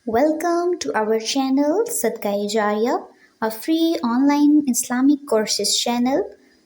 Welcome to our channel Sadka-e-Jariya, a free online Islamic courses channel.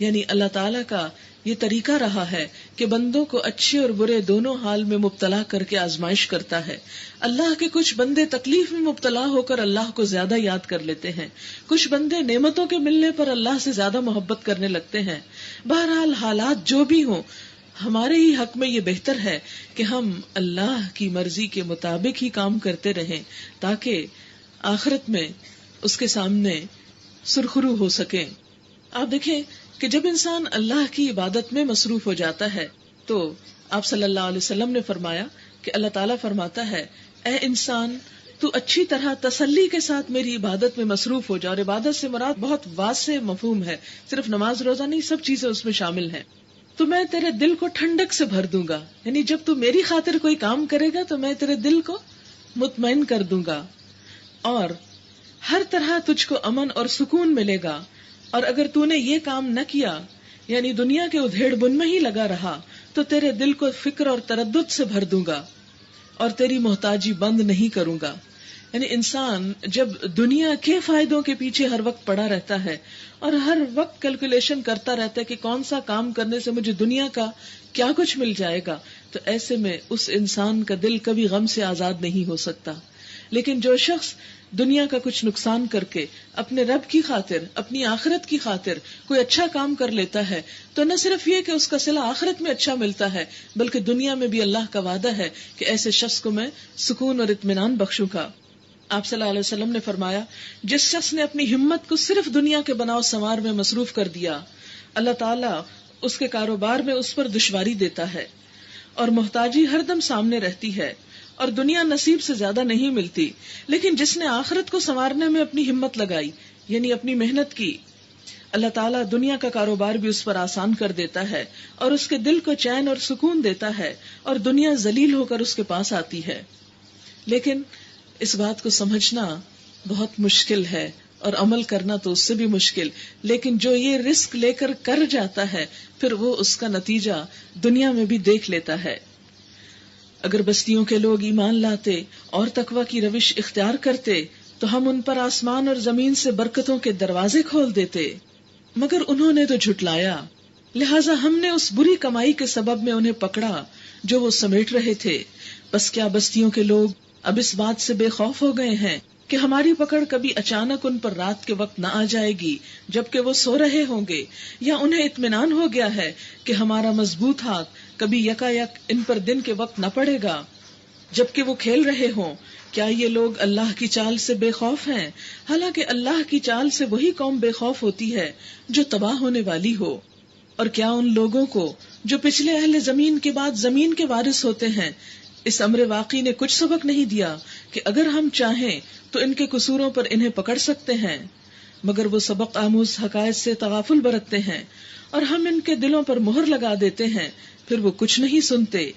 یعنی اللہ تعالیٰ کا یہ طریقہ رہا ہے کہ بندوں کو اچھے اور برے دونوں حال میں مبتلا کر کے آزمائش کرتا ہے. اللہ کے کچھ بندے تکلیف میں مبتلا ہو کر اللہ کو زیادہ یاد کر لیتے ہیں، کچھ بندے نعمتوں کے ملنے پر اللہ سے زیادہ محبت کرنے لگتے ہیں. بہرحال حالات جو بھی ہوں، ہمارے ہی حق میں یہ بہتر ہے کہ ہم اللہ کی مرضی کے مطابق ہی کام کرتے رہیں، تاکہ آخرت میں اس کے سامنے سرخرو ہو سکیں. آپ دیکھیں کہ جب انسان اللہ کی عبادت میں مصروف ہو جاتا ہے تو آپ صلی اللہ علیہ وسلم نے فرمایا کہ اللہ تعالیٰ فرماتا ہے، اے انسان تو اچھی طرح تسلی کے ساتھ میری عبادت میں مصروف ہو جا. اور عبادت سے مراد بہت واسع مفہوم ہے، صرف نماز روزہ نہیں، سب چیزیں اس میں شامل ہیں. تو میں تیرے دل کو ٹھنڈک سے بھر دوں گا، یعنی جب تو میری خاطر کوئی کام کرے گا تو میں تیرے دل کو مطمئن کر دوں گا، اور ہر طرح تجھ کو امن اور سکون ملے گا. اور اگر تو نے یہ کام نہ کیا، یعنی دنیا کے ادھیڑ بن میں ہی لگا رہا، تو تیرے دل کو فکر اور تردد سے بھر دوں گا اور تیری محتاجی بند نہیں کروں گا. یعنی انسان جب دنیا کے فائدوں کے پیچھے ہر وقت پڑا رہتا ہے اور ہر وقت کیلکولیشن کرتا رہتا ہے کہ کون سا کام کرنے سے مجھے دنیا کا کیا کچھ مل جائے گا، تو ایسے میں اس انسان کا دل کبھی غم سے آزاد نہیں ہو سکتا. لیکن جو شخص دنیا کا کچھ نقصان کر کے اپنے رب کی خاطر، اپنی آخرت کی خاطر کوئی اچھا کام کر لیتا ہے، تو نہ صرف یہ کہ اس کا صلہ آخرت میں اچھا ملتا ہے، بلکہ دنیا میں بھی اللہ کا وعدہ ہے کہ ایسے شخص کو میں سکون اور اطمینان بخشوں گا. آپ صلی اللہ علیہ وسلم نے فرمایا، جس شخص نے اپنی ہمت کو صرف دنیا کے بناؤ سنوار میں مصروف کر دیا، اللہ تعالیٰ اس کے کاروبار میں اس پر دشواری دیتا ہے اور محتاجی ہر دم سامنے رہتی ہے اور دنیا نصیب سے زیادہ نہیں ملتی. لیکن جس نے آخرت کو سنوارنے میں اپنی ہمت لگائی، یعنی اپنی محنت کی، اللہ تعالیٰ دنیا کا کاروبار بھی اس پر آسان کر دیتا ہے اور اس کے دل کو چین اور سکون دیتا ہے اور دنیا ذلیل ہو کر اس کے پاس آتی ہے. لیکن اس بات کو سمجھنا بہت مشکل ہے اور عمل کرنا تو اس سے بھی مشکل. لیکن جو یہ رسک لے کر جاتا ہے، پھر وہ اس کا نتیجہ دنیا میں بھی دیکھ لیتا ہے. اگر بستیوں کے لوگ ایمان لاتے اور تقوی کی روش اختیار کرتے تو ہم ان پر آسمان اور زمین سے برکتوں کے دروازے کھول دیتے، مگر انہوں نے تو جھٹلایا، لہٰذا ہم نے اس بری کمائی کے سبب میں انہیں پکڑا جو وہ سمیٹ رہے تھے. بس کیا بستیوں کے لوگ اب اس بات سے بے خوف ہو گئے ہیں کہ ہماری پکڑ کبھی اچانک ان پر رات کے وقت نہ آ جائے گی جبکہ وہ سو رہے ہوں گے، یا انہیں اطمینان ہو گیا ہے کہ ہمارا مضبوط ہاتھ کبھی یکا یک ان پر دن کے وقت نہ پڑے گا جبکہ وہ کھیل رہے ہوں. کیا یہ لوگ اللہ کی چال سے بے خوف ہیں؟ حالانکہ اللہ کی چال سے وہی قوم بے خوف ہوتی ہے جو تباہ ہونے والی ہو. اور کیا ان لوگوں کو جو پچھلے اہل زمین کے بعد زمین کے وارث ہوتے ہیں اس امر واقعی نے کچھ سبق نہیں دیا کہ اگر ہم چاہیں تو ان کے قصوروں پر انہیں پکڑ سکتے ہیں، مگر وہ سبق آموز حقائق سے تغافل برتتے ہیں اور ہم ان کے دلوں پر مہر لگا دیتے ہیں، پھر وہ کچھ نہیں سنتے.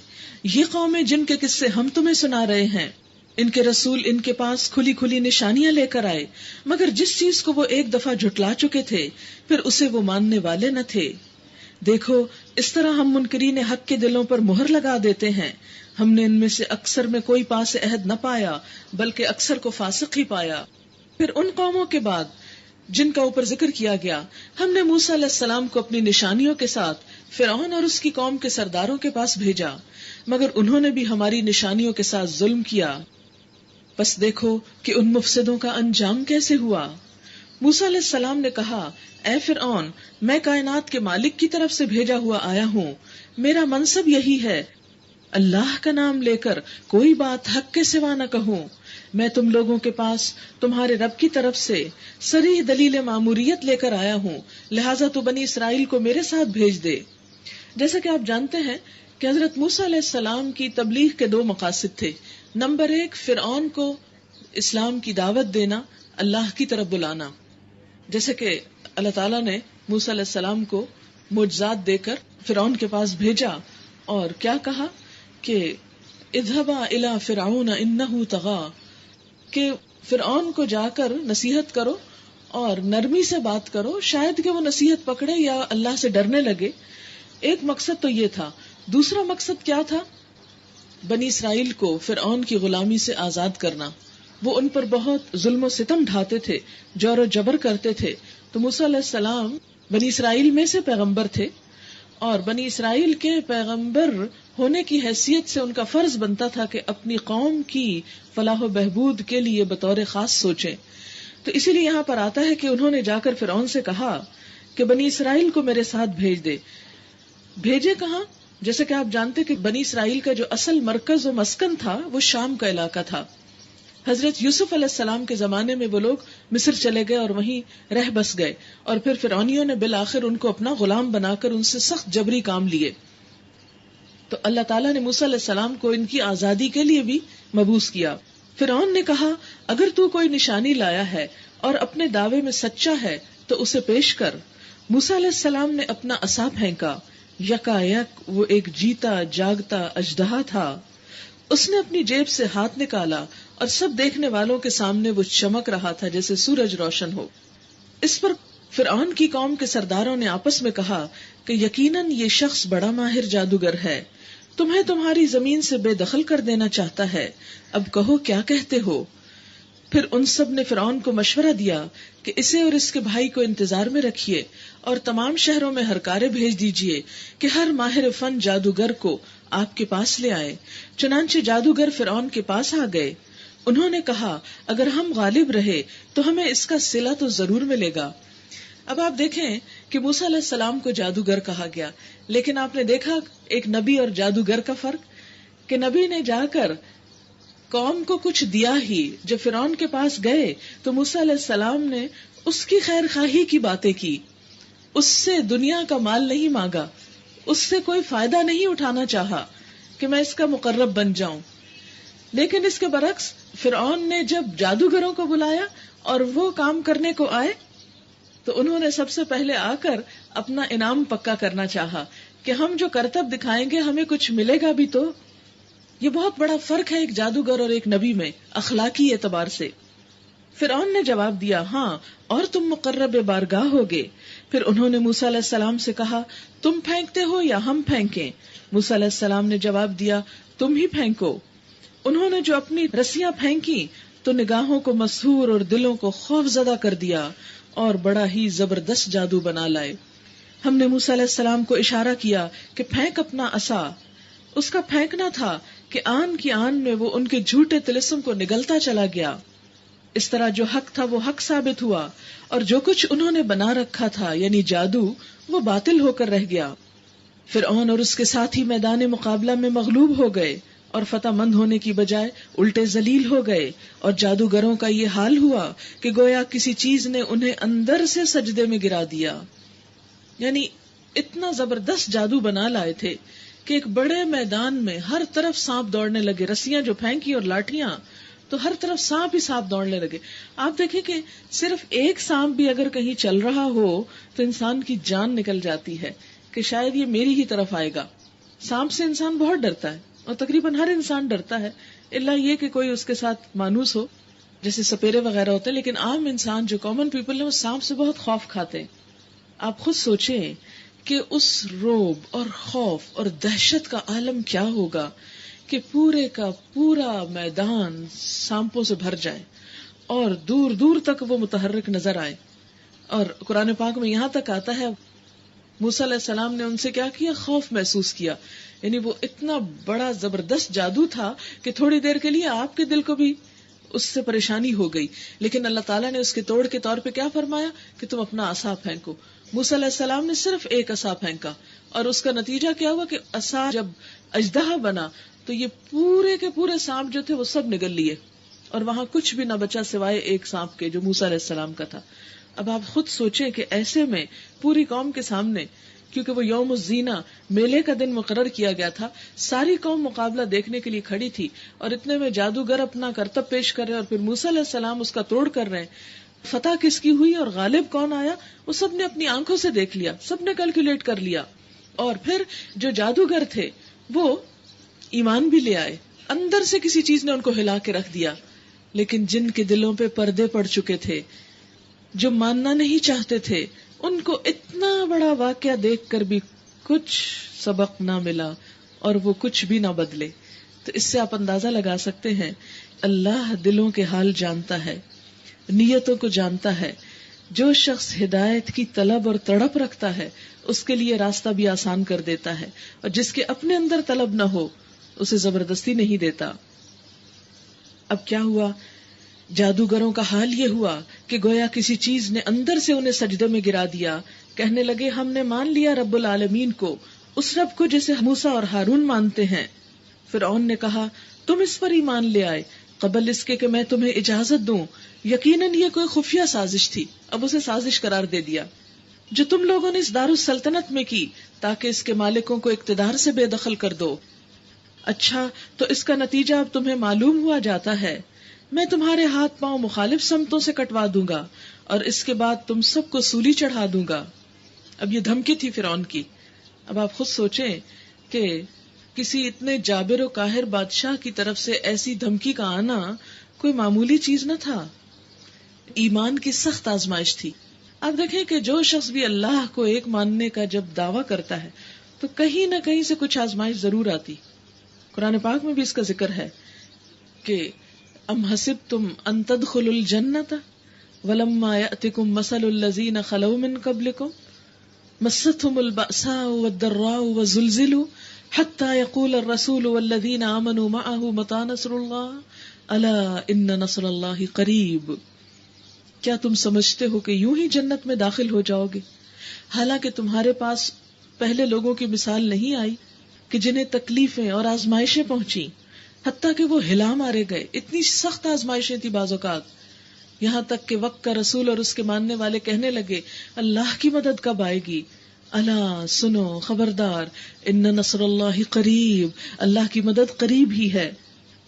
یہ قومیں جن کے قصے ہم تمہیں سنا رہے ہیں، ان کے رسول ان کے پاس کھلی کھلی نشانیاں لے کر آئے، مگر جس چیز کو وہ ایک دفعہ جھٹلا چکے تھے پھر اسے وہ ماننے والے نہ تھے. دیکھو اس طرح ہم منکرین حق کے دلوں پر مہر لگا دیتے ہیں. ہم نے ان میں سے اکثر میں کوئی پاس عہد نہ پایا بلکہ اکثر کو فاسق ہی پایا. پھر ان قوموں کے بعد جن کا اوپر ذکر کیا گیا، ہم نے موسیٰ علیہ السلام کو اپنی نشانیوں کے ساتھ فرعون اور اس کی قوم کے سرداروں کے پاس بھیجا، مگر انہوں نے بھی ہماری نشانیوں کے ساتھ ظلم کیا. بس دیکھو کہ ان مفسدوں کا انجام کیسے ہوا. موسیٰ علیہ السلام نے کہا، اے فرعون، میں کائنات کے مالک کی طرف سے بھیجا ہوا آیا ہوں، میرا منصب یہی ہے اللہ کا نام لے کر کوئی بات حق کے سوا نہ کہوں. میں تم لوگوں کے پاس تمہارے رب کی طرف سے صریح دلیل ماموریت لے کر آیا ہوں، لہٰذا تو بنی اسرائیل کو میرے ساتھ بھیج دے. جیسا کہ آپ جانتے ہیں کہ حضرت موسیٰ علیہ السلام کی تبلیغ کے 2 مقاصد تھے. نمبر 1، فرعون کو اسلام کی دعوت دینا، اللہ کی طرف بلانا. جیسے کہ اللہ تعالیٰ نے موسیٰ علیہ السلام کو معجزات دے کر فرعون کے پاس بھیجا اور کیا کہا کہ اذهبا الى فرعون انه طغى، کہ فرعون کو جا کر نصیحت کرو اور نرمی سے بات کرو، شاید کہ وہ نصیحت پکڑے یا اللہ سے ڈرنے لگے. ایک مقصد تو یہ تھا. دوسرا مقصد کیا تھا؟ بنی اسرائیل کو فرعون کی غلامی سے آزاد کرنا. وہ ان پر بہت ظلم و ستم ڈھاتے تھے، جور و جبر کرتے تھے. تو موسیٰ علیہ السلام بنی اسرائیل میں سے پیغمبر تھے، اور بنی اسرائیل کے پیغمبر ہونے کی حیثیت سے ان کا فرض بنتا تھا کہ اپنی قوم کی فلاح و بہبود کے لیے بطور خاص سوچیں. تو اسی لیے یہاں پر آتا ہے کہ انہوں نے جا کر فرعون سے کہا کہ بنی اسرائیل کو میرے ساتھ بھیج دے. بھیجے کہاں؟ جیسے کہ آپ جانتے کہ بنی اسرائیل کا جو اصل مرکز و مسکن تھا وہ شام کا علاقہ تھا. حضرت یوسف علیہ السلام کے زمانے میں وہ لوگ مصر چلے گئے اور وہیں رہ بس گئے، اور پھر فرعونیوں نے بالآخر ان کو اپنا غلام بنا کر ان سے سخت جبری کام لیے. تو اللہ تعالیٰ نے موسیٰ علیہ السلام کو ان کی آزادی کے لیے بھی مبعوث کیا. فرعون نے کہا اگر تو کوئی نشانی لایا ہے اور اپنے دعوے میں سچا ہے تو اسے پیش کر. موسیٰ علیہ السلام نے اپنا عصا پھینکا، یکا یک وہ ایک جیتا جاگتا اژدہا تھا. اس نے اپنی جیب سے ہاتھ نکالا اور سب دیکھنے والوں کے سامنے وہ چمک رہا تھا جیسے سورج روشن ہو. اس پر فرعون کی قوم کے سرداروں نے آپس میں کہا کہ یقیناً یہ شخص بڑا ماہر جادوگر ہے، تمہیں تمہاری زمین سے بے دخل کر دینا چاہتا ہے، اب کہو کیا کہتے ہو. پھر ان سب نے فرعون کو مشورہ دیا کہ اسے اور اس کے بھائی کو انتظار میں رکھیے اور تمام شہروں میں ہرکارے بھیج دیجیے کہ ہر ماہر فن جادوگر کو آپ کے پاس لے آئے. چنانچہ جادوگر فرعون کے پاس آ گئے. انہوں نے کہا اگر ہم غالب رہے تو ہمیں اس کا صلہ تو ضرور ملے گا. اب آپ دیکھیں کہ موسیٰ علیہ السلام کو جادوگر کہا گیا، لیکن آپ نے دیکھا ایک نبی اور جادوگر کا فرق، کہ نبی نے جا کر قوم کو کچھ دیا ہی. جب فرعون کے پاس گئے تو موسیٰ علیہ السلام نے اس کی خیر خواہی کی باتیں کی، اس سے دنیا کا مال نہیں مانگا، اس سے کوئی فائدہ نہیں اٹھانا چاہا کہ میں اس کا مقرب بن جاؤں. لیکن اس کے برعکس فرعون نے جب جادوگروں کو بلایا اور وہ کام کرنے کو آئے تو انہوں نے سب سے پہلے آ کر اپنا انعام پکا کرنا چاہا کہ ہم جو کرتب دکھائیں گے ہمیں کچھ ملے گا بھی. تو یہ بہت بڑا فرق ہے ایک جادوگر اور ایک نبی میں اخلاقی اعتبار سے. فرعون نے جواب دیا ہاں اور تم مقرب بارگاہ ہوگے. پھر انہوں نے موسیٰ علیہ السلام سے کہا تم پھینکتے ہو یا ہم پھینکیں؟ موسیٰ علیہ السلام نے جواب دیا تم ہی پھینکو. انہوں نے جو اپنی رسیاں پھینکی تو نگاہوں کو مسحور اور دلوں کو خوف زدہ کر دیا اور بڑا ہی زبردست جادو بنا لائے. ہم نے موسیٰ علیہ السلام کو اشارہ کیا کہ پھینک اپنا عصا. اس کا پھینکنا تھا کہ آن کی آن میں وہ ان کے جھوٹے طلسم کو نگلتا چلا گیا. اس طرح جو حق تھا وہ حق ثابت ہوا اور جو کچھ انہوں نے بنا رکھا تھا یعنی جادو وہ باطل ہو کر رہ گیا. فرعون اور اس کے ساتھی میدان مقابلہ میں مغلوب ہو گئے اور فتح مند ہونے کی بجائے الٹے ذلیل ہو گئے، اور جادوگروں کا یہ حال ہوا کہ گویا کسی چیز نے انہیں اندر سے سجدے میں گرا دیا. یعنی اتنا زبردست جادو بنا لائے تھے کہ ایک بڑے میدان میں ہر طرف سانپ دوڑنے لگے. رسیاں جو پھینکی اور لاٹھیاں تو ہر طرف سانپ ہی سانپ دوڑنے لگے. آپ دیکھیں کہ صرف ایک سانپ بھی اگر کہیں چل رہا ہو تو انسان کی جان نکل جاتی ہے کہ شاید یہ میری ہی طرف آئے گا. سانپ سے انسان بہت ڈرتا ہے اور تقریباً ہر انسان ڈرتا ہے، الا یہ کہ کوئی اس کے ساتھ مانوس ہو جیسے سپیرے وغیرہ ہوتے ہیں. لیکن عام انسان جو کامن پیپل ہیں وہ سانپ سے بہت خوف کھاتے ہیں. آپ خود سوچیں کہ اس رعب اور خوف اور دہشت کا عالم کیا ہوگا کہ پورے کا پورا میدان سانپوں سے بھر جائے اور دور دور تک وہ متحرک نظر آئے. اور قرآن پاک میں یہاں تک آتا ہے موسیٰ علیہ السلام نے ان سے کیا کیا؟ خوف محسوس کیا. یعنی وہ اتنا بڑا زبردست جادو تھا کہ تھوڑی دیر کے لیے آپ کے دل کو بھی اس سے پریشانی ہو گئی. لیکن اللہ تعالیٰ نے اس کے توڑ کے طور پہ کیا فرمایا کہ تم اپنا عصا پھینکو. موسیٰ علیہ السلام نے صرف ایک عصا پھینکا اور اس کا نتیجہ کیا ہوا کہ عصا جب اژدہا بنا تو یہ پورے کے پورے سانپ جو تھے وہ سب نگل لیے اور وہاں کچھ بھی نہ بچا سوائے ایک سانپ کے جو موسیٰ علیہ السلام کا تھا. اب آپ خود سوچیں کہ ایسے میں پوری قوم کے سامنے، کیونکہ وہ یوم الزینہ میلے کا دن مقرر کیا گیا تھا، ساری قوم مقابلہ دیکھنے کے لیے کھڑی تھی اور اتنے میں جادوگر اپنا کرتب پیش کر رہے اور پھر موسیٰ علیہ السلام اس کا توڑ کر رہے ہیں. فتح کس کی ہوئی اور غالب کون آیا وہ سب نے اپنی آنکھوں سے دیکھ لیا، سب نے کیلکولیٹ کر لیا. اور پھر جو جادوگر تھے وہ ایمان بھی لے آئے، اندر سے کسی چیز نے ان کو ہلا کے رکھ دیا. لیکن جن کے دلوں پہ پردے پڑ چکے تھے، جو ماننا نہیں چاہتے تھے، ان کو اتنا بڑا واقعہ دیکھ کر بھی کچھ سبق نہ ملا اور وہ کچھ بھی نہ بدلے. تو اس سے آپ اندازہ لگا سکتے ہیں اللہ دلوں کے حال جانتا ہے، نیتوں کو جانتا ہے. جو شخص ہدایت کی طلب اور تڑپ رکھتا ہے اس کے لیے راستہ بھی آسان کر دیتا ہے، اور جس کے اپنے اندر طلب نہ ہو اسے زبردستی نہیں دیتا۔ اب کیا ہوا؟ جادوگروں کا حال یہ ہوا کہ گویا کسی چیز نے اندر سے انہیں سجدے میں گرا دیا، کہنے لگے ہم نے مان لیا رب العالمین کو، اس رب کو جسے موسیٰ اور ہارون مانتے ہیں۔ فرعون نے کہا تم اس پر ایمان لے آئے قبل اس کے کہ میں تمہیں اجازت دوں، یقیناً یہ کوئی خفیہ سازش تھی۔ اب اسے سازش قرار دے دیا جو تم لوگوں نے اس دارالسلطنت میں کی تاکہ اس کے مالکوں کو اقتدار سے بے دخل کر دو۔ اچھا تو اس کا نتیجہ اب تمہیں معلوم ہوا جاتا ہے، میں تمہارے ہاتھ پاؤں مخالف سمتوں سے کٹوا دوں گا اور اس کے بعد تم سب کو سولی چڑھا دوں گا۔ اب یہ دھمکی تھی فرعون کی۔ اب آپ خود سوچیں کہ کسی اتنے جابر و قاہر بادشاہ کی طرف سے ایسی دھمکی کا آنا کوئی معمولی چیز نہ تھا، ایمان کی سخت آزمائش تھی۔ اب دیکھیں کہ جو شخص بھی اللہ کو ایک ماننے کا جب دعویٰ کرتا ہے تو کہیں نہ کہیں سے کچھ آزمائش ضرور آتی۔ قرآن پاک میں بھی اس کا ذکر ہے کہ ام حسبتم ان تدخلوا الجنۃ ولما یأتکم مثل الذین خلوا من قبلکم مستهم البأساء والضراء وزلزلوا حتى يقول الرسول والذین آمنوا معه متى نصر اللہ الا ان نصر اللہ قریب۔ کیا تم سمجھتے ہو کہ یوں ہی جنت میں داخل ہو جاؤ گے حالانکہ تمہارے پاس پہلے لوگوں کی مثال نہیں آئی کہ جنہیں تکلیفیں اور آزمائشیں پہنچی حتیٰ کہ وہ ہلا مارے گئے۔ اتنی سخت آزمائشیں تھی بعض اوقات، یہاں تک کہ وقت کا رسول اور اس کے ماننے والے کہنے لگے اللہ کی مدد کب آئے گی؟ الا سنو، خبردار، ان نصر اللہ قریب، اللہ کی مدد قریب ہی ہے۔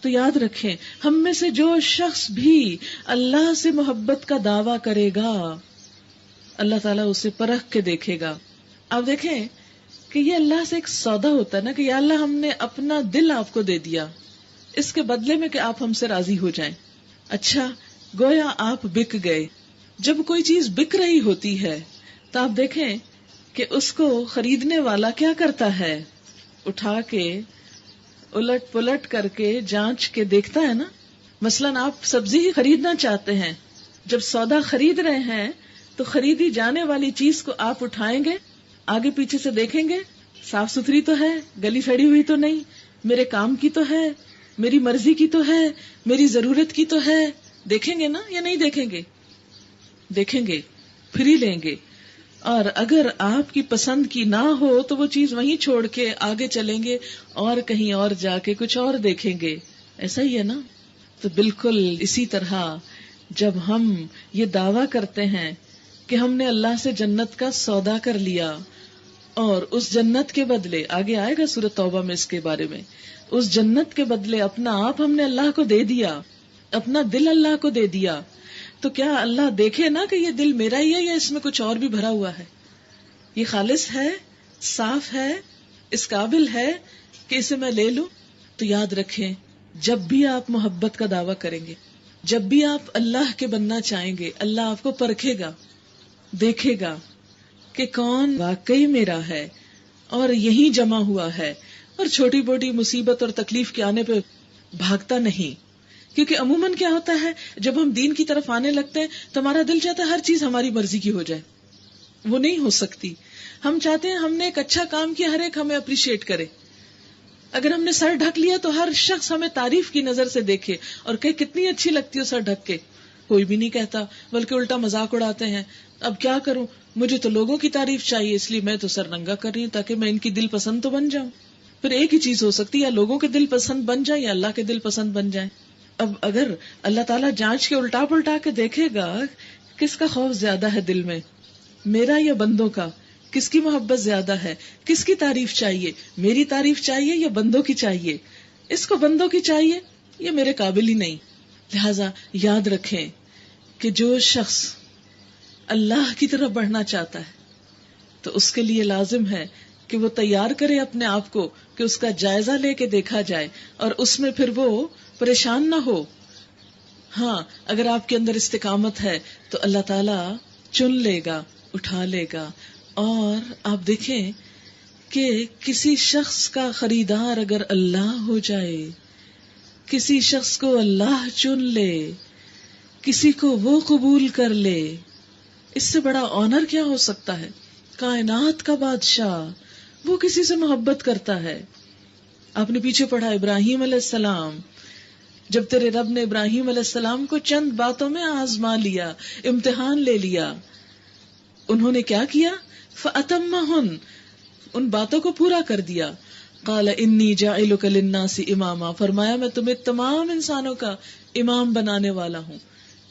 تو یاد رکھیں ہم میں سے جو شخص بھی اللہ سے محبت کا دعویٰ کرے گا اللہ تعالیٰ اسے پرکھ کے دیکھے گا۔ آپ دیکھیں کہ یہ اللہ سے ایک سودا ہوتا ہے نا کہ یا اللہ ہم نے اپنا دل آپ کو دے دیا اس کے بدلے میں کہ آپ ہم سے راضی ہو جائیں۔ اچھا گویا آپ بک گئے۔ جب کوئی چیز بک رہی ہوتی ہے تو آپ دیکھیں کہ اس کو خریدنے والا کیا کرتا ہے، اٹھا کے الٹ پلٹ کر کے جانچ کے دیکھتا ہے نا۔ مثلاً آپ سبزی ہی خریدنا چاہتے ہیں، جب سودا خرید رہے ہیں تو خریدی جانے والی چیز کو آپ اٹھائیں گے، آگے پیچھے سے دیکھیں گے صاف ستھری تو ہے، گلی سڑی ہوئی تو نہیں، میرے کام کی تو ہے، میری مرضی کی تو ہے، میری ضرورت کی تو ہے، دیکھیں گے نا یا نہیں دیکھیں گے؟ دیکھیں گے، پھر ہی لیں گے۔ اور اگر آپ کی پسند کی نہ ہو تو وہ چیز وہیں چھوڑ کے آگے چلیں گے اور کہیں اور جا کے کچھ اور دیکھیں گے۔ ایسا ہی ہے نا؟ تو بالکل اسی طرح جب ہم یہ دعویٰ کرتے ہیں کہ ہم نے اللہ سے جنت کا سودا کر لیا اور اس جنت کے بدلے، آگے آئے گا سورۃ توبہ میں اس کے بارے میں، اس جنت کے بدلے اپنا آپ ہم نے اللہ کو دے دیا، اپنا دل اللہ کو دے دیا، تو کیا اللہ دیکھے نا کہ یہ دل میرا ہی ہے یا اس میں کچھ اور بھی بھرا ہوا ہے، یہ خالص ہے، صاف ہے، اس قابل ہے کہ اسے میں لے لوں؟ تو یاد رکھیں جب بھی آپ محبت کا دعویٰ کریں گے، جب بھی آپ اللہ کے بننا چاہیں گے، اللہ آپ کو پرکھے گا، دیکھے گا کہ کون واقعی میرا ہے اور یہی جمع ہوا ہے اور چھوٹی بوٹی مصیبت اور تکلیف کے آنے پہ بھاگتا نہیں۔ کیونکہ عموماً کیا ہوتا ہے جب ہم دین کی طرف آنے لگتے ہیں تو ہمارا دل چاہتا ہے ہر چیز ہماری مرضی کی ہو جائے، وہ نہیں ہو سکتی۔ ہم چاہتے ہیں ہم نے ایک اچھا کام کیا، ہر ایک ہمیں اپریشیٹ کرے، اگر ہم نے سر ڈھک لیا تو ہر شخص ہمیں تعریف کی نظر سے دیکھے اور کہ کتنی اچھی لگتی ہو سر ڈھک کے، کوئی بھی نہیں کہتا بلکہ الٹا مذاق اڑاتے ہیں۔ اب کیا کروں، مجھے تو لوگوں کی تعریف چاہیے اس لیے میں تو سر ننگا کر رہی ہوں تاکہ میں ان کی دل پسند تو بن جاؤں۔ پھر ایک ہی چیز ہو سکتی ہے، یا لوگوں کے دل پسند بن جائے یا اللہ کے دل پسند بن جائے۔ اب اگر اللہ تعالیٰ جانچ کے الٹا پلٹا کے دیکھے گا کس کا خوف زیادہ ہے دل میں، میرا یا بندوں کا، کس کی محبت زیادہ ہے، کس کی تعریف چاہیے، میری تعریف چاہیے یا بندوں کی چاہیے، اس کو بندوں کی چاہیے، یہ میرے قابل ہی نہیں۔ لہذا یاد رکھیں کہ جو شخص اللہ کی طرف بڑھنا چاہتا ہے تو اس کے لیے لازم ہے کہ وہ تیار کرے اپنے آپ کو کہ اس کا جائزہ لے کے دیکھا جائے اور اس میں پھر وہ پریشان نہ ہو۔ ہاں اگر آپ کے اندر استقامت ہے تو اللہ تعالیٰ چن لے گا، اٹھا لے گا۔ اور آپ دیکھیں کہ کسی شخص کا خریدار اگر اللہ ہو جائے، کسی شخص کو اللہ چن لے، کسی کو وہ قبول کر لے اس سے بڑا آنر کیا ہو سکتا ہے؟ کائنات کا بادشاہ وہ کسی سے محبت کرتا ہے. آپ نے پیچھے پڑھا ابراہیم علیہ السلام، جب تیرے رب نے ابراہیم علیہ السلام کو چند باتوں میں آزما لیا، امتحان لے لیا، انہوں نے کیا کیا؟ فَأَتَمَّهُنْ، ان باتوں کو پورا کر دیا. قال انی جاعلک للناس اماما، فرمایا میں تمہیں تمام انسانوں کا امام بنانے والا ہوں.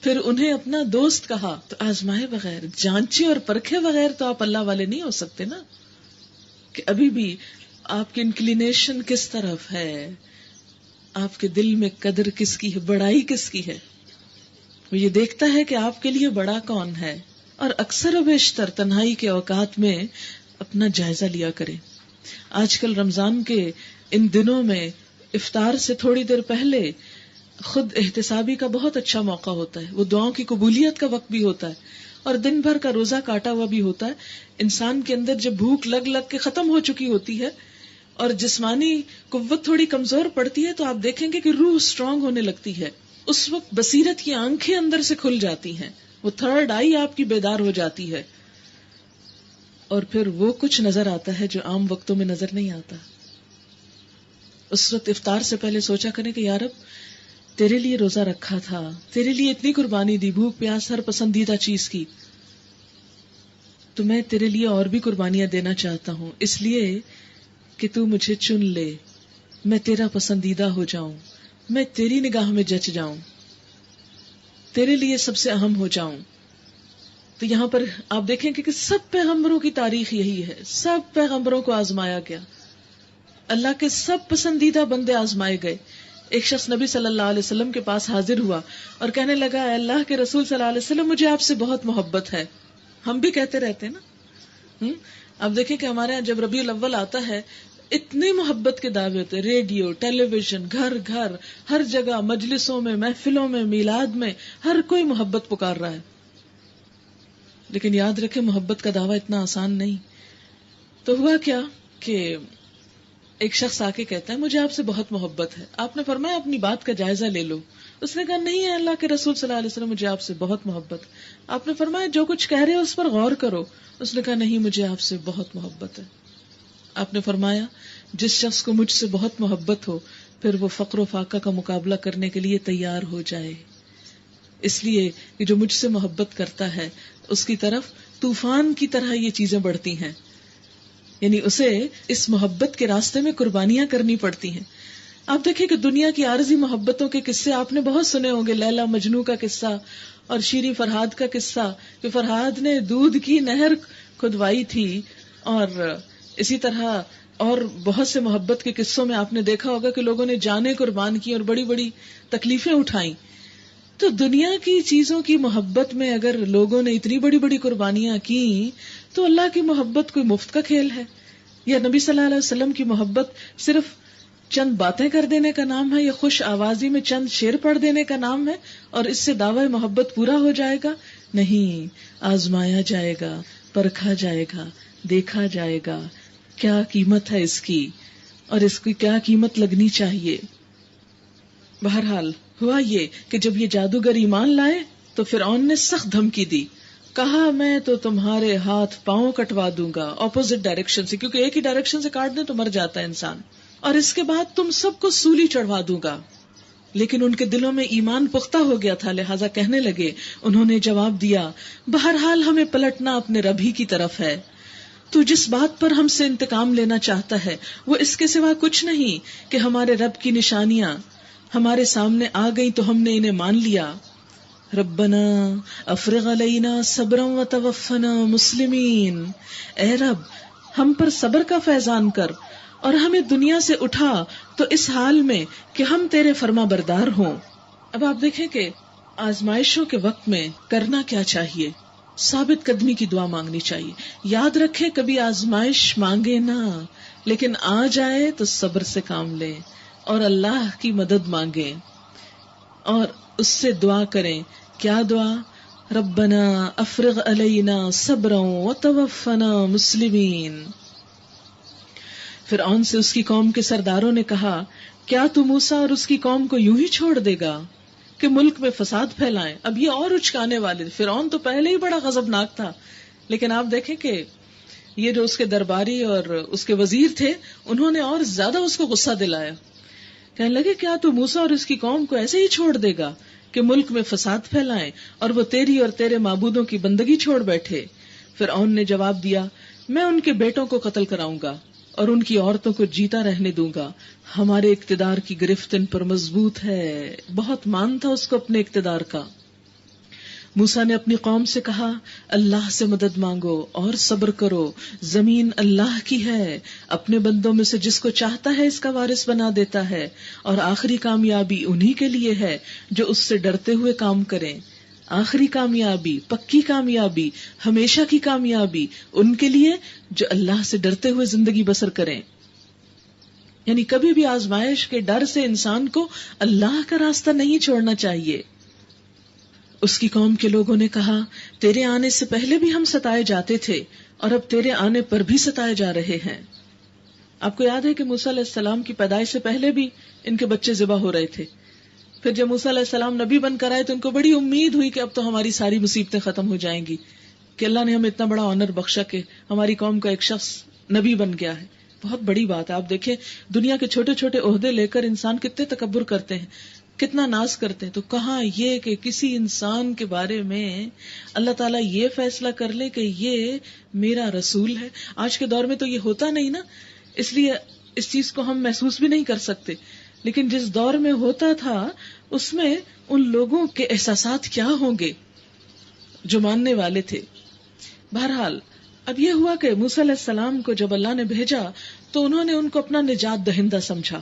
پھر انہیں اپنا دوست کہا. تو آزمائے بغیر، جانچے اور پرکھے بغیر تو آپ اللہ والے نہیں ہو سکتے نا، کہ ابھی بھی آپ کی انکلینیشن کس طرف ہے، آپ کے دل میں قدر کس کی ہے، بڑائی کس کی ہے. وہ یہ دیکھتا ہے کہ آپ کے لیے بڑا کون ہے. اور اکثر و بیشتر تنہائی کے اوقات میں اپنا جائزہ لیا کریں. آج کل رمضان کے ان دنوں میں افطار سے تھوڑی دیر پہلے خود احتسابی کا بہت اچھا موقع ہوتا ہے. وہ دعاؤں کی قبولیت کا وقت بھی ہوتا ہے اور دن بھر کا روزہ کاٹا ہوا بھی ہوتا ہے. انسان کے اندر جب بھوک لگ لگ کے ختم ہو چکی ہوتی ہے اور جسمانی قوت تھوڑی کمزور پڑتی ہے تو آپ دیکھیں گے کہ روح سٹرونگ ہونے لگتی ہے. اس وقت بصیرت کی آنکھیں اندر سے کھل جاتی ہیں، وہ تھرڈ آئی آپ کی بیدار ہو جاتی ہے، اور پھر وہ کچھ نظر آتا ہے جو عام وقتوں میں نظر نہیں آتا. اس وقت افطار سے پہلے سوچا کریں کہ یا رب تیرے لیے روزہ رکھا تھا، تیرے لیے اتنی قربانی دی، بھوک پیاس ہر پسندیدہ چیز کی، تو میں تیرے لیے اور بھی قربانیاں دینا چاہتا ہوں، اس لیے کہ تو مجھے چن لے، میں تیرا پسندیدہ ہو جاؤں، میں تیری نگاہ میں جچ جاؤں، تیرے لیے سب سے اہم ہو جاؤں. تو یہاں پر آپ دیکھیں کہ سب پیغمبروں کی تاریخ یہی ہے، سب پیغمبروں کو آزمایا گیا، اللہ کے سب پسندیدہ بندے آزمائے گئے. ایک شخص نبی صلی اللہ علیہ وسلم کے پاس حاضر ہوا اور کہنے لگا اے اللہ کے رسول صلی اللہ علیہ وسلم مجھے آپ سے بہت محبت ہے. ہم بھی کہتے رہتے ہیں نا. آپ دیکھیں کہ ہمارے یہاں جب ربیع الاول آتا ہے اتنی محبت کے دعوے ہوتے، ریڈیو، ٹیلی ویژن، گھر گھر، ہر جگہ، مجلسوں میں، محفلوں میں، میلاد میں، ہر کوئی محبت پکار رہا ہے. لیکن یاد رکھیں محبت کا دعویٰ اتنا آسان نہیں. تو ہوا کیا کہ ایک شخص آ کے کہتا ہے مجھے آپ سے بہت محبت ہے. آپ نے فرمایا اپنی بات کا جائزہ لے لو. اس نے کہا نہیں ہے اللہ کے رسول صلی اللہ علیہ وسلم مجھے آپ سے بہت محبت. آپ نے فرمایا جو کچھ کہہ رہے ہو اس پر غور کرو. اس نے کہا نہیں مجھے آپ سے بہت محبت ہے. آپ نے فرمایا جس شخص کو مجھ سے بہت محبت ہو پھر وہ فقر و فاقہ کا مقابلہ کرنے کے لیے تیار ہو جائے، اس لیے کہ جو مجھ سے محبت کرتا ہے اس کی طرف طوفان کی طرح یہ چیزیں بڑھتی ہیں، یعنی اسے اس محبت کے راستے میں قربانیاں کرنی پڑتی ہیں. آپ دیکھیں کہ دنیا کی عارضی محبتوں کے قصے آپ نے بہت سنے ہوں گے، لیلا مجنو کا قصہ اور شیریں فرہاد کا قصہ کہ فرہاد نے دودھ کی نہر کھدوائی تھی، اور اسی طرح اور بہت سے محبت کے قصوں میں آپ نے دیکھا ہوگا کہ لوگوں نے جانیں قربان کی اور بڑی بڑی تکلیفیں اٹھائیں. تو دنیا کی چیزوں کی محبت میں اگر لوگوں نے اتنی بڑی بڑی قربانیاں کی تو اللہ کی محبت کوئی مفت کا کھیل ہے؟ یا نبی صلی اللہ علیہ وسلم کی محبت صرف چند باتیں کر دینے کا نام ہے، یا خوش آوازی میں چند شعر پڑھ دینے کا نام ہے اور اس سے دعوی محبت پورا ہو جائے گا؟ نہیں، آزمایا جائے گا، پرکھا جائے گا، دیکھا جائے گا کیا قیمت ہے اس کی اور اس کی کیا قیمت لگنی چاہیے. بہرحال ہوا یہ کہ جب یہ جادوگر ایمان لائے تو فرعون نے سخت دھمکی دی، کہا میں تو تمہارے ہاتھ پاؤں کٹوا دوں گا اپوزٹ ڈائریکشن سے، کیونکہ ایک ہی ڈائریکشن سے کاٹ دیں تو مر جاتا ہے انسان، اور اس کے بعد تم سب کو سولی چڑھوا دوں گا. لیکن ان کے دلوں میں ایمان پختہ ہو گیا تھا، لہٰذا کہنے لگے، انہوں نے جواب دیا بہرحال ہمیں پلٹنا اپنے رب ہی کی طرف ہے. تو جس بات پر ہم سے انتقام لینا چاہتا ہے وہ اس کے سوا کچھ نہیں کہ ہمارے رب کی نشانیاں ہمارے سامنے آ گئی تو ہم نے انہیں مان لیا. ربنا افرغ علینا صبرا وتوفنا مسلمین، اے رب ہم پر صبر کا فیضان کر اور ہمیں دنیا سے اٹھا تو اس حال میں کہ ہم تیرے فرما بردار ہوں. اب آپ دیکھیں کہ آزمائشوں کے وقت میں کرنا کیا چاہیے، ثابت قدمی کی دعا مانگنی چاہیے. یاد رکھیں کبھی آزمائش مانگے نہ، لیکن آ جائے تو صبر سے کام لیں اور اللہ کی مدد مانگیں اور اس سے دعا کریں. کیا دعا؟ ربنا افرغ علینا صبرا وتوفنا مسلمین. فرعون سے اس کی قوم کے سرداروں نے کہا کیا تو موسیٰ اور اس کی قوم کو یوں ہی چھوڑ دے گا؟ کہ ملک میں فساد پھیلائیں. اب یہ اور اچکانے والے. فرعون تو پہلے ہی بڑا غضبناک تھا، لیکن آپ دیکھیں کہ یہ جو اس کے درباری اور اس کے وزیر تھے، انہوں نے اور زیادہ اس کو غصہ دلایا. کہنے لگے کیا تو موسیٰ اور اس کی قوم کو ایسے ہی چھوڑ دے گا کہ ملک میں فساد پھیلائیں اور وہ تیری اور تیرے معبودوں کی بندگی چھوڑ بیٹھے. فرعون نے جواب دیا، میں ان کے بیٹوں کو قتل کراؤں گا اور ان کی عورتوں کو جیتا رہنے دوں گا. ہمارے اقتدار کی گرفت ان پر مضبوط ہے. بہت مان تھا اس کو اپنے اقتدار کا. موسیٰ نے اپنی قوم سے کہا، اللہ سے مدد مانگو اور صبر کرو. زمین اللہ کی ہے، اپنے بندوں میں سے جس کو چاہتا ہے اس کا وارث بنا دیتا ہے، اور آخری کامیابی انہی کے لیے ہے جو اس سے ڈرتے ہوئے کام کریں. آخری کامیابی، پکی کامیابی، ہمیشہ کی کامیابی ان کے لیے جو اللہ سے ڈرتے ہوئے زندگی بسر کریں. یعنی کبھی بھی آزمائش کے ڈر سے انسان کو اللہ کا راستہ نہیں چھوڑنا چاہیے. اس کی قوم کے لوگوں نے کہا، تیرے آنے سے پہلے بھی ہم ستائے جاتے تھے اور اب تیرے آنے پر بھی ستائے جا رہے ہیں. آپ کو یاد ہے کہ موسیٰ علیہ السلام کی پیدائش سے پہلے بھی ان کے بچے ذبح ہو رہے تھے. پھر جب موسیٰ علیہ السلام نبی بن کر آئے تو ان کو بڑی امید ہوئی کہ اب تو ہماری ساری مصیبتیں ختم ہو جائیں گی، کہ اللہ نے ہمیں اتنا بڑا آنر بخشا کہ ہماری قوم کا ایک شخص نبی بن گیا ہے. بہت بڑی بات ہے. آپ دیکھیں دنیا کے چھوٹے چھوٹے عہدے لے کر انسان کتنے تکبر کرتے ہیں، کتنا ناز کرتے ہیں. تو کہاں یہ کہ کسی انسان کے بارے میں اللہ تعالیٰ یہ فیصلہ کر لے کہ یہ میرا رسول ہے. آج کے دور میں تو یہ ہوتا نہیں نا، اس لیے اس چیز کو ہم محسوس بھی نہیں کر سکتے. لیکن جس دور میں ہوتا تھا اس میں ان لوگوں کے احساسات کیا ہوں گے جو ماننے والے تھے. بہرحال اب یہ ہوا کہ موسیٰ علیہ السلام کو جب اللہ نے بھیجا تو انہوں نے ان کو اپنا نجات دہندہ سمجھا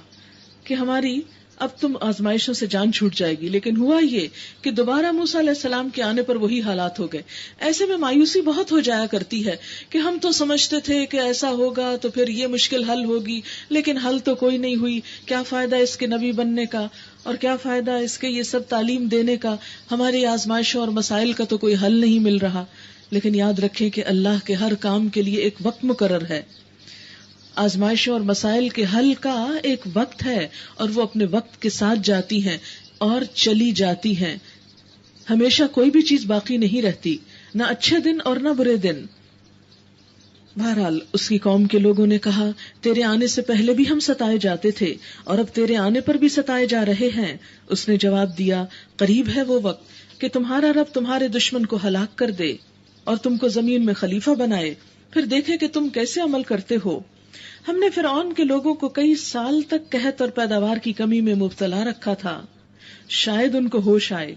کہ ہماری اب تم آزمائشوں سے جان چھوٹ جائے گی. لیکن ہوا یہ کہ دوبارہ موسیٰ علیہ السلام کے آنے پر وہی حالات ہو گئے. ایسے میں مایوسی بہت ہو جایا کرتی ہے کہ ہم تو سمجھتے تھے کہ ایسا ہوگا تو پھر یہ مشکل حل ہوگی، لیکن حل تو کوئی نہیں ہوئی. کیا فائدہ اس کے نبی بننے کا، اور کیا فائدہ اس کے یہ سب تعلیم دینے کا، ہماری آزمائشوں اور مسائل کا تو کوئی حل نہیں مل رہا. لیکن یاد رکھیں کہ اللہ کے ہر کام کے لیے ایک وقت مقرر ہے. آزمائشوں اور مسائل کے حل کا ایک وقت ہے اور وہ اپنے وقت کے ساتھ جاتی ہیں اور چلی جاتی ہیں. ہمیشہ کوئی بھی چیز باقی نہیں رہتی، نہ اچھے دن اور نہ برے دن. بہرحال اس کی قوم کے لوگوں نے کہا، تیرے آنے سے پہلے بھی ہم ستائے جاتے تھے اور اب تیرے آنے پر بھی ستائے جا رہے ہیں. اس نے جواب دیا، قریب ہے وہ وقت کہ تمہارا رب تمہارے دشمن کو ہلاک کر دے اور تم کو زمین میں خلیفہ بنائے، پھر دیکھے کہ تم کیسے عمل کرتے ہو. ہم نے فرعون کے لوگوں کو کئی سال تک قحط اور پیداوار کی کمی میں مبتلا رکھا تھا. شاید ان کو ہوش آئے،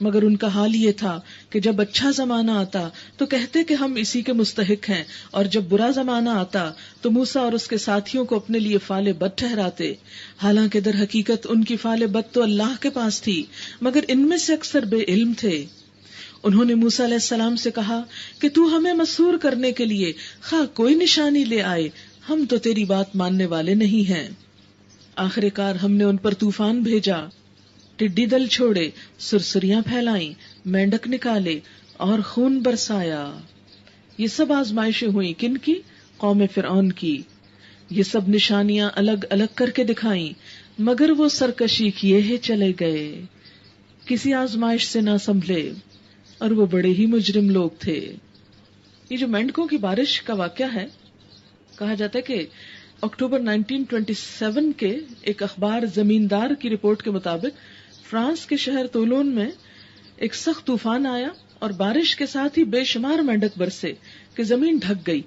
مگر ان کا حال یہ تھا کہ جب اچھا زمانہ آتا تو کہتے کہ ہم اسی کے مستحق ہیں، اور جب برا زمانہ آتا تو موسیٰ اور اس کے ساتھیوں کو اپنے لیے فال بد ٹھہراتے. حالانکہ در حقیقت ان کی فال بد تو اللہ کے پاس تھی، مگر ان میں سے اکثر بے علم تھے. انہوں نے موسیٰ علیہ السلام سے کہا کہ تو ہمیں مسحور کرنے کے لیے خواہ کوئی نشانی لے آئے، ہم تو تیری بات ماننے والے نہیں ہیں. آخر کار ہم نے ان پر طوفان بھیجا، ٹڈی دل چھوڑے، سرسریاں پھیلائیں، مینڈک نکالے اور خون برسایا. یہ سب آزمائشیں ہوئیں کن کی؟ قوم فرعون کی. یہ سب نشانیاں الگ الگ کر کے دکھائیں، مگر وہ سرکشی کیے ہی چلے گئے، کسی آزمائش سے نہ سنبھلے، اور وہ بڑے ہی مجرم لوگ تھے. یہ جو مینڈکوں کی بارش کا واقعہ ہے، کہا جاتا ہے کہ اکتوبر 1927 کے ایک اخبار زمیندار کی رپورٹ کے مطابق فرانس کے شہر تولون میں ایک سخت طوفان آیا اور بارش کے ساتھ ہی بے شمار مینڈک برسے کہ زمین ڈھک گئی،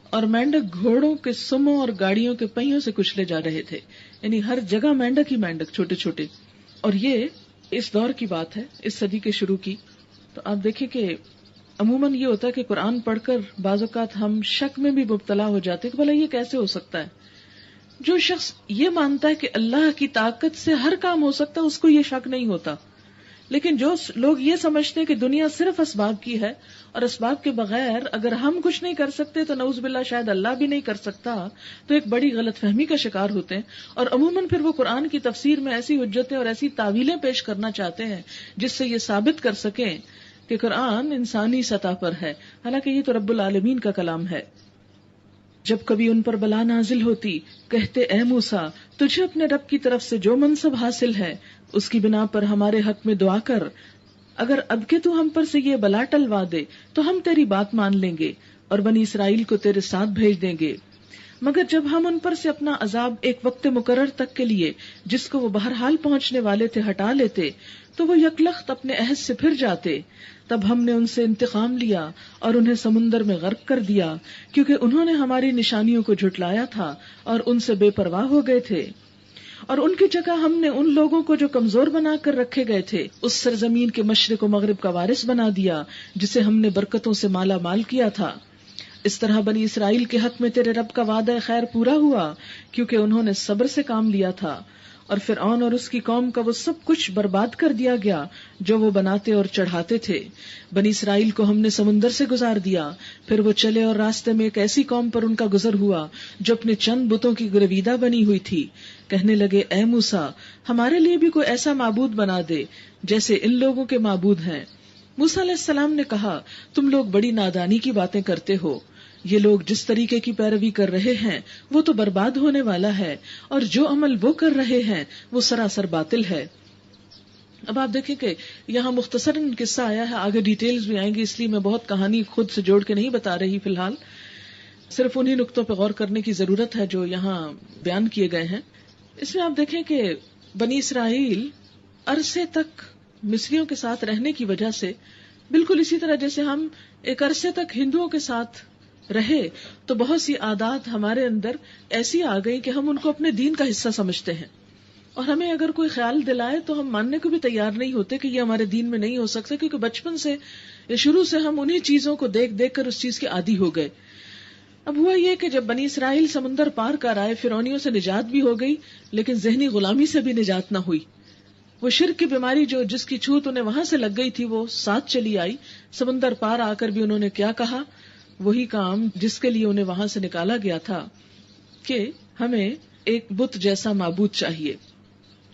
اور مینڈک گھوڑوں کے سموں اور گاڑیوں کے پہیوں سے کچلے جا رہے تھے. یعنی ہر جگہ مینڈک ہی مینڈک، چھوٹے چھوٹے. اور یہ اس دور کی بات ہے، اس صدی کے شروع کی. تو آپ دیکھیں کہ عموماً یہ ہوتا ہے کہ قرآن پڑھ کر بعض اوقات ہم شک میں بھی مبتلا ہو جاتے کہ بھلا یہ کیسے ہو سکتا ہے. جو شخص یہ مانتا ہے کہ اللہ کی طاقت سے ہر کام ہو سکتا ہے اس کو یہ شک نہیں ہوتا. لیکن جو لوگ یہ سمجھتے ہیں کہ دنیا صرف اسباب کی ہے اور اسباب کے بغیر اگر ہم کچھ نہیں کر سکتے تو نعوذ باللہ شاید اللہ بھی نہیں کر سکتا، تو ایک بڑی غلط فہمی کا شکار ہوتے ہیں. اور عموماً پھر وہ قرآن کی تفسیر میں ایسی حجتیں اور ایسی تعویلیں پیش کرنا چاہتے ہیں جس سے یہ ثابت کر سکیں کہ قرآن انسانی سطح پر ہے، حالانکہ یہ تو رب العالمین کا کلام ہے. جب کبھی ان پر بلا نازل ہوتی کہتے، اے موسیٰ تجھے اپنے رب کی طرف سے جو منصب حاصل ہے اس کی بنا پر ہمارے حق میں دعا کر، اگر اب کے تو ہم پر سے یہ بلا ٹلوا دے تو ہم تیری بات مان لیں گے اور بنی اسرائیل کو تیرے ساتھ بھیج دیں گے، مگر جب ہم ان پر سے اپنا عذاب ایک وقت مقرر تک کے لیے جس کو وہ بہرحال پہنچنے والے تھے ہٹا لیتے تو وہ یکلخت اپنے عہد سے پھر جاتے، تب ہم نے ان سے انتقام لیا اور انہیں سمندر میں غرق کر دیا، کیونکہ انہوں نے ہماری نشانیوں کو جھٹلایا تھا اور ان سے بے پرواہ ہو گئے تھے۔ اور ان کی جگہ ہم نے ان لوگوں کو جو کمزور بنا کر رکھے گئے تھے اس سرزمین کے مشرق و مغرب کا وارث بنا دیا جسے ہم نے برکتوں سے مالا مال کیا تھا۔ اس طرح بنی اسرائیل کے حق میں تیرے رب کا وعدہ خیر پورا ہوا، کیونکہ انہوں نے صبر سے کام لیا تھا، اور فرعون اور اس کی قوم کا وہ سب کچھ برباد کر دیا گیا جو وہ بناتے اور چڑھاتے تھے۔ بنی اسرائیل کو ہم نے سمندر سے گزار دیا، پھر وہ چلے اور راستے میں ایک ایسی قوم پر ان کا گزر ہوا جو اپنے چند بتوں کی گرویدہ بنی ہوئی تھی۔ کہنے لگے، اے موسیٰ، ہمارے لیے بھی کوئی ایسا معبود بنا دے جیسے ان لوگوں کے معبود ہیں۔ موسیٰ علیہ السلام نے کہا، تم لوگ بڑی نادانی کی باتیں کرتے ہو، یہ لوگ جس طریقے کی پیروی کر رہے ہیں وہ تو برباد ہونے والا ہے، اور جو عمل وہ کر رہے ہیں وہ سراسر باطل ہے۔ اب آپ دیکھیں کہ یہاں مختصراً قصہ آیا ہے، آگے ڈیٹیلز بھی آئیں گی، اس لیے میں بہت کہانی خود سے جوڑ کے نہیں بتا رہی فی الحال، صرف انہی نقطوں پہ غور کرنے کی ضرورت ہے جو یہاں بیان کیے گئے ہیں۔ اس میں آپ دیکھیں کہ بنی اسرائیل عرصے تک مصریوں کے ساتھ رہنے کی وجہ سے بالکل اسی طرح جیسے ہم ایک عرصے تک ہندوؤں کے ساتھ رہے تو بہت سی عادات ہمارے اندر ایسی آ گئی کہ ہم ان کو اپنے دین کا حصہ سمجھتے ہیں، اور ہمیں اگر کوئی خیال دلائے تو ہم ماننے کو بھی تیار نہیں ہوتے کہ یہ ہمارے دین میں نہیں ہو سکتا، کیونکہ بچپن سے یا شروع سے ہم انہی چیزوں کو دیکھ دیکھ کر اس چیز کے عادی ہو گئے۔ اب ہوا یہ کہ جب بنی اسرائیل سمندر پار کر آئے، فرعونیوں سے نجات بھی ہو گئی لیکن ذہنی غلامی سے بھی نجات نہ ہوئی۔ وہ شرک کی بیماری جو جس کی چھوت انہیں وہاں سے لگ گئی تھی وہ ساتھ چلی آئی۔ سمندر پار آ کر بھی انہوں نے کیا کہا؟ وہی کام جس کے لیے انہیں وہاں سے نکالا گیا تھا کہ ہمیں ایک بت جیسا معبود چاہیے۔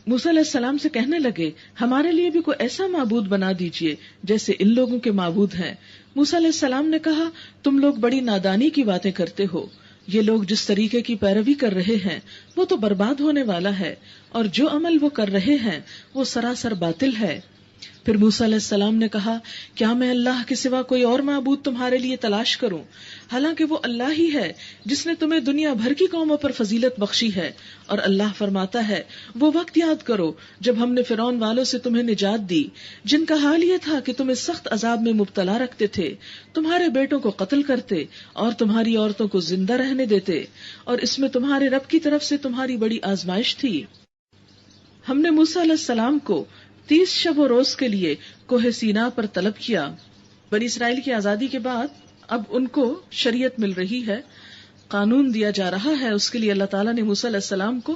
موسیٰ علیہ السلام سے کہنے لگے، ہمارے لیے بھی کوئی ایسا معبود بنا دیجئے جیسے ان لوگوں کے معبود ہیں۔ موسیٰ علیہ السلام نے کہا، تم لوگ بڑی نادانی کی باتیں کرتے ہو، یہ لوگ جس طریقے کی پیروی کر رہے ہیں وہ تو برباد ہونے والا ہے، اور جو عمل وہ کر رہے ہیں وہ سراسر باطل ہے۔ پھر موسیٰ علیہ السلام نے کہا، کیا میں اللہ کے سوا کوئی اور معبود تمہارے لیے تلاش کروں، حالانکہ وہ اللہ ہی ہے جس نے تمہیں دنیا بھر کی قوموں پر فضیلت بخشی ہے۔ اور اللہ فرماتا ہے، وہ وقت یاد کرو جب ہم نے فرعون والوں سے تمہیں نجات دی، جن کا حال یہ تھا کہ تمہیں سخت عذاب میں مبتلا رکھتے تھے، تمہارے بیٹوں کو قتل کرتے اور تمہاری عورتوں کو زندہ رہنے دیتے، اور اس میں تمہارے رب کی طرف سے تمہاری بڑی آزمائش تھی۔ ہم نے موسیٰ علیہ السلام کو 30 شب و روز کے لیے کوہ سینا پر طلب کیا۔ بنی اسرائیل کی آزادی کے بعد اب ان کو شریعت مل رہی ہے، قانون دیا جا رہا ہے، اس کے لیے اللہ تعالیٰ نے موسیٰ علیہ السلام کو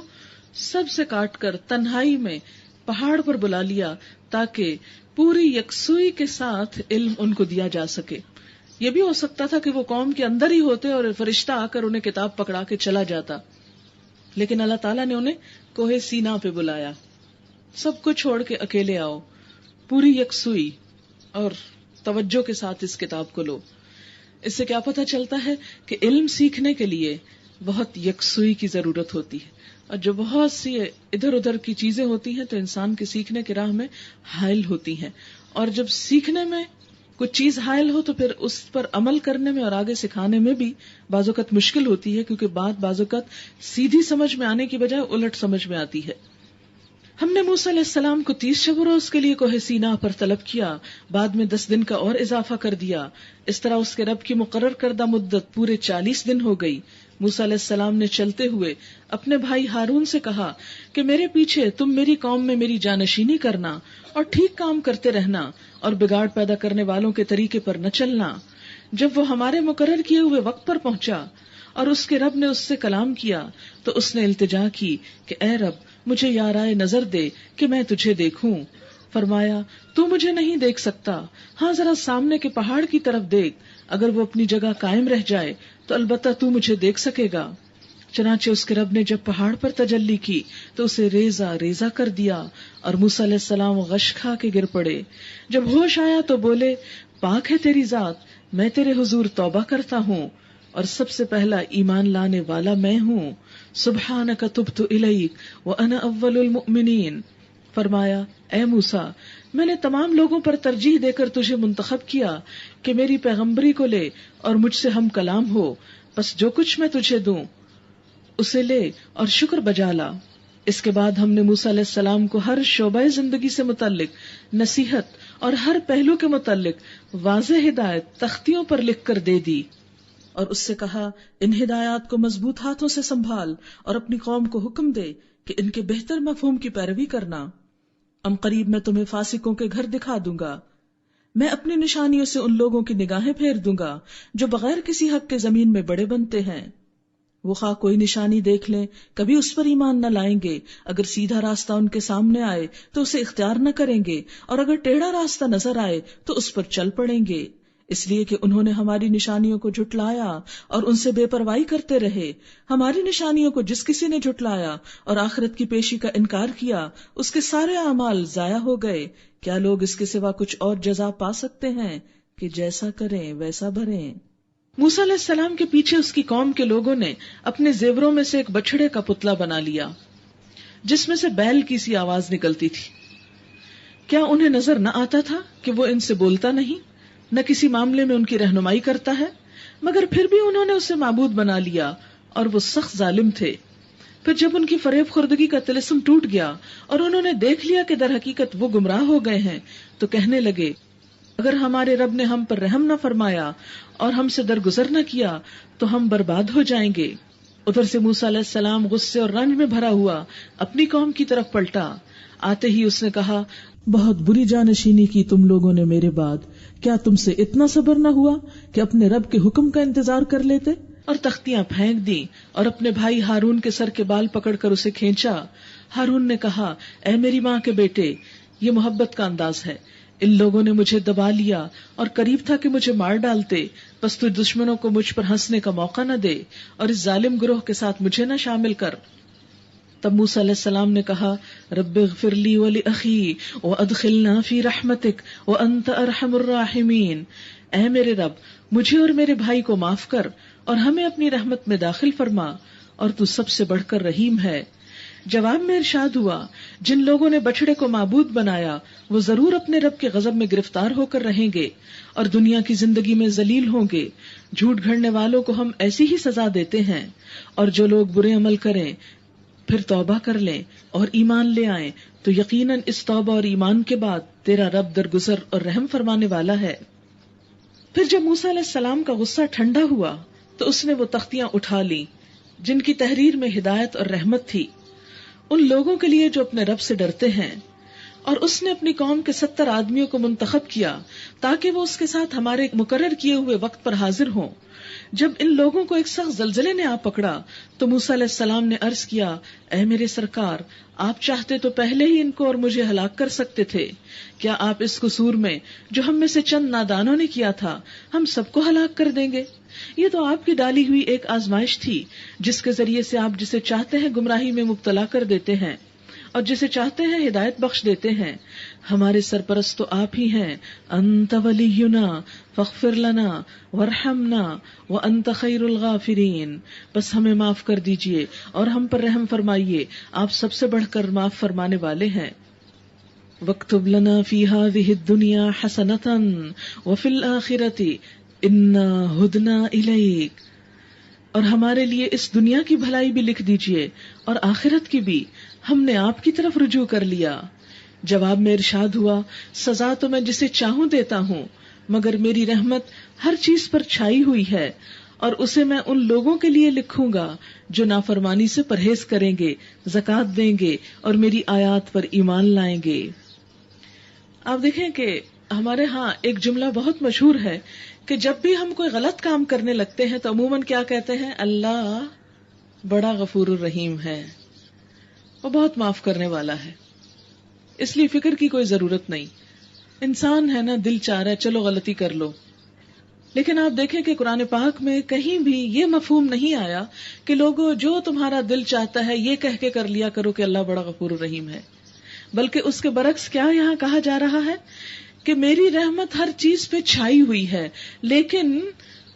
سب سے کاٹ کر تنہائی میں پہاڑ پر بلا لیا تاکہ پوری یکسوئی کے ساتھ علم ان کو دیا جا سکے۔ یہ بھی ہو سکتا تھا کہ وہ قوم کے اندر ہی ہوتے اور فرشتہ آ کر انہیں کتاب پکڑا کے چلا جاتا، لیکن اللہ تعالیٰ نے انہیں کوہ سینا پہ بلایا، سب کو چھوڑ کے اکیلے آؤ، پوری یکسوئی اور توجہ کے ساتھ اس کتاب کو لو۔ اس سے کیا پتہ چلتا ہے کہ علم سیکھنے کے لیے بہت یکسوئی کی ضرورت ہوتی ہے، اور جو بہت سی ادھر ادھر کی چیزیں ہوتی ہیں تو انسان کے سیکھنے کی راہ میں حائل ہوتی ہیں، اور جب سیکھنے میں کچھ چیز حائل ہو تو پھر اس پر عمل کرنے میں اور آگے سکھانے میں بھی بعض اوقات مشکل ہوتی ہے، کیونکہ بات بعض اوقات سیدھی سمجھ میں آنے کی بجائے الٹ سمجھ میں آتی ہے۔ ہم نے موسیٰ علیہ السلام کو 30 شب و روز کے لیے کوہ سینا پر طلب کیا، بعد میں 10 دن کا اور اضافہ کر دیا، اس طرح اس کے رب کی مقرر کردہ مدت پورے 40 دن ہو گئی۔ موسیٰ علیہ السلام نے چلتے ہوئے اپنے بھائی ہارون سے کہا کہ میرے پیچھے تم میری قوم میں میری جانشینی کرنا اور ٹھیک کام کرتے رہنا، اور بگاڑ پیدا کرنے والوں کے طریقے پر نہ چلنا۔ جب وہ ہمارے مقرر کیے ہوئے وقت پر پہنچا اور اس کے رب نے اس سے کلام کیا تو اس نے التجا کی کہ اے رب، مجھے یارائے نظر دے کہ میں تجھے دیکھوں۔ فرمایا، تو مجھے نہیں دیکھ سکتا، ہاں ذرا سامنے کے پہاڑ کی طرف دیکھ، اگر وہ اپنی جگہ قائم رہ جائے تو البتہ تو مجھے دیکھ سکے گا۔ چنانچہ اس کے رب نے جب پہاڑ پر تجلی کی تو اسے ریزہ ریزہ کر دیا، اور موسیٰ علیہ السلام غش کھا کے گر پڑے۔ جب ہوش آیا تو بولے، پاک ہے تیری ذات، میں تیرے حضور توبہ کرتا ہوں۔ اور سب سے پہلا ایمان لانے والا میں ہوں. سبحانک تبت الیک وانا اول المؤمنین. فرمایا اے موسیٰ، میں نے تمام لوگوں پر ترجیح دے کر تجھے منتخب کیا کہ میری پیغمبری کو لے اور مجھ سے ہم کلام ہو، بس جو کچھ میں تجھے دوں اسے لے اور شکر بجا لا. اس کے بعد ہم نے موسیٰ علیہ السلام کو ہر شعبہ زندگی سے متعلق نصیحت اور ہر پہلو کے متعلق واضح ہدایت تختیوں پر لکھ کر دے دی، اور اس سے کہا ان ہدایات کو مضبوط ہاتھوں سے سنبھال اور اپنی قوم کو حکم دے کہ ان کے بہتر مفہوم کی پیروی کرنا. قریب میں تمہیں فاسقوں کے گھر دکھا دوں گا. میں اپنی نشانیوں سے ان لوگوں کی نگاہیں پھیر دوں گا جو بغیر کسی حق کے زمین میں بڑے بنتے ہیں. وہ خواہ کوئی نشانی دیکھ لیں کبھی اس پر ایمان نہ لائیں گے. اگر سیدھا راستہ ان کے سامنے آئے تو اسے اختیار نہ کریں گے، اور اگر ٹیڑھا راستہ نظر آئے تو اس پر چل پڑیں گے، اس لیے کہ انہوں نے ہماری نشانیوں کو جھٹلایا اور ان سے بے پرواہی کرتے رہے. ہماری نشانیوں کو جس کسی نے جھٹلایا اور آخرت کی پیشی کا انکار کیا، اس کے سارے اعمال ضائع ہو گئے. کیا لوگ اس کے سوا کچھ اور جزا پا سکتے ہیں کہ جیسا کریں ویسا بھریں. موسیٰ علیہ السلام کے پیچھے اس کی قوم کے لوگوں نے اپنے زیوروں میں سے ایک بچڑے کا پتلا بنا لیا جس میں سے بیل کی سی آواز نکلتی تھی. کیا انہیں نظر نہ آتا تھا کہ وہ ان سے بولتا نہیں، نہ کسی معاملے میں ان کی رہنمائی کرتا ہے؟ مگر پھر بھی انہوں نے اسے معبود بنا لیا اور وہ سخت ظالم تھے. پھر جب ان کی فریب خوردگی کا طلسم ٹوٹ گیا اور انہوں نے دیکھ لیا کہ در حقیقت وہ گمراہ ہو گئے ہیں، تو کہنے لگے اگر ہمارے رب نے ہم پر رحم نہ فرمایا اور ہم سے درگزر نہ کیا تو ہم برباد ہو جائیں گے. ادھر سے موسیٰ علیہ السلام غصے اور رنج میں بھرا ہوا اپنی قوم کی طرف پلٹا. آتے ہی اس نے کہا بہت بری جانشینی کی تم لوگوں نے میرے بعد. کیا تم سے اتنا صبر نہ ہوا کہ اپنے رب کے حکم کا انتظار کر لیتے؟ اور تختیاں پھینک دی اور اپنے بھائی ہارون کے سر کے بال پکڑ کر اسے کھینچا. ہارون نے کہا اے میری ماں کے بیٹے، یہ محبت کا انداز ہے. ان لوگوں نے مجھے دبا لیا اور قریب تھا کہ مجھے مار ڈالتے، بس تو دشمنوں کو مجھ پر ہنسنے کا موقع نہ دے اور اس ظالم گروہ کے ساتھ مجھے نہ شامل کر. تب موسیٰ علیہ السلام نے کہا رب اغفر لی ولأخی وادخلنا فی رحمتک وانت ارحم الراحمین. اے میرے رب، مجھے اور میرے بھائی کو معاف کر اور ہمیں اپنی رحمت میں داخل فرما، اور تو سب سے بڑھ کر رحیم ہے. جواب میں ارشاد ہوا جن لوگوں نے بچڑے کو معبود بنایا وہ ضرور اپنے رب کے غضب میں گرفتار ہو کر رہیں گے اور دنیا کی زندگی میں ذلیل ہوں گے. جھوٹ گھڑنے والوں کو ہم ایسی ہی سزا دیتے ہیں، اور جو لوگ برے عمل کریں پھر توبہ کر لیں اور ایمان لے آئیں تو یقیناً اس توبہ اور ایمان کے بعد تیرا رب درگزر اور رحم فرمانے والا ہے. پھر جب موسیٰ علیہ السلام کا غصہ ٹھنڈا ہوا تو اس نے وہ تختیاں اٹھا لی جن کی تحریر میں ہدایت اور رحمت تھی ان لوگوں کے لیے جو اپنے رب سے ڈرتے ہیں، اور اس نے اپنی قوم کے 70 آدمیوں کو منتخب کیا تاکہ وہ اس کے ساتھ ہمارے مقرر کیے ہوئے وقت پر حاضر ہوں. جب ان لوگوں کو ایک سخت زلزلے نے آ پکڑا تو موسیٰ علیہ السلام نے عرض کیا اے میرے سرکار، آپ چاہتے تو پہلے ہی ان کو اور مجھے ہلاک کر سکتے تھے. کیا آپ اس قصور میں جو ہم میں سے چند نادانوں نے کیا تھا ہم سب کو ہلاک کر دیں گے؟ یہ تو آپ کی ڈالی ہوئی ایک آزمائش تھی جس کے ذریعے سے آپ جسے چاہتے ہیں گمراہی میں مبتلا کر دیتے ہیں اور جسے چاہتے ہیں ہدایت بخش دیتے ہیں. ہمارے سرپرست تو آپ ہی ہیں. انت ولینا فاغفر لنا وارحمنا وانت خیر الغافرین. بس ہمیں معاف کر دیجئے اور ہم پر رحم فرمائیے، آپ سب سے بڑھ کر معاف فرمانے والے ہیں. واکتب لنا فی ہذہ الدنیا حسنۃ وفی الآخرۃ انا ہدنا الیک. اور ہمارے لیے اس دنیا کی بھلائی بھی لکھ دیجئے اور آخرت کی بھی، ہم نے آپ کی طرف رجوع کر لیا. جواب میں ارشاد ہوا سزا تو میں جسے چاہوں دیتا ہوں، مگر میری رحمت ہر چیز پر چھائی ہوئی ہے، اور اسے میں ان لوگوں کے لیے لکھوں گا جو نافرمانی سے پرہیز کریں گے، زکوٰۃ دیں گے اور میری آیات پر ایمان لائیں گے. آپ دیکھیں کہ ہمارے ہاں ایک جملہ بہت مشہور ہے کہ جب بھی ہم کوئی غلط کام کرنے لگتے ہیں تو عموماً کیا کہتے ہیں؟ اللہ بڑا غفور الرحیم ہے، وہ بہت معاف کرنے والا ہے، اس لیے فکر کی کوئی ضرورت نہیں. انسان ہے نا، دل چاہ رہا ہے چلو غلطی کر لو. لیکن آپ دیکھیں کہ قرآن پاک میں کہیں بھی یہ مفہوم نہیں آیا کہ لوگوں جو تمہارا دل چاہتا ہے یہ کہہ کے کر لیا کرو کہ اللہ بڑا غفور الرحیم ہے، بلکہ اس کے برعکس کیا یہاں کہا جا رہا ہے کہ میری رحمت ہر چیز پہ چھائی ہوئی ہے، لیکن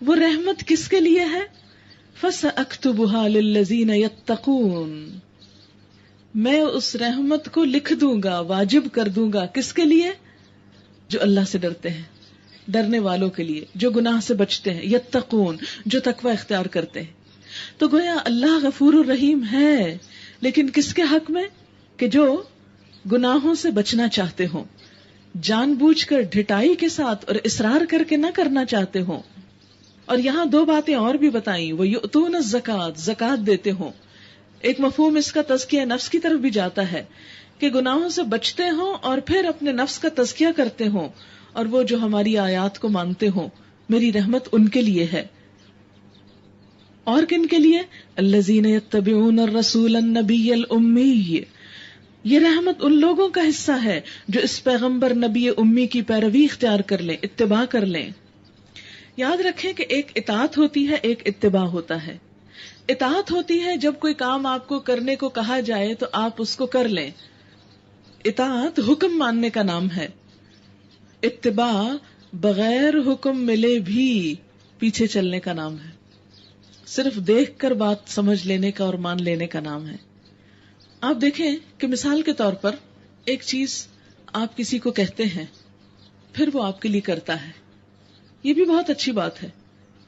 وہ رحمت کس کے لیے ہے؟ فَسَأَكْتُبُهَا لِلَّذِينَ يَتَّقُونَ، میں اس رحمت کو لکھ دوں گا، واجب کر دوں گا، کس کے لیے؟ جو اللہ سے ڈرتے ہیں، ڈرنے والوں کے لیے، جو گناہ سے بچتے ہیں، یتقون، جو تقوی اختیار کرتے ہیں۔ تو گویا اللہ غفور الرحیم ہے، لیکن کس کے حق میں؟ کہ جو گناہوں سے بچنا چاہتے ہوں، جان بوجھ کر ڈھٹائی کے ساتھ اور اصرار کر کے نہ کرنا چاہتے ہوں۔ اور یہاں دو باتیں اور بھی بتائیں، وہ یؤتون الزکات، زکات دیتے ہوں۔ ایک مفہوم اس کا تزکیہ نفس کی طرف بھی جاتا ہے کہ گناہوں سے بچتے ہوں اور پھر اپنے نفس کا تزکیہ کرتے ہوں، اور وہ جو ہماری آیات کو مانتے ہوں، میری رحمت ان کے لیے ہے۔ اور کن کے لیے؟ الذین یتبعون الرسول النبی الامی، یہ رحمت ان لوگوں کا حصہ ہے جو اس پیغمبر نبی امی کی پیروی اختیار کر لیں، اتباع کر لیں۔ یاد رکھیں کہ ایک اطاعت ہوتی ہے، ایک اتباع ہوتا ہے۔ اطاعت ہوتی ہے جب کوئی کام آپ کو کرنے کو کہا جائے تو آپ اس کو کر لیں، اطاعت حکم ماننے کا نام ہے۔ اتباع بغیر حکم ملے بھی پیچھے چلنے کا نام ہے، صرف دیکھ کر بات سمجھ لینے کا اور مان لینے کا نام ہے۔ آپ دیکھیں کہ مثال کے طور پر ایک چیز آپ کسی کو کہتے ہیں، پھر وہ آپ کے لیے کرتا ہے، یہ بھی بہت اچھی بات ہے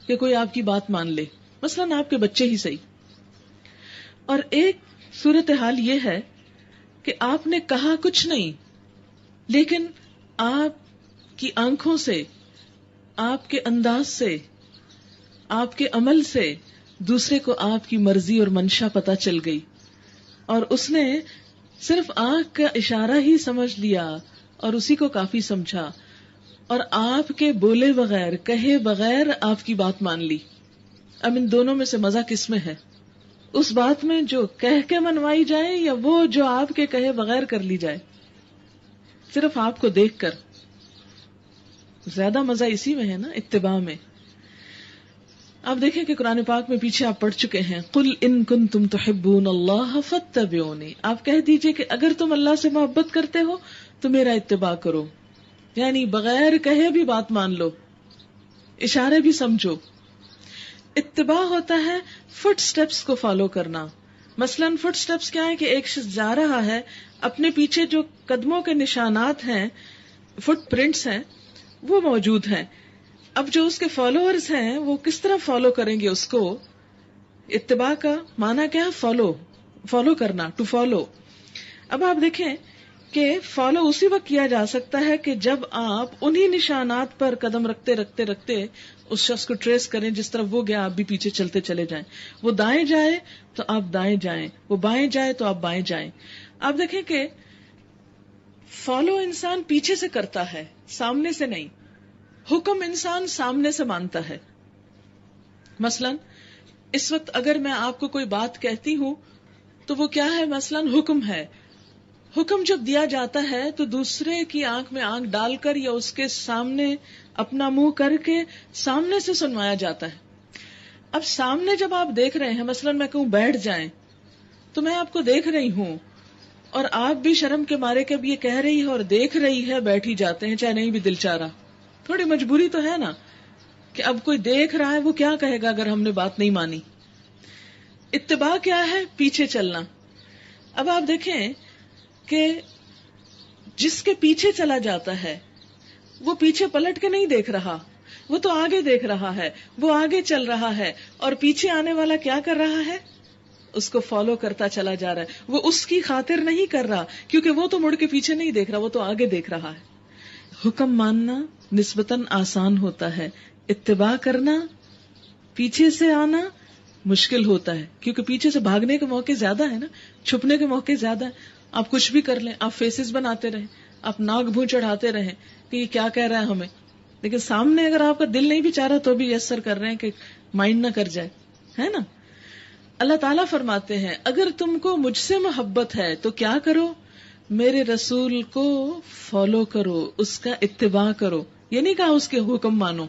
کہ کوئی آپ کی بات مان لے، مثلاً آپ کے بچے ہی صحیح۔ اور ایک صورتحال یہ ہے کہ آپ نے کہا کچھ نہیں، لیکن آپ کی آنکھوں سے، آپ کے انداز سے، آپ کے عمل سے دوسرے کو آپ کی مرضی اور منشا پتہ چل گئی، اور اس نے صرف آنکھ کا اشارہ ہی سمجھ لیا اور اسی کو کافی سمجھا، اور آپ کے بولے بغیر، کہے بغیر آپ کی بات مان لی۔ اب ان دونوں میں سے مزہ کس میں ہے؟ اس بات میں جو کہہ کے منوائی جائے یا وہ جو آپ کے کہے بغیر کر لی جائے؟ صرف آپ کو دیکھ کر زیادہ مزہ اسی میں ہے نا، اتباع میں۔ آپ دیکھیں کہ قرآن پاک میں پیچھے آپ پڑھ چکے ہیں، قل ان کنتم تحبون اللہ فاتبعونی، آپ کہہ دیجئے کہ اگر تم اللہ سے محبت کرتے ہو تو میرا اتباع کرو، یعنی بغیر کہے بھی بات مان لو، اشارے بھی سمجھو۔ اتباع ہوتا ہے فٹ سٹیپس کو فالو کرنا۔ مثلاً فٹ سٹیپس کیا ہے کہ ایک شخص جا رہا ہے، اپنے پیچھے جو قدموں کے نشانات ہیں، فٹ پرنٹس ہیں، وہ موجود ہیں۔ اب جو اس کے فالوورز ہیں وہ کس طرح فالو کریں گے اس کو؟ اتباع کا معنی کیا ہے؟ فالو کرنا، ٹو فالو۔ اب آپ دیکھیں کہ فالو اسی وقت کیا جا سکتا ہے کہ جب آپ انہی نشانات پر قدم رکھتے رکھتے رکھتے اس شخص کو ٹریس کریں، جس طرف وہ گیا آپ بھی پیچھے چلتے چلے جائیں۔ وہ دائیں جائے تو آپ دائیں جائیں، وہ بائیں جائے تو آپ بائیں جائیں۔ آپ دیکھیں کہ فالو انسان پیچھے سے کرتا ہے، سامنے سے نہیں۔ حکم انسان سامنے سے مانتا ہے۔ مثلاً اس وقت اگر میں آپ کو کوئی بات کہتی ہوں تو وہ کیا ہے؟ مثلاً حکم ہے۔ حکم جب دیا جاتا ہے تو دوسرے کی آنکھ میں آنکھ ڈال کر یا اس کے سامنے اپنا منہ کر کے سامنے سے سنوایا جاتا ہے۔ اب سامنے جب آپ دیکھ رہے ہیں، مثلاً میں کہوں بیٹھ جائیں تو میں آپ کو دیکھ رہی ہوں، اور آپ بھی شرم کے مارے کہ اب یہ کہہ رہی ہے اور دیکھ رہی ہے، بیٹھ ہی جاتے ہیں چاہے نہیں بھی دل چاہ رہا۔ تھوڑی مجبوری تو ہے نا کہ اب کوئی دیکھ رہا ہے، وہ کیا کہے گا اگر ہم نے بات نہیں مانی۔ اتباع کیا ہے؟ پیچھے چلنا۔ اب آپ دیکھیں کہ جس کے پیچھے چلا جاتا ہے وہ پیچھے پلٹ کے نہیں دیکھ رہا، وہ تو آگے دیکھ رہا ہے، وہ آگے چل رہا ہے، اور پیچھے آنے والا کیا کر رہا ہے؟ اس کو فالو کرتا چلا جا رہا ہے۔ وہ اس کی خاطر نہیں کر رہا، کیونکہ وہ تو مڑ کے پیچھے نہیں دیکھ رہا، وہ تو آگے دیکھ رہا ہے۔ حکم ماننا نسبتاً آسان ہوتا ہے، اتباع کرنا، پیچھے سے آنا مشکل ہوتا ہے، کیونکہ پیچھے سے بھاگنے کے موقع زیادہ ہے نا، چھپنے کے موقع زیادہ ہے۔ آپ کچھ بھی کر لیں، آپ فیسز بناتے رہیں، آپ ناک بھوں چڑھاتے رہیں کہ یہ کیا کہہ رہا ہے ہمیں، لیکن سامنے اگر آپ کا دل نہیں بھی چاہ رہا تو بھی یس سر کر رہے ہیں کہ مائنڈ نہ کر جائے، ہے نا۔ اللہ تعالیٰ فرماتے ہیں اگر تم کو مجھ سے محبت ہے تو کیا کرو؟ میرے رسول کو فالو کرو، اس کا اتباع کرو۔ یہ نہیں کہا اس کے حکم مانو،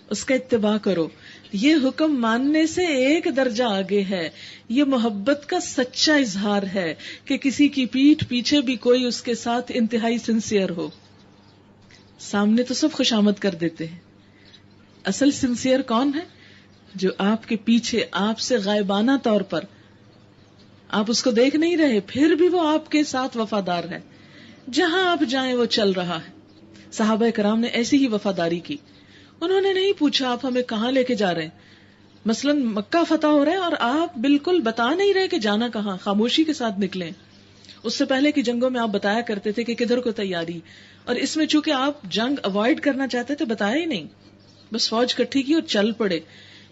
اس کا اتباع کرو۔ یہ حکم ماننے سے ایک درجہ آگے ہے، یہ محبت کا سچا اظہار ہے کہ کسی کی پیٹھ پیچھے بھی کوئی اس کے ساتھ انتہائی سنسیئر ہو۔ سامنے تو سب خوشامد کر دیتے ہیں، اصل سنسیئر کون ہے؟ جو آپ کے پیچھے آپ سے غائبانہ طور پر، آپ اس کو دیکھ نہیں رہے پھر بھی وہ آپ کے ساتھ وفادار ہے، جہاں آپ جائیں وہ چل رہا ہے. صحابہ کرام نے ایسی ہی وفاداری کی. انہوں نے نہیں پوچھا آپ ہمیں کہاں لے کے جا رہے ہیں. مثلا مکہ فتح ہو رہا ہے اور آپ بالکل بتا نہیں رہے کہ جانا کہاں، خاموشی کے ساتھ نکلیں. اس سے پہلے کی جنگوں میں آپ بتایا کرتے تھے کہ کدھر کو تیاری، اور اس میں چونکہ آپ جنگ اوائڈ کرنا چاہتے تھے بتایا ہی نہیں، بس فوج کٹھی کی اور چل پڑے.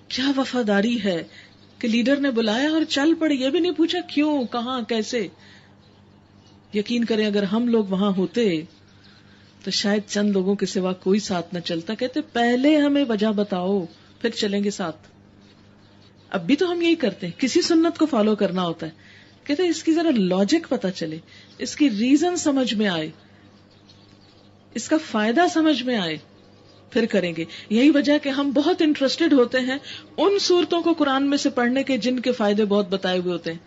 کیا وفاداری ہے کہ لیڈر نے بلایا اور چل پڑے، یہ بھی نہیں پوچھا کیوں، کہاں، کیسے. یقین کریں اگر ہم لوگ وہاں ہوتے تو شاید چند لوگوں کے سوا کوئی ساتھ نہ چلتا. کہتے پہلے ہمیں وجہ بتاؤ پھر چلیں گے ساتھ. اب بھی تو ہم یہی کرتے ہیں، کسی سنت کو فالو کرنا ہوتا ہے کہتے اس کی ذرا لاجک پتا چلے، اس کی ریزن سمجھ میں آئے، اس کا فائدہ سمجھ میں آئے پھر کریں گے. یہی وجہ کہ ہم بہت انٹرسٹڈ ہوتے ہیں ان صورتوں کو قرآن میں سے پڑھنے کے جن کے فائدے بہت بتائے ہوئے ہوتے ہیں.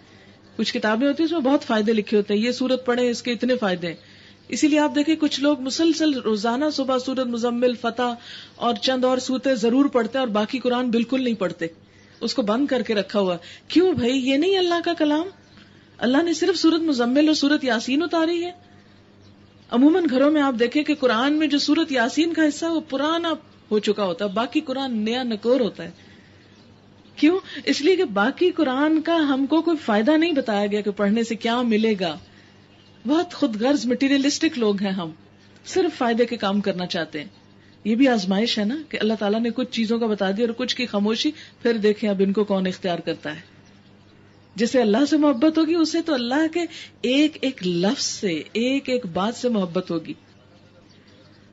کچھ کتابیں ہوتی ہیں اس میں بہت فائدے لکھے ہوتے ہیں، یہ سورت پڑھیں اس کے اتنے فائدے ہیں. اسی لیے آپ دیکھیں کچھ لوگ مسلسل روزانہ صبح سورت مزمل، فتح اور چند اور سورتیں ضرور پڑھتے ہیں اور باقی قرآن بالکل نہیں پڑھتے، اس کو بند کر کے رکھا ہوا. کیوں بھائی، یہ نہیں اللہ کا کلام؟ اللہ نے صرف سورت مزمل اور سورت یاسین اتاری ہے. عموماً گھروں میں آپ دیکھیں کہ قرآن میں جو سورت یاسین کا حصہ وہ پرانا ہو چکا ہوتا ہے، باقی قرآن نیا نکور ہوتا ہے. کیوں؟ اس لیے کہ باقی قرآن کا ہم کو کوئی فائدہ نہیں بتایا گیا کہ پڑھنے سے کیا ملے گا. بہت خود غرض مٹیریلسٹک لوگ ہیں ہم، صرف فائدے کے کام کرنا چاہتے ہیں. یہ بھی آزمائش ہے نا کہ اللہ تعالیٰ نے کچھ چیزوں کا بتا دیا اور کچھ کی خاموشی، پھر دیکھیں اب ان کو کون اختیار کرتا ہے. جسے اللہ سے محبت ہوگی اسے تو اللہ کے ایک ایک لفظ سے، ایک ایک بات سے محبت ہوگی.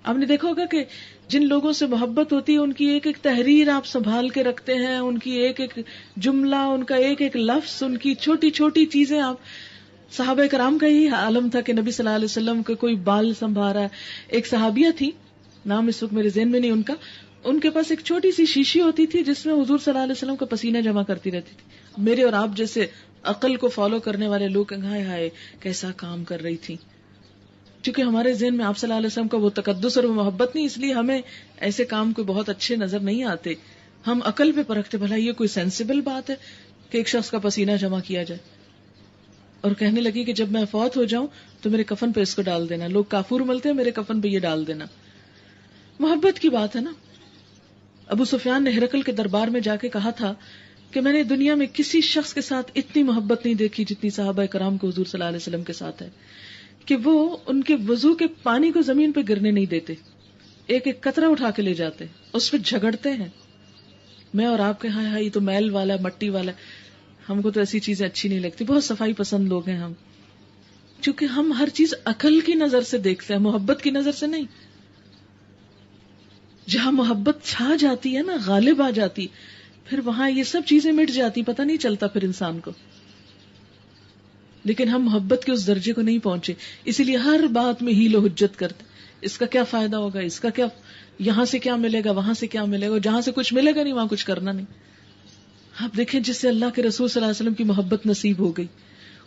آپ نے دیکھا ہوگا کہ جن لوگوں سے محبت ہوتی ہے ان کی ایک ایک تحریر آپ سنبھال کے رکھتے ہیں، ان کی ایک ایک جملہ، ان کا ایک ایک لفظ، ان کی چھوٹی چھوٹی چیزیں. آپ صحابہ کرام کا ہی عالم تھا کہ نبی صلی اللہ علیہ وسلم کا کوئی بال سنبھارا. ایک صحابیہ تھی، نام اس وقت میرے ذہن میں نہیں ان کا، ان کے پاس ایک چھوٹی سی شیشی ہوتی تھی جس میں حضور صلی اللہ علیہ وسلم کا پسینہ جمع کرتی رہتی تھی. میرے اور آپ جیسے عقل کو فالو کرنے والے لوگ ہائے ہائے کیسا کام کر رہی تھی. چونکہ ہمارے ذہن میں آپ صلی اللہ علیہ وسلم کا وہ تقدس اور وہ محبت نہیں، اس لیے ہمیں ایسے کام کوئی بہت اچھے نظر نہیں آتے. ہم عقل پہ پرکھتے بھلا یہ کوئی سینسیبل بات ہے کہ ایک شخص کا پسینہ جمع کیا جائے. اور کہنے لگی کہ جب میں فوت ہو جاؤں تو میرے کفن پہ اس کو ڈال دینا. لوگ کافور ملتے ہیں، میرے کفن پہ یہ ڈال دینا. محبت کی بات ہے نا. ابو سفیان نے ہرقل کے دربار میں جا کے کہا تھا کہ میں نے دنیا میں کسی شخص کے ساتھ اتنی محبت نہیں دیکھی جتنی صحابہ کرام کو حضور صلی اللہ علیہ وسلم کے ساتھ ہے، کہ وہ ان کے وضو کے پانی کو زمین پہ گرنے نہیں دیتے، ایک ایک قطرہ اٹھا کے لے جاتے، اس پہ جھگڑتے ہیں. میں اور آپ کے ہاں یہ تو میل والا مٹی والا، ہم کو تو ایسی چیزیں اچھی نہیں لگتی. بہت صفائی پسند لوگ ہیں ہم، چونکہ ہم ہر چیز عقل کی نظر سے دیکھتے ہیں، محبت کی نظر سے نہیں. جہاں محبت چھا جاتی ہے نا، غالب آ جاتی، پھر وہاں یہ سب چیزیں مٹ جاتی، پتہ نہیں چلتا پھر انسان کو. لیکن ہم محبت کے اس درجے کو نہیں پہنچے، اسی لیے ہر بات میں ہیل و حجت کرتے. اس کا کیا فائدہ ہوگا، اس کا کیا، یہاں سے کیا ملے گا، وہاں سے کیا ملے گا، جہاں سے کچھ ملے گا نہیں وہاں کچھ کرنا نہیں. آپ دیکھیں جس سے اللہ کے رسول صلی اللہ علیہ وسلم کی محبت نصیب ہو گئی،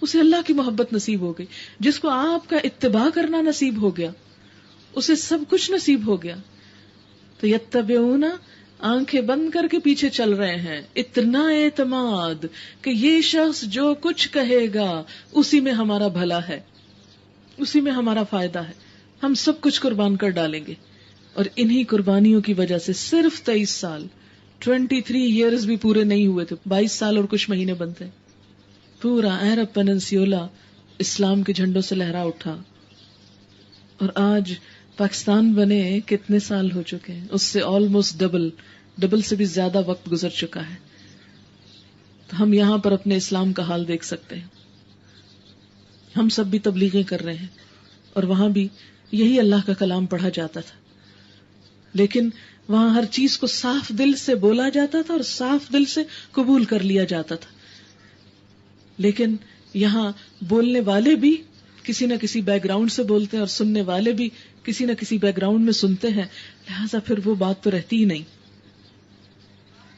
اسے اللہ کی محبت نصیب ہو گئی. جس کو آپ کا اتباع کرنا نصیب ہو گیا اسے سب کچھ نصیب ہو گیا. تو یتبعون، آنکھیں بند کر کے پیچھے چل رہے ہیں. اتنا اعتماد کہ یہ شخص جو کچھ کہے گا اسی میں ہمارا بھلا ہے، اسی میں ہمارا فائدہ ہے، ہم سب کچھ قربان کر ڈالیں گے. اور انہی قربانیوں کی وجہ سے صرف 23 سال 23 ایئرز بھی پورے نہیں ہوئے تھے، 22 سال اور کچھ مہینے بنتے، پورا عرب پیننسیولا اسلام کے جھنڈوں سے لہرا اٹھا. اور آج پاکستان بنے کتنے سال ہو چکے ہیں، اس سے آلموسٹ ڈبل سے بھی زیادہ وقت گزر چکا ہے. تو ہم یہاں پر اپنے اسلام کا حال دیکھ سکتے ہیں. ہم سب بھی تبلیغیں کر رہے ہیں اور وہاں بھی یہی اللہ کا کلام پڑھا جاتا تھا، لیکن وہاں ہر چیز کو صاف دل سے بولا جاتا تھا اور صاف دل سے قبول کر لیا جاتا تھا. لیکن یہاں بولنے والے بھی کسی نہ کسی بیک گراؤنڈ سے بولتے ہیں اور سننے والے بھی کسی نہ کسی بیک گراؤنڈ میں سنتے ہیں، لہذا پھر وہ بات تو رہتی ہی نہیں.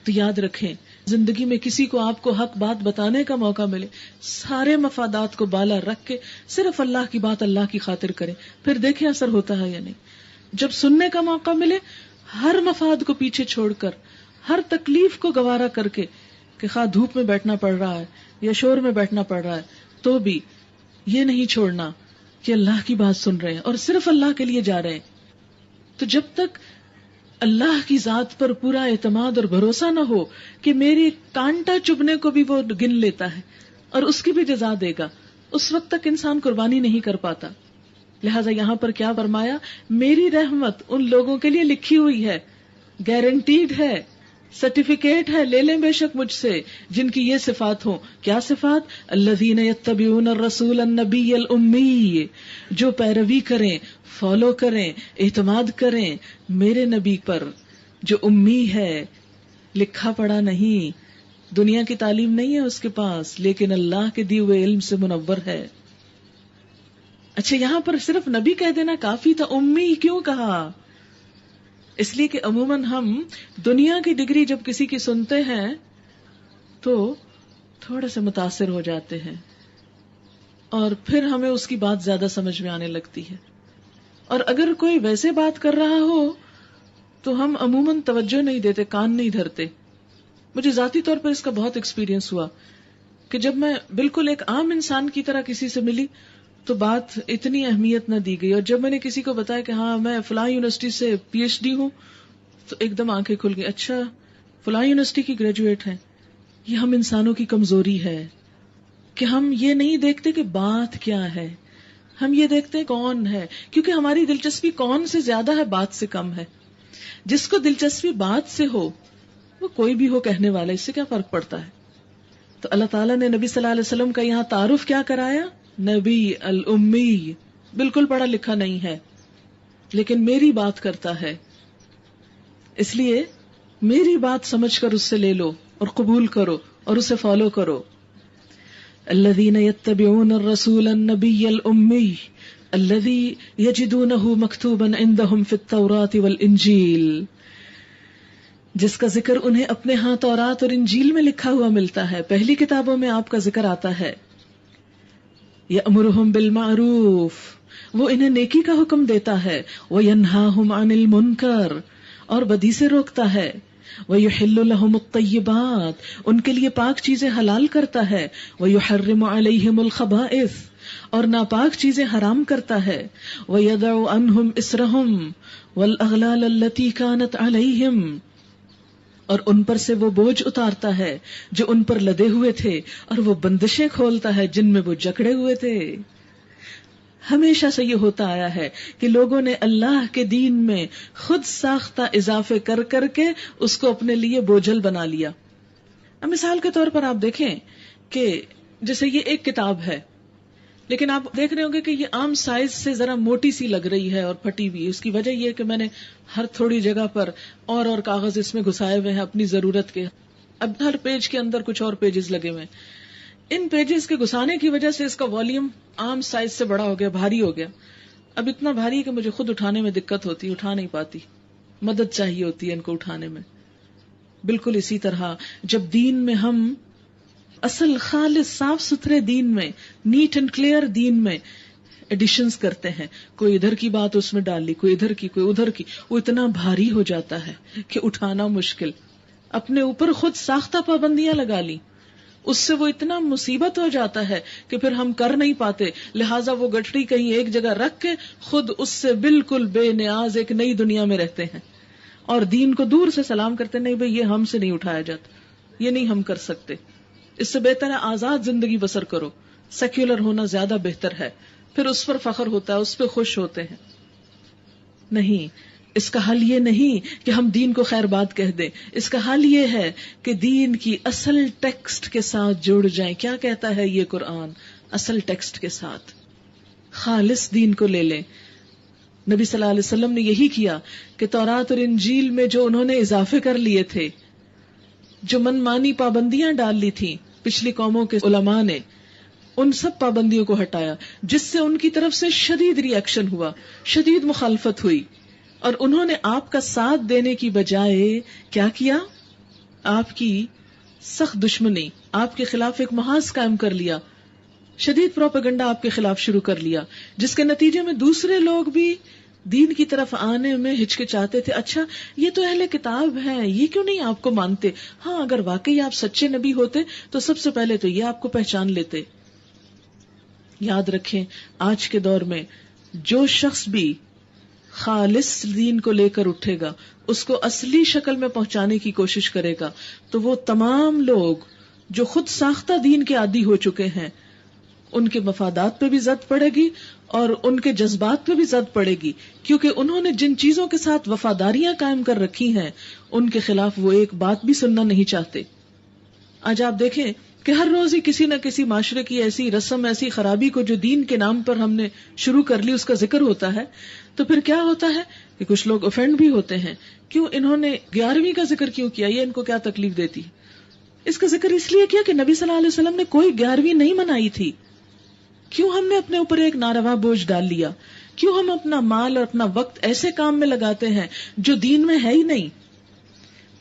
تو یاد رکھیں، زندگی میں کسی کو آپ کو حق بات بتانے کا موقع ملے، سارے مفادات کو بالا رکھ کے صرف اللہ کی بات اللہ کی خاطر کریں، پھر دیکھیں اثر ہوتا ہے یا نہیں. جب سننے کا موقع ملے، ہر مفاد کو پیچھے چھوڑ کر، ہر تکلیف کو گوارا کر کے، کہ خواہ دھوپ میں بیٹھنا پڑ رہا ہے یا شور میں بیٹھنا پڑ رہا ہے، تو بھی یہ نہیں چھوڑنا کہ اللہ کی بات سن رہے ہیں اور صرف اللہ کے لیے جا رہے ہیں. تو جب تک اللہ کی ذات پر پورا اعتماد اور بھروسہ نہ ہو کہ میری کانٹا چبھنے کو بھی وہ گن لیتا ہے اور اس کی بھی جزا دے گا، اس وقت تک انسان قربانی نہیں کر پاتا. لہذا یہاں پر کیا فرمایا؟ میری رحمت ان لوگوں کے لیے لکھی ہوئی ہے، گارنٹیڈ ہے، سرٹیفکیٹ ہے، لے لیں بے شک مجھ سے، جن کی یہ صفات ہوں. کیا صفات؟ الذین یتبعون الرسول النبی الامی، جو پیروی کریں، فالو کریں، اعتماد کریں میرے نبی پر جو امی ہے، لکھا پڑھا نہیں، دنیا کی تعلیم نہیں ہے اس کے پاس، لیکن اللہ کے دیے ہوئے علم سے منور ہے. اچھا، یہاں پر صرف نبی کہہ دینا کافی تھا، امی کیوں کہا؟ اس لیے کہ عموماً ہم دنیا کی ڈگری جب کسی کی سنتے ہیں تو تھوڑے سے متاثر ہو جاتے ہیں اور پھر ہمیں اس کی بات زیادہ سمجھ میں آنے لگتی ہے. اور اگر کوئی ویسے بات کر رہا ہو تو ہم عموماً توجہ نہیں دیتے، کان نہیں دھرتے. مجھے ذاتی طور پر اس کا بہت ایکسپیرینس ہوا کہ جب میں بالکل ایک عام انسان کی طرح کسی سے ملی تو بات اتنی اہمیت نہ دی گئی، اور جب میں نے کسی کو بتایا کہ ہاں میں فلاں یونیورسٹی سے پی ایچ ڈی ہوں تو ایک دم آنکھیں کھل گئی. اچھا، فلاں یونیورسٹی کی گریجویٹ ہیں. یہ ہم انسانوں کی کمزوری ہے کہ ہم یہ نہیں دیکھتے کہ بات کیا ہے، ہم یہ دیکھتے ہیں کون ہے، کیونکہ ہماری دلچسپی کون سے زیادہ ہے، بات سے کم ہے. جس کو دلچسپی بات سے ہو وہ کوئی بھی ہو کہنے والا، اس سے کیا فرق پڑتا ہے. تو اللہ تعالیٰ نے نبی صلی اللہ علیہ وسلم کا یہاں تعارف کیا کرایا؟ نبی الامی، بالکل پڑھا لکھا نہیں ہے لیکن میری بات کرتا ہے، اس لیے میری بات سمجھ کر اس سے لے لو اور قبول کرو اور اسے فالو کرو. الذین یتبعون الرسول النبی الامی الذی یجدونہ مکتوبا عندہم فی التوراۃ والانجیل، جس کا ذکر انہیں اپنے ہاں تورات اور انجیل میں لکھا ہوا ملتا ہے. پہلی کتابوں میں آپ کا ذکر آتا ہے. یأمرہم بالمعروف، وہ انہیں نیکی کا حکم دیتا ہے. وینہاہم عن المنکر، اور بدی سے روکتا ہے. وَيُحِلُّ لَهُمُ الطَّيِّبَاتِ، ان کے لیے پاک چیزیں حلال کرتا ہے. وَيُحَرِّمُ عَلَيْهِمُ الْخَبَائِثَ، اور ناپاک چیزیں حرام کرتا ہے. وَيَدَعُ عَنْهُمْ إِصْرَهُمْ وَالْأَغْلَالَ الَّتِي كَانَتْ عَلَيْهِمْ، اور ان پر سے وہ بوجھ اتارتا ہے جو ان پر لدے ہوئے تھے، اور وہ بندشیں کھولتا ہے جن میں وہ جکڑے ہوئے تھے. ہمیشہ سے یہ ہوتا آیا ہے کہ لوگوں نے اللہ کے دین میں خود ساختہ اضافے کر کر کے اس کو اپنے لیے بوجھل بنا لیا. اب مثال کے طور پر آپ دیکھیں کہ جیسے یہ ایک کتاب ہے، لیکن آپ دیکھ رہے ہوں گے کہ یہ عام سائز سے ذرا موٹی سی لگ رہی ہے اور پھٹی ہوئی. اس کی وجہ یہ ہے کہ میں نے ہر تھوڑی جگہ پر اور کاغذ اس میں گھسائے ہوئے ہیں اپنی ضرورت کے. اب ہر پیج کے اندر کچھ اور پیجز لگے ہوئے ہیں. ان پیجز کے گھسانے کی وجہ سے اس کا والیوم عام سائز سے بڑا ہو گیا، بھاری ہو گیا. اب اتنا بھاری کہ مجھے خود اٹھانے میں دقت ہوتی، اٹھا نہیں پاتی، مدد چاہیے ہوتی ہے ان کو اٹھانے میں. بالکل اسی طرح جب دین میں ہم اصل خالص صاف ستھرے دین میں، نیٹ اینڈ کلیئر دین میں ایڈیشنز کرتے ہیں، کوئی ادھر کی بات اس میں ڈال لی، کوئی ادھر کی، کوئی ادھر کی، وہ اتنا بھاری ہو جاتا ہے کہ اٹھانا مشکل. اپنے اوپر خود ساختہ پابندیاں لگا لی، اس سے وہ اتنا مصیبت ہو جاتا ہے کہ پھر ہم کر نہیں پاتے. لہٰذا وہ گٹھڑی کہیں ایک جگہ رکھ کے خود اس سے بالکل بے نیاز ایک نئی دنیا میں رہتے ہیں اور دین کو دور سے سلام کرتے، نہیں بھئی یہ ہم سے نہیں اٹھایا جاتا، یہ نہیں ہم کر سکتے. اس سے بہتر ہے آزاد زندگی بسر کرو، سیکولر ہونا زیادہ بہتر ہے، پھر اس پر فخر ہوتا ہے، اس پہ خوش ہوتے ہیں. نہیں، اس کا حل یہ نہیں کہ ہم دین کو خیر بات کہہ دیں. اس کا حل یہ ہے کہ دین کی اصل ٹیکسٹ کے ساتھ جڑ جائیں. کیا کہتا ہے یہ قرآن؟ اصل ٹیکسٹ کے ساتھ خالص دین کو لے لیں. نبی صلی اللہ علیہ وسلم نے یہی کیا کہ تورات اور انجیل میں جو انہوں نے اضافے کر لیے تھے، جو من مانی پابندیاں ڈال لی تھی پچھلی قوموں کے علماء نے، ان سب پابندیوں کو ہٹایا، جس سے ان کی طرف سے شدید ری ایکشن ہوا، شدید مخالفت ہوئی، اور انہوں نے آپ کا ساتھ دینے کی بجائے کیا کیا؟ آپ کی سخت دشمنی، آپ کے خلاف ایک محاذ قائم کر لیا، شدید پروپیگنڈا آپ کے خلاف شروع کر لیا، جس کے نتیجے میں دوسرے لوگ بھی دین کی طرف آنے میں ہچکچاتے تھے. اچھا یہ تو اہل کتاب ہیں, یہ کیوں نہیں آپ کو مانتے؟ ہاں اگر واقعی آپ سچے نبی ہوتے تو سب سے پہلے تو یہ آپ کو پہچان لیتے. یاد رکھیں آج کے دور میں جو شخص بھی خالص دین کو لے کر اٹھے گا, اس کو اصلی شکل میں پہنچانے کی کوشش کرے گا, تو وہ تمام لوگ جو خود ساختہ دین کے عادی ہو چکے ہیں ان کے مفادات پہ بھی زد پڑے گی اور ان کے جذبات پہ بھی زد پڑے گی, کیونکہ انہوں نے جن چیزوں کے ساتھ وفاداریاں قائم کر رکھی ہیں ان کے خلاف وہ ایک بات بھی سننا نہیں چاہتے. آج آپ دیکھیں کہ ہر روز ہی کسی نہ کسی معاشرے کی ایسی رسم, ایسی خرابی کو جو دین کے نام پر ہم نے شروع کر لی, اس کا ذکر ہوتا ہے. تو پھر کیا ہوتا ہے کہ کچھ لوگ اوفینڈ بھی ہوتے ہیں, کیوں انہوں نے 11ویں کا ذکر کیوں کیا, یہ ان کو کیا تکلیف دیتی. اس کا ذکر اس لیے کیا کہ نبی صلی اللہ علیہ وسلم نے کوئی 11ویں نہیں منائی تھی. کیوں ہم نے اپنے اوپر ایک ناروا بوجھ ڈال لیا؟ کیوں ہم اپنا مال اور اپنا وقت ایسے کام میں لگاتے ہیں جو دین میں ہے ہی نہیں؟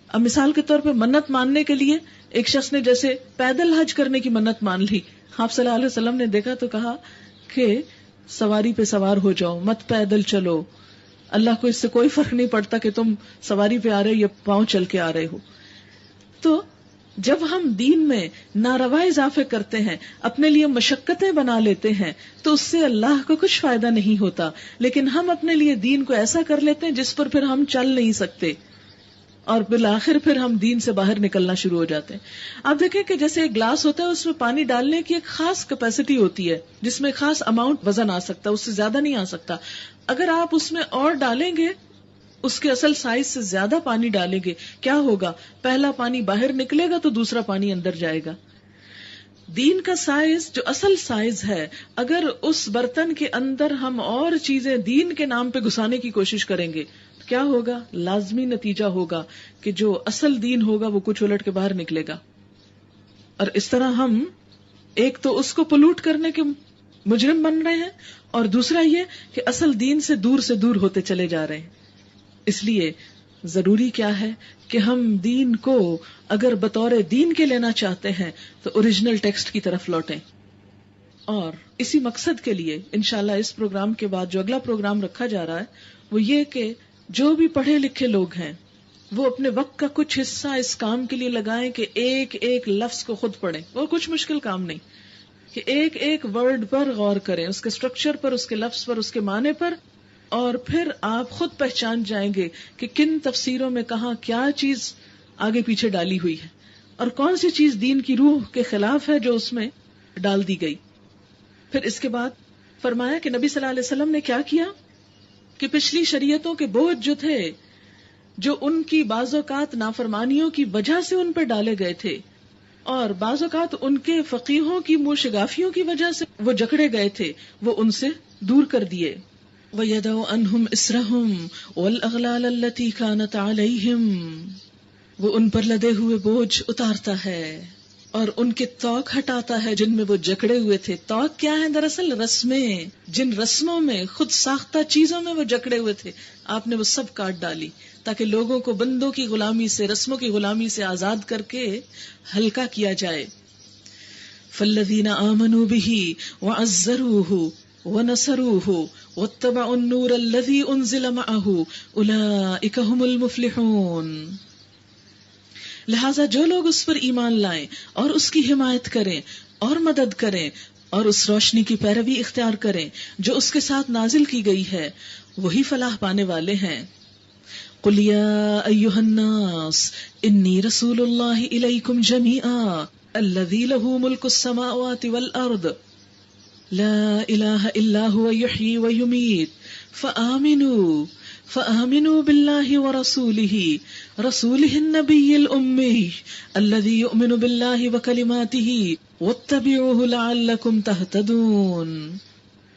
اب مثال کے طور پہ منت ماننے کے لیے ایک شخص نے جیسے پیدل حج کرنے کی منت مان لی. آپ صلی اللہ علیہ وسلم نے دیکھا تو کہا کہ سواری پہ سوار ہو جاؤ, مت پیدل چلو, اللہ کو اس سے کوئی فرق نہیں پڑتا کہ تم سواری پہ آ رہے ہو یا پاؤں چل کے آ رہے ہو. تو جب ہم دین میں ناروا اضافے کرتے ہیں, اپنے لیے مشقتیں بنا لیتے ہیں, تو اس سے اللہ کو کچھ فائدہ نہیں ہوتا, لیکن ہم اپنے لیے دین کو ایسا کر لیتے ہیں جس پر پھر ہم چل نہیں سکتے, اور بالآخر پھر ہم دین سے باہر نکلنا شروع ہو جاتے ہیں. آپ دیکھیں کہ جیسے ایک گلاس ہوتا ہے, اس میں پانی ڈالنے کی ایک خاص کیپیسٹی ہوتی ہے جس میں خاص اماؤنٹ وزن آ سکتا ہے, اس سے زیادہ نہیں آ سکتا. اگر آپ اس میں اور ڈالیں گے, اس کے اصل سائز سے زیادہ پانی ڈالیں گے, کیا ہوگا؟ پہلا پانی باہر نکلے گا تو دوسرا پانی اندر جائے گا. دین کا سائز جو اصل سائز ہے, اگر اس برتن کے اندر ہم اور چیزیں دین کے نام پہ گھسانے کی کوشش کریں گے, کیا ہوگا؟ لازمی نتیجہ ہوگا کہ جو اصل دین ہوگا وہ کچھ الٹ کے باہر نکلے گا. اور اس طرح ہم ایک تو اس کو پلوٹ کرنے کے مجرم بن رہے ہیں, اور دوسرا یہ کہ اصل دین سے دور ہوتے چلے جا رہے ہیں. اس لیے ضروری کیا ہے کہ ہم دین کو اگر بطور دین کے لینا چاہتے ہیں تو اوریجنل ٹیکسٹ کی طرف لوٹیں. اور اسی مقصد کے لیے انشاءاللہ اس پروگرام کے بعد جو اگلا پروگرام رکھا جا رہا ہے وہ یہ کہ جو بھی پڑھے لکھے لوگ ہیں وہ اپنے وقت کا کچھ حصہ اس کام کے لیے لگائیں کہ ایک ایک لفظ کو خود پڑھیں. وہ کچھ مشکل کام نہیں کہ ایک ایک ورڈ پر غور کریں, اس کے اسٹرکچر پر, اس کے لفظ پر, اس کے معنی پر, اور پھر آپ خود پہچان جائیں گے کہ کن تفسیروں میں کہاں کیا چیز آگے پیچھے ڈالی ہوئی ہے اور کون سی چیز دین کی روح کے خلاف ہے جو اس میں ڈال دی گئی. پھر اس کے بعد فرمایا کہ نبی صلی اللہ علیہ وسلم نے کیا کیا کہ پچھلی شریعتوں کے بوجھ جو تھے, جو ان کی بعض اوقات نافرمانیوں کی وجہ سے ان پہ ڈالے گئے تھے, اور بعض اوقات ان کے فقیہوں کی منہ شگافیوں کی وجہ سے وہ جکڑے گئے تھے, وہ ان سے دور کر دیے. وَيَدَعُ عَنْهُمْ إِسْرَهُمْ وَالْأَغْلَالَ الَّتِي كَانَتْ عَلَيْهِمْ, وہ ان پر لدے ہوئے بوجھ اتارتا ہے اور ان کے توق ہٹاتا ہے جن میں وہ جکڑے ہوئے تھے. توق کیا ہے؟ دراصل رسمیں, جن رسموں میں, خود ساختہ چیزوں میں وہ جکڑے ہوئے تھے, آپ نے وہ سب کاٹ ڈالی تاکہ لوگوں کو بندوں کی غلامی سے, رسموں کی غلامی سے آزاد کر کے ہلکا کیا جائے. فَالَّذِينَ آمَنُوا بِهِ وَعَزَّرُوهُ وَنَصَرُوهُ وَاتَّبَعُوا النُّورَ الَّذِي أُنزِلَ مَعَهُ أُولَئِكَ هُمُ الْمُفْلِحُونَ. لہذا جو لوگ اس پر ایمان لائیں اور اس کی حمایت کریں اور مدد کریں اور اس روشنی کی پیروی اختیار کریں جو اس کے ساتھ نازل کی گئی ہے, وہی فلاح پانے والے ہیں. قُلْ يَا أَيُّهَا النَّاسُ إِنِّي رَسُولُ اللَّهِ إِلَيْكُمْ جَمِيعًا الَّذِي لَهُ مُلْكُ السَّمَاوَاتِ وَالْأَرْضِ لا إله إلا هو يحيي ويميت فآمنوا بالله ورسوله النبي الأمي الذي يؤمن بالله وكلماته واتبعوه لعلكم تهتدون.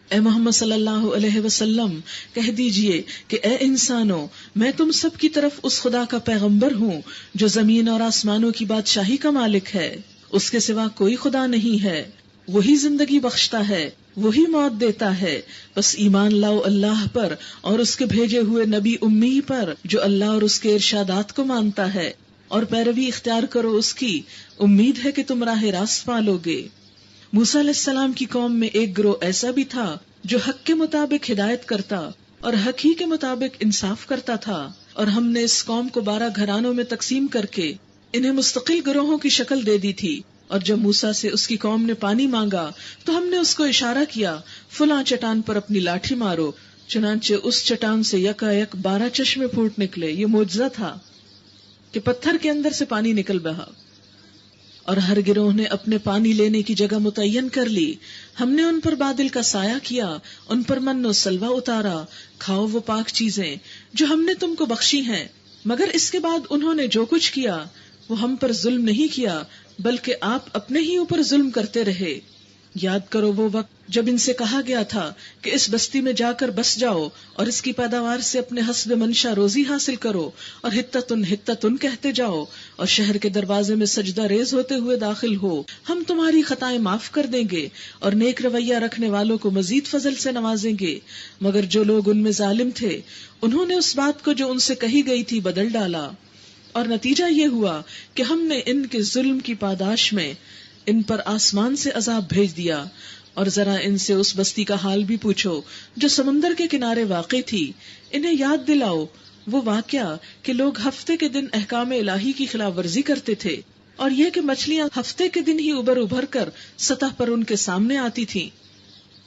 اے محمد صلی اللہ علیہ وسلم کہہ دیجئے کہ اے انسانوں, میں تم سب کی طرف اس خدا کا پیغمبر ہوں جو زمین اور آسمانوں کی بادشاہی کا مالک ہے. اس کے سوا کوئی خدا نہیں ہے. وہی زندگی بخشتا ہے, وہی موت دیتا ہے. بس ایمان لاؤ اللہ پر اور اس کے بھیجے ہوئے نبی امی پر جو اللہ اور اس کے ارشادات کو مانتا ہے, اور پیروی اختیار کرو اس کی. امید ہے کہ تم راہ راست پالو گے. موسیٰ علیہ السلام کی قوم میں ایک گروہ ایسا بھی تھا جو حق کے مطابق ہدایت کرتا اور حق ہی کے مطابق انصاف کرتا تھا، اور ہم نے اس قوم کو 12 گھرانوں میں تقسیم کر کے انہیں مستقل گروہوں کی شکل دے دی تھی۔ اور جب موسیٰ سے اس کی قوم نے پانی مانگا تو ہم نے اس کو اشارہ کیا، فلاں چٹان پر اپنی لاٹھی مارو، چنانچہ اس چٹان سے یکا یک 12 چشمے پھوٹ نکلے۔ یہ معجزہ تھا کہ پتھر کے اندر سے پانی نکل بہا، اور ہر گروہ نے اپنے پانی لینے کی جگہ متعین کر لی۔ ہم نے ان پر بادل کا سایہ کیا، ان پر من و سلوہ اتارا، کھاؤ وہ پاک چیزیں جو ہم نے تم کو بخشی ہیں۔ مگر اس کے بعد انہوں نے جو کچھ کیا وہ ہم پر ظلم نہیں کیا، بلکہ آپ اپنے ہی اوپر ظلم کرتے رہے۔ یاد کرو وہ وقت جب ان سے کہا گیا تھا کہ اس بستی میں جا کر بس جاؤ اور اس کی پیداوار سے اپنے حسب منشا روزی حاصل کرو، اور حتتن حتتن کہتے جاؤ، اور شہر کے دروازے میں سجدہ ریز ہوتے ہوئے داخل ہو، ہم تمہاری خطائیں معاف کر دیں گے اور نیک رویہ رکھنے والوں کو مزید فضل سے نوازیں گے۔ مگر جو لوگ ان میں ظالم تھے انہوں نے اس بات کو جو ان سے کہی گئی تھی بدل ڈالا، اور نتیجہ یہ ہوا کہ ہم نے ان کے ظلم کی پاداش میں ان پر آسمان سے عذاب بھیج دیا۔ اور ذرا ان سے اس بستی کا حال بھی پوچھو جو سمندر کے کنارے واقع تھی، انہیں یاد دلاؤ وہ واقعہ کہ لوگ ہفتے کے دن احکام الہی کی خلاف ورزی کرتے تھے، اور یہ کہ مچھلیاں ہفتے کے دن ہی ابھر کر سطح پر ان کے سامنے آتی تھیں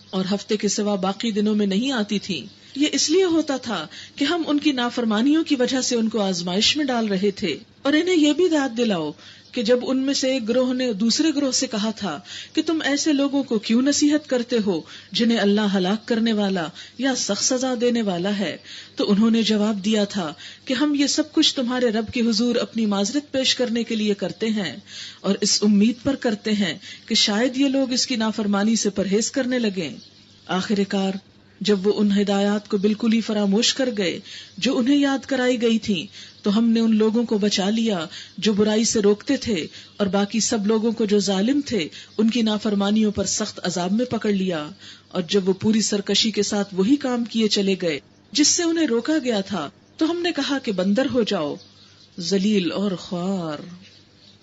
اور ہفتے کے سوا باقی دنوں میں نہیں آتی تھیں۔ یہ اس لیے ہوتا تھا کہ ہم ان کی نافرمانیوں کی وجہ سے ان کو آزمائش میں ڈال رہے تھے۔ اور انہیں یہ بھی یاد دلاؤ کہ جب ان میں سے ایک گروہ نے دوسرے گروہ سے کہا تھا کہ تم ایسے لوگوں کو کیوں نصیحت کرتے ہو جنہیں اللہ ہلاک کرنے والا یا سخت سزا دینے والا ہے، تو انہوں نے جواب دیا تھا کہ ہم یہ سب کچھ تمہارے رب کے حضور اپنی معذرت پیش کرنے کے لیے کرتے ہیں، اور اس امید پر کرتے ہیں کہ شاید یہ لوگ اس کی نافرمانی سے پرہیز کرنے لگیں۔ آخر کار جب وہ ان ہدایات کو بالکل ہی فراموش کر گئے جو انہیں یاد کرائی گئی تھیں، تو ہم نے ان لوگوں کو بچا لیا جو برائی سے روکتے تھے، اور باقی سب لوگوں کو جو ظالم تھے ان کی نافرمانیوں پر سخت عذاب میں پکڑ لیا۔ اور جب وہ پوری سرکشی کے ساتھ وہی کام کیے چلے گئے جس سے انہیں روکا گیا تھا، تو ہم نے کہا کہ بندر ہو جاؤ، ذلیل اور خوار۔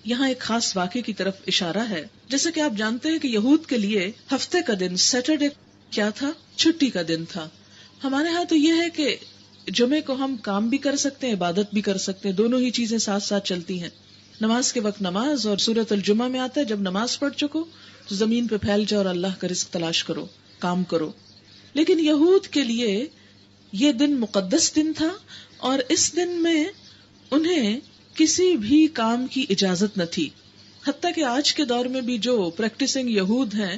یہاں ایک خاص واقعے کی طرف اشارہ ہے۔ جیسے کہ آپ جانتے ہیں کہ یہود کے لیے ہفتے کا دن سیٹرڈے کیا تھا؟ چھٹی کا دن تھا۔ ہمارے ہاں تو یہ ہے کہ جمعے کو ہم کام بھی کر سکتے ہیں، عبادت بھی کر سکتے ہیں، دونوں ہی چیزیں ساتھ ساتھ چلتی ہیں۔ نماز کے وقت نماز، اور سورۃ الجمعہ میں آتا ہے جب نماز پڑھ چکو تو زمین پہ پھیل جاؤ اور اللہ کا رزق تلاش کرو، کام کرو۔ لیکن یہود کے لیے یہ دن مقدس دن تھا، اور اس دن میں انہیں کسی بھی کام کی اجازت نہ تھی۔ حتیٰ کہ آج کے دور میں بھی جو پریکٹسنگ یہود ہیں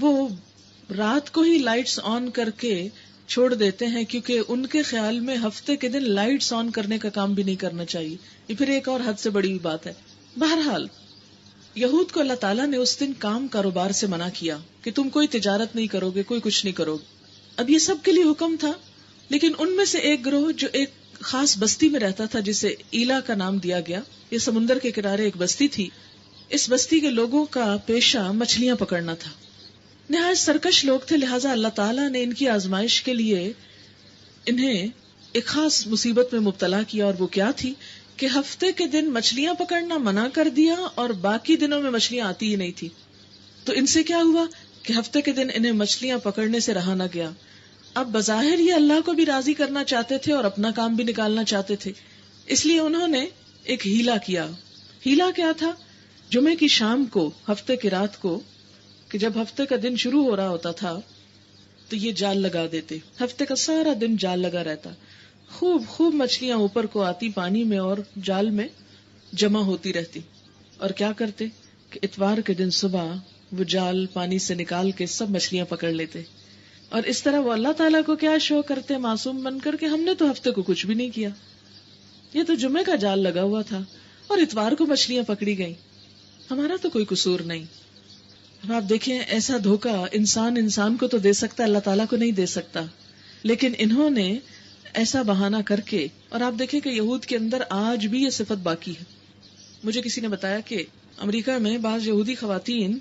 وہ رات کو ہی لائٹس آن کر کے چھوڑ دیتے ہیں، کیونکہ ان کے خیال میں ہفتے کے دن لائٹس آن کرنے کا کام بھی نہیں کرنا چاہیے۔ یہ پھر ایک اور حد سے بڑی بات ہے۔ بہرحال یہود کو اللہ تعالیٰ نے اس دن کام کاروبار سے منع کیا کہ تم کوئی تجارت نہیں کرو گے، کوئی کچھ نہیں کرو گے۔ اب یہ سب کے لیے حکم تھا، لیکن ان میں سے ایک گروہ جو ایک خاص بستی میں رہتا تھا جسے ایلا کا نام دیا گیا، یہ سمندر کے کنارے ایک بستی تھی۔ اس بستی کے لوگوں کا پیشہ مچھلیاں پکڑنا تھا۔ نہایت سرکش لوگ تھے، لہٰذا اللہ تعالیٰ نے ان کی آزمائش کے لیے انہیں ایک خاص مصیبت میں مبتلا کیا، اور وہ کیا تھی کہ ہفتے کے دن مچھلیاں پکڑنا منع کر دیا اور باقی دنوں میں مچھلیاں آتی ہی نہیں تھی۔ تو ان سے کیا ہوا کہ ہفتے کے دن انہیں مچھلیاں پکڑنے سے رہا نہ گیا۔ اب بظاہر یہ اللہ کو بھی راضی کرنا چاہتے تھے اور اپنا کام بھی نکالنا چاہتے تھے، اس لیے انہوں نے ایک ہیلا کیا۔ ہیلا کیا تھا؟ جمعے کی شام کو، ہفتے کی رات کو، کہ جب ہفتے کا دن شروع ہو رہا ہوتا تھا تو یہ جال لگا دیتے۔ ہفتے کا سارا دن جال لگا رہتا، خوب مچھلیاں اوپر کو آتی پانی میں اور جال میں جمع ہوتی رہتی۔ اور کیا کرتے کہ اتوار کے دن صبح وہ جال پانی سے نکال کے سب مچھلیاں پکڑ لیتے، اور اس طرح وہ اللہ تعالیٰ کو کیا شو کرتے معصوم بن کر کہ ہم نے تو ہفتے کو کچھ بھی نہیں کیا، یہ تو جمعے کا جال لگا ہوا تھا اور اتوار کو مچھلیاں پکڑی گئیں، ہمارا تو کوئی قصور نہیں۔ اب آپ دیکھیں ایسا دھوکہ انسان کو تو دے سکتا ہے، اللہ تعالیٰ کو نہیں دے سکتا۔ لیکن انہوں نے ایسا بہانہ کر کے، اور آپ دیکھیں کہ یہود کے اندر آج بھی یہ صفت باقی ہے۔ مجھے کسی نے بتایا کہ امریکہ میں بعض یہودی خواتین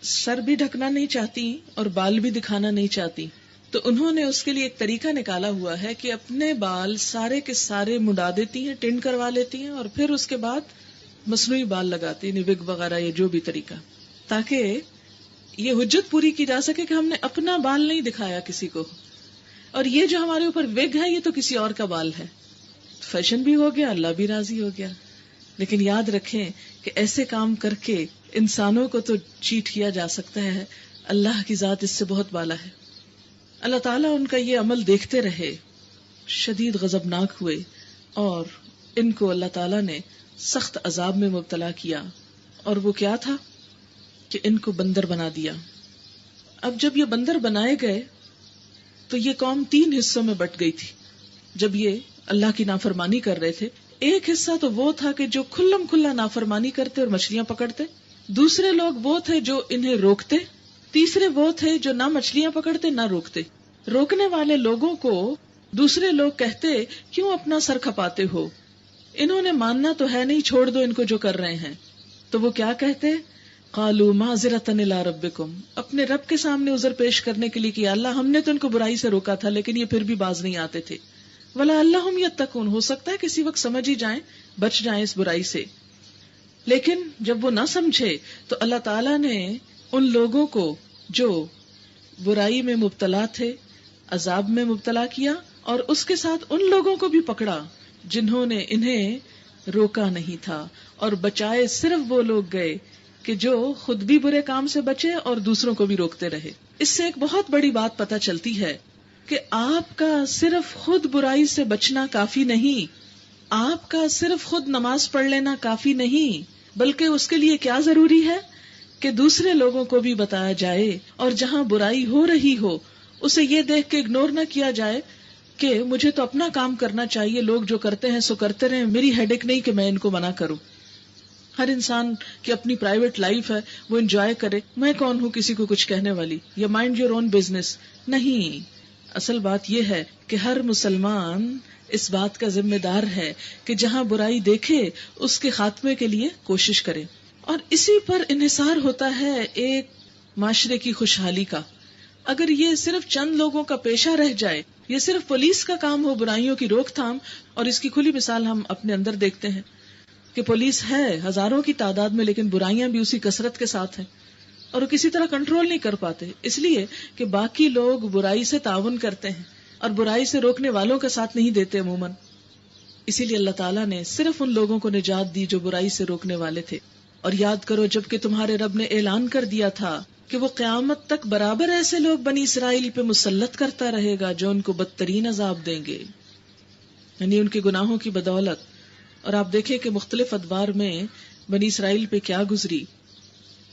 سر بھی ڈھکنا نہیں چاہتی اور بال بھی دکھانا نہیں چاہتی، تو انہوں نے اس کے لیے ایک طریقہ نکالا ہوا ہے کہ اپنے بال سارے کے سارے مڈا دیتی ہیں، ٹنڈ کروا لیتی ہیں، اور پھر اس کے بعد مصنوعی بال لگاتی ہیں، وگ وغیرہ، یہ جو بھی طریقہ، تاکہ یہ حجت پوری کی جا سکے کہ ہم نے اپنا بال نہیں دکھایا کسی کو۔ اور یہ جو ہمارے اوپر وگ ہے یہ تو کسی اور کا بال ہے. فیشن بھی ہو گیا, اللہ بھی راضی ہو گیا. لیکن یاد رکھیں کہ ایسے کام کر کے انسانوں کو تو چیٹ کیا جا سکتا ہے, اللہ کی ذات اس سے بہت بالا ہے. اللہ تعالیٰ ان کا یہ عمل دیکھتے رہے, شدید غضبناک ہوئے, اور ان کو اللہ تعالیٰ نے سخت عذاب میں مبتلا کیا. اور وہ کیا تھا کہ ان کو بندر بنا دیا. اب جب یہ بندر بنائے گئے تو یہ قوم 3 حصوں میں بٹ گئی تھی. جب یہ اللہ کی نافرمانی کر رہے تھے, ایک حصہ تو وہ تھا کہ جو کھلم کھلا نافرمانی کرتے اور مچھلیاں پکڑتے, دوسرے لوگ وہ تھے جو انہیں روکتے, تیسرے وہ تھے جو نہ مچھلیاں پکڑتے نہ روکتے. روکنے والے لوگوں کو دوسرے لوگ کہتے کیوں اپنا سر کھپاتے ہو, انہوں نے ماننا تو ہے نہیں, چھوڑ دو ان کو جو کر رہے ہیں. تو وہ کیا کہتے, قالوا معذرۃ الی ربکم, اپنے رب کے سامنے عذر پیش کرنے کے لیے کہ اللہ ہم نے تو ان کو برائی سے روکا تھا لیکن یہ پھر بھی باز نہیں آتے تھے. وَلَعَلَّهُمْ يَتَّقُونَ, ہو سکتا ہے کسی وقت سمجھ ہی جائیں, بچ جائیں اس برائی سے. لیکن جب وہ نہ سمجھے تو اللہ تعالیٰ نے ان لوگوں کو جو برائی میں مبتلا تھے عذاب میں مبتلا کیا, اور اس کے ساتھ ان لوگوں کو بھی پکڑا جنہوں نے انہیں روکا نہیں تھا, اور بچائے صرف وہ لوگ گئے کہ جو خود بھی برے کام سے بچے اور دوسروں کو بھی روکتے رہے. اس سے ایک بہت بڑی بات پتہ چلتی ہے کہ آپ کا صرف خود برائی سے بچنا کافی نہیں, آپ کا صرف خود نماز پڑھ لینا کافی نہیں, بلکہ اس کے لیے کیا ضروری ہے کہ دوسرے لوگوں کو بھی بتایا جائے, اور جہاں برائی ہو رہی ہو اسے یہ دیکھ کے اگنور نہ کیا جائے کہ مجھے تو اپنا کام کرنا چاہیے, لوگ جو کرتے ہیں سو کرتے رہیں, میری ہیڈک نہیں کہ میں ان کو منع کروں. ہر انسان کی اپنی پرائیویٹ لائف ہے, وہ انجوائے کرے, میں کون ہوں کسی کو کچھ کہنے والی, یا مائنڈ یور اون بزنس. نہیں, اصل بات یہ ہے کہ ہر مسلمان اس بات کا ذمہ دار ہے کہ جہاں برائی دیکھے اس کے خاتمے کے لیے کوشش کرے, اور اسی پر انحصار ہوتا ہے ایک معاشرے کی خوشحالی کا. اگر یہ صرف چند لوگوں کا پیشہ رہ جائے, یہ صرف پولیس کا کام ہو برائیوں کی روک تھام, اور اس کی کھلی مثال ہم اپنے اندر دیکھتے ہیں کہ پولیس ہے ہزاروں کی تعداد میں لیکن برائیاں بھی اسی کثرت کے ساتھ ہیں, اور وہ کسی طرح کنٹرول نہیں کر پاتے, اس لیے کہ باقی لوگ برائی سے تعاون کرتے ہیں اور برائی سے روکنے والوں کا ساتھ نہیں دیتے عموماً. اسی لیے اللہ تعالیٰ نے صرف ان لوگوں کو نجات دی جو برائی سے روکنے والے تھے. اور یاد کرو جب کہ تمہارے رب نے اعلان کر دیا تھا کہ وہ قیامت تک برابر ایسے لوگ بنی اسرائیل پہ مسلط کرتا رہے گا جو ان کو بدترین عذاب دیں گے, یعنی ان کے گناہوں کی بدولت. اور آپ دیکھیں کہ مختلف ادوار میں بنی اسرائیل پہ کیا گزری,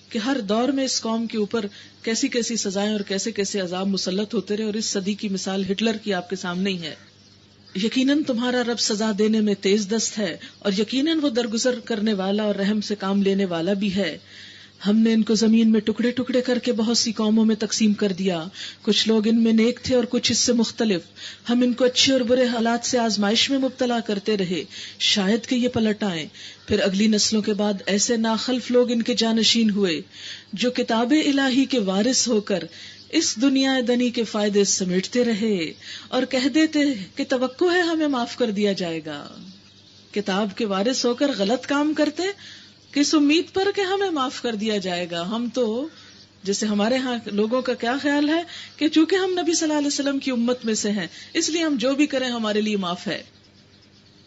کہ ہر دور میں اس قوم کے اوپر کیسی کیسی سزائیں اور کیسے کیسے عذاب مسلط ہوتے رہے. اور اس صدی کی مثال ہٹلر کی آپ کے سامنے ہی ہے. یقیناً تمہارا رب سزا دینے میں تیز دست ہے, اور یقیناً وہ درگزر کرنے والا اور رحم سے کام لینے والا بھی ہے. ہم نے ان کو زمین میں ٹکڑے ٹکڑے کر کے بہت سی قوموں میں تقسیم کر دیا, کچھ لوگ ان میں نیک تھے اور کچھ اس سے مختلف. ہم ان کو اچھے اور برے حالات سے آزمائش میں مبتلا کرتے رہے, شاید کہ یہ پلٹ آئیں. پھر اگلی نسلوں کے بعد ایسے ناخلف لوگ ان کے جانشین ہوئے جو کتاب الہی کے وارث ہو کر اس دنیا دنی کے فائدے سمیٹتے رہے اور کہہ دیتے کہ توقع ہے ہمیں معاف کر دیا جائے گا. کتاب کے وارث ہو کر غلط کام کرتے کس امید پر کہ ہمیں معاف کر دیا جائے گا. ہم تو جیسے ہمارے ہاں لوگوں کا کیا خیال ہے کہ چونکہ ہم نبی صلی اللہ علیہ وسلم کی امت میں سے ہیں اس لیے ہم جو بھی کریں ہمارے لیے معاف ہے.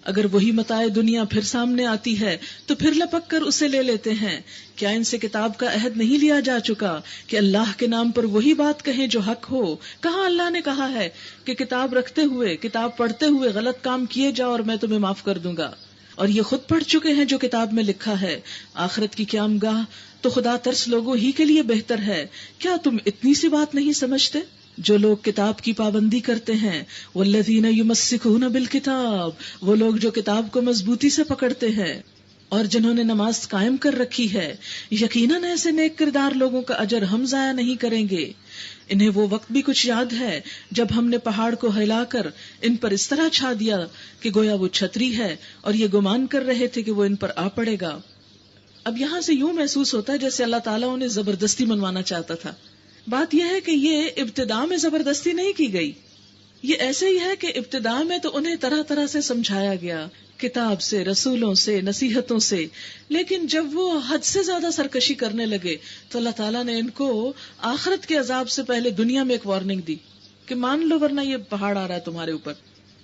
اگر وہی متاع دنیا پھر سامنے آتی ہے تو پھر لپک کر اسے لے لیتے ہیں. کیا ان سے کتاب کا عہد نہیں لیا جا چکا کہ اللہ کے نام پر وہی بات کہیں جو حق ہو؟ کہاں اللہ نے کہا ہے کہ کتاب رکھتے ہوئے کتاب پڑھتے ہوئے غلط کام کیے جاؤ اور میں تمہیں معاف کر دوں گا. اور یہ خود پڑھ چکے ہیں جو کتاب میں لکھا ہے. آخرت کی قیام گاہ تو خدا ترس لوگوں ہی کے لیے بہتر ہے. کیا تم اتنی سی بات نہیں سمجھتے؟ جو لوگ کتاب کی پابندی کرتے ہیں, والذین یمسکون بالکتاب, وہ لوگ جو کتاب کو مضبوطی سے پکڑتے ہیں اور جنہوں نے نماز قائم کر رکھی ہے, یقیناً ایسے نیک کردار لوگوں کا اجر ہم ضائع نہیں کریں گے. انہیں وہ وقت بھی کچھ یاد ہے جب ہم نے پہاڑ کو ہلا کر ان پر اس طرح چھا دیا کہ گویا وہ چھتری ہے, اور یہ گمان کر رہے تھے کہ وہ ان پر آ پڑے گا. اب یہاں سے یوں محسوس ہوتا ہے جیسے اللہ تعالیٰ انہیں زبردستی منوانا چاہتا تھا. بات یہ ہے کہ یہ ابتدا میں زبردستی نہیں کی گئی, یہ ایسے ہی ہے کہ ابتدا میں تو انہیں طرح طرح سے سمجھایا گیا, کتاب سے, رسولوں سے, نصیحتوں سے. لیکن جب وہ حد سے زیادہ سرکشی کرنے لگے تو اللہ تعالیٰ نے ان کو آخرت کے عذاب سے پہلے دنیا میں ایک وارننگ دی کہ مان لو ورنہ یہ پہاڑ آ رہا ہے تمہارے اوپر.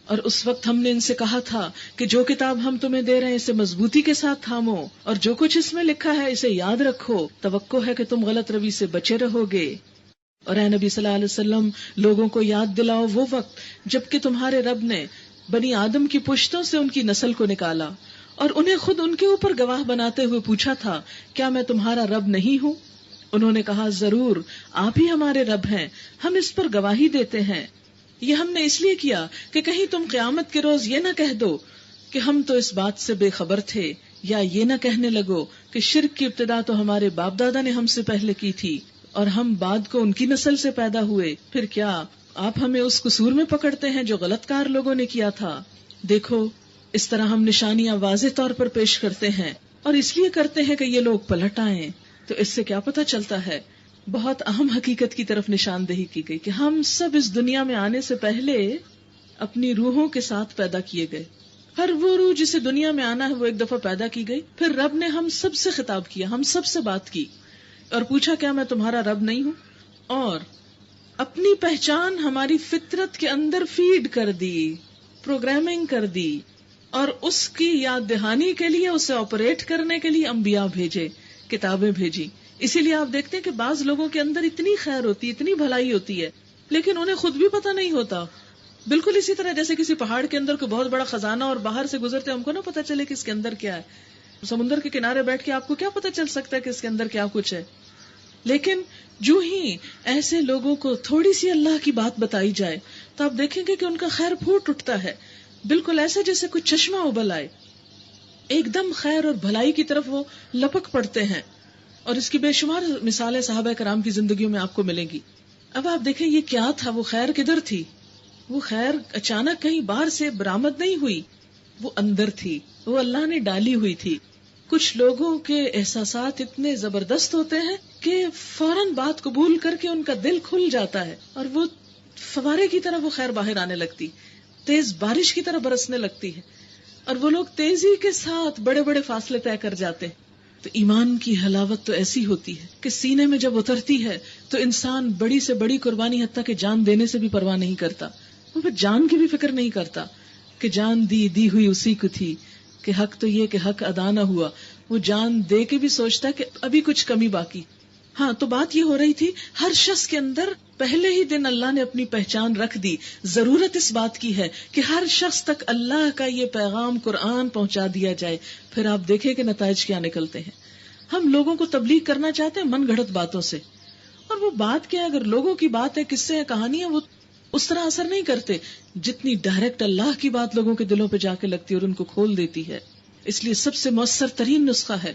اور اس وقت ہم نے ان سے کہا تھا کہ جو کتاب ہم تمہیں دے رہے ہیں اسے مضبوطی کے ساتھ تھامو اور جو کچھ اس میں لکھا ہے اسے یاد رکھو. توقع ہے کہ تم غلط روی سے بچے رہو گے. اور اے نبی صلی اللہ علیہ وسلم لوگوں کو یاد دلاؤ وہ وقت جبکہ تمہارے رب نے بنی آدم کی پشتوں سے ان کی نسل کو نکالا اور انہیں خود ان کے اوپر گواہ بناتے ہوئے پوچھا تھا کیا میں تمہارا رب نہیں ہوں؟ انہوں نے کہا ضرور آپ ہی ہمارے رب ہیں، ہم اس پر گواہی دیتے ہیں. یہ ہم نے اس لیے کیا کہ کہیں تم قیامت کے روز یہ نہ کہہ دو کہ ہم تو اس بات سے بے خبر تھے، یا یہ نہ کہنے لگو کہ شرک کی ابتدا تو ہمارے باپ دادا نے ہم سے پہلے کی تھی اور ہم بعد کو ان کی نسل سے پیدا ہوئے. پھر کیا آپ ہمیں اس قصور میں پکڑتے ہیں جو غلط کار لوگوں نے کیا تھا؟ دیکھو اس طرح ہم نشانیاں واضح طور پر پیش کرتے ہیں اور اس لیے کرتے ہیں کہ یہ لوگ پلٹ آئیں. تو اس سے کیا پتہ چلتا ہے؟ بہت اہم حقیقت کی طرف نشاندہی کی گئی کہ ہم سب اس دنیا میں آنے سے پہلے اپنی روحوں کے ساتھ پیدا کیے گئے. ہر وہ روح جسے دنیا میں آنا ہے وہ ایک دفعہ پیدا کی گئی. پھر رب نے ہم سب سے خطاب کیا، ہم سب سے بات کی اور پوچھا کیا میں تمہارا رب نہیں ہوں؟ اور اپنی پہچان ہماری فطرت کے اندر فیڈ کر دی، پروگرامنگ کر دی، اور اس کی یاد دہانی کے لیے اسے آپریٹ کرنے کے لیے انبیاء بھیجے، کتابیں بھیجی. اسی لیے آپ دیکھتے ہیں کہ بعض لوگوں کے اندر اتنی خیر ہوتی، اتنی بھلائی ہوتی ہے لیکن انہیں خود بھی پتہ نہیں ہوتا. بالکل اسی طرح جیسے کسی پہاڑ کے اندر کوئی بہت بڑا خزانہ اور باہر سے گزرتے ہم کو نہ پتہ چلے کہ اس کے اندر کیا ہے. سمندر کے کنارے بیٹھ کے آپ کو کیا پتہ چل سکتا ہے کہ اس کے اندر کیا کچھ ہے؟ لیکن جو ہی ایسے لوگوں کو تھوڑی سی اللہ کی بات بتائی جائے تو آپ دیکھیں گے کہ ان کا خیر پھوٹ اٹھتا ہے، بالکل ایسے جیسے کوئی چشمہ ابل آئے، ایک دم خیر اور بھلائی کی طرف وہ لپک پڑتے ہیں. اور اس کی بے شمار مثالیں صحابہ کرام کی زندگیوں میں آپ کو ملیں گی. اب آپ دیکھیں یہ کیا تھا، وہ خیر کدھر تھی؟ وہ خیر اچانک کہیں باہر سے برآمد نہیں ہوئی، وہ اندر تھی، وہ اللہ نے ڈالی ہوئی تھی. کچھ لوگوں کے احساسات اتنے زبردست ہوتے ہیں کہ فوراً بات قبول کر کے ان کا دل کھل جاتا ہے اور وہ فوارے کی طرح وہ خیر باہر آنے لگتی، تیز بارش کی طرح برسنے لگتی ہے اور وہ لوگ تیزی کے ساتھ بڑے بڑے فاصلے طے کر جاتے ہیں. تو ایمان کی حلاوت تو ایسی ہوتی ہے کہ سینے میں جب اترتی ہے تو انسان بڑی سے بڑی قربانی حتیٰ کہ جان دینے سے بھی پرواہ نہیں کرتا. وہ پھر جان کی بھی فکر نہیں کرتا کہ جان دی ہوئی اسی کو تھی، کہ حق تو یہ کہ حق ادا نہ ہوا. وہ جان دے کے بھی سوچتا ہے کہ ابھی کچھ کمی باقی. ہاں تو بات یہ ہو رہی تھی ہر شخص کے اندر پہلے ہی دن اللہ نے اپنی پہچان رکھ دی. ضرورت اس بات کی ہے کہ ہر شخص تک اللہ کا یہ پیغام قرآن پہنچا دیا جائے. پھر آپ دیکھیں کہ نتائج کیا نکلتے ہیں. ہم لوگوں کو تبلیغ کرنا چاہتے ہیں من گھڑت باتوں سے، اور وہ بات کیا ہے، اگر لوگوں کی بات ہے، قصے ہیں، کہانیاں، وہ اس طرح اثر نہیں کرتے جتنی ڈائریکٹ اللہ کی بات لوگوں کے دلوں پہ جا کے لگتی ہے اور ان کو کھول دیتی ہے. اس لیے سب سے مؤثر ترین نسخہ ہے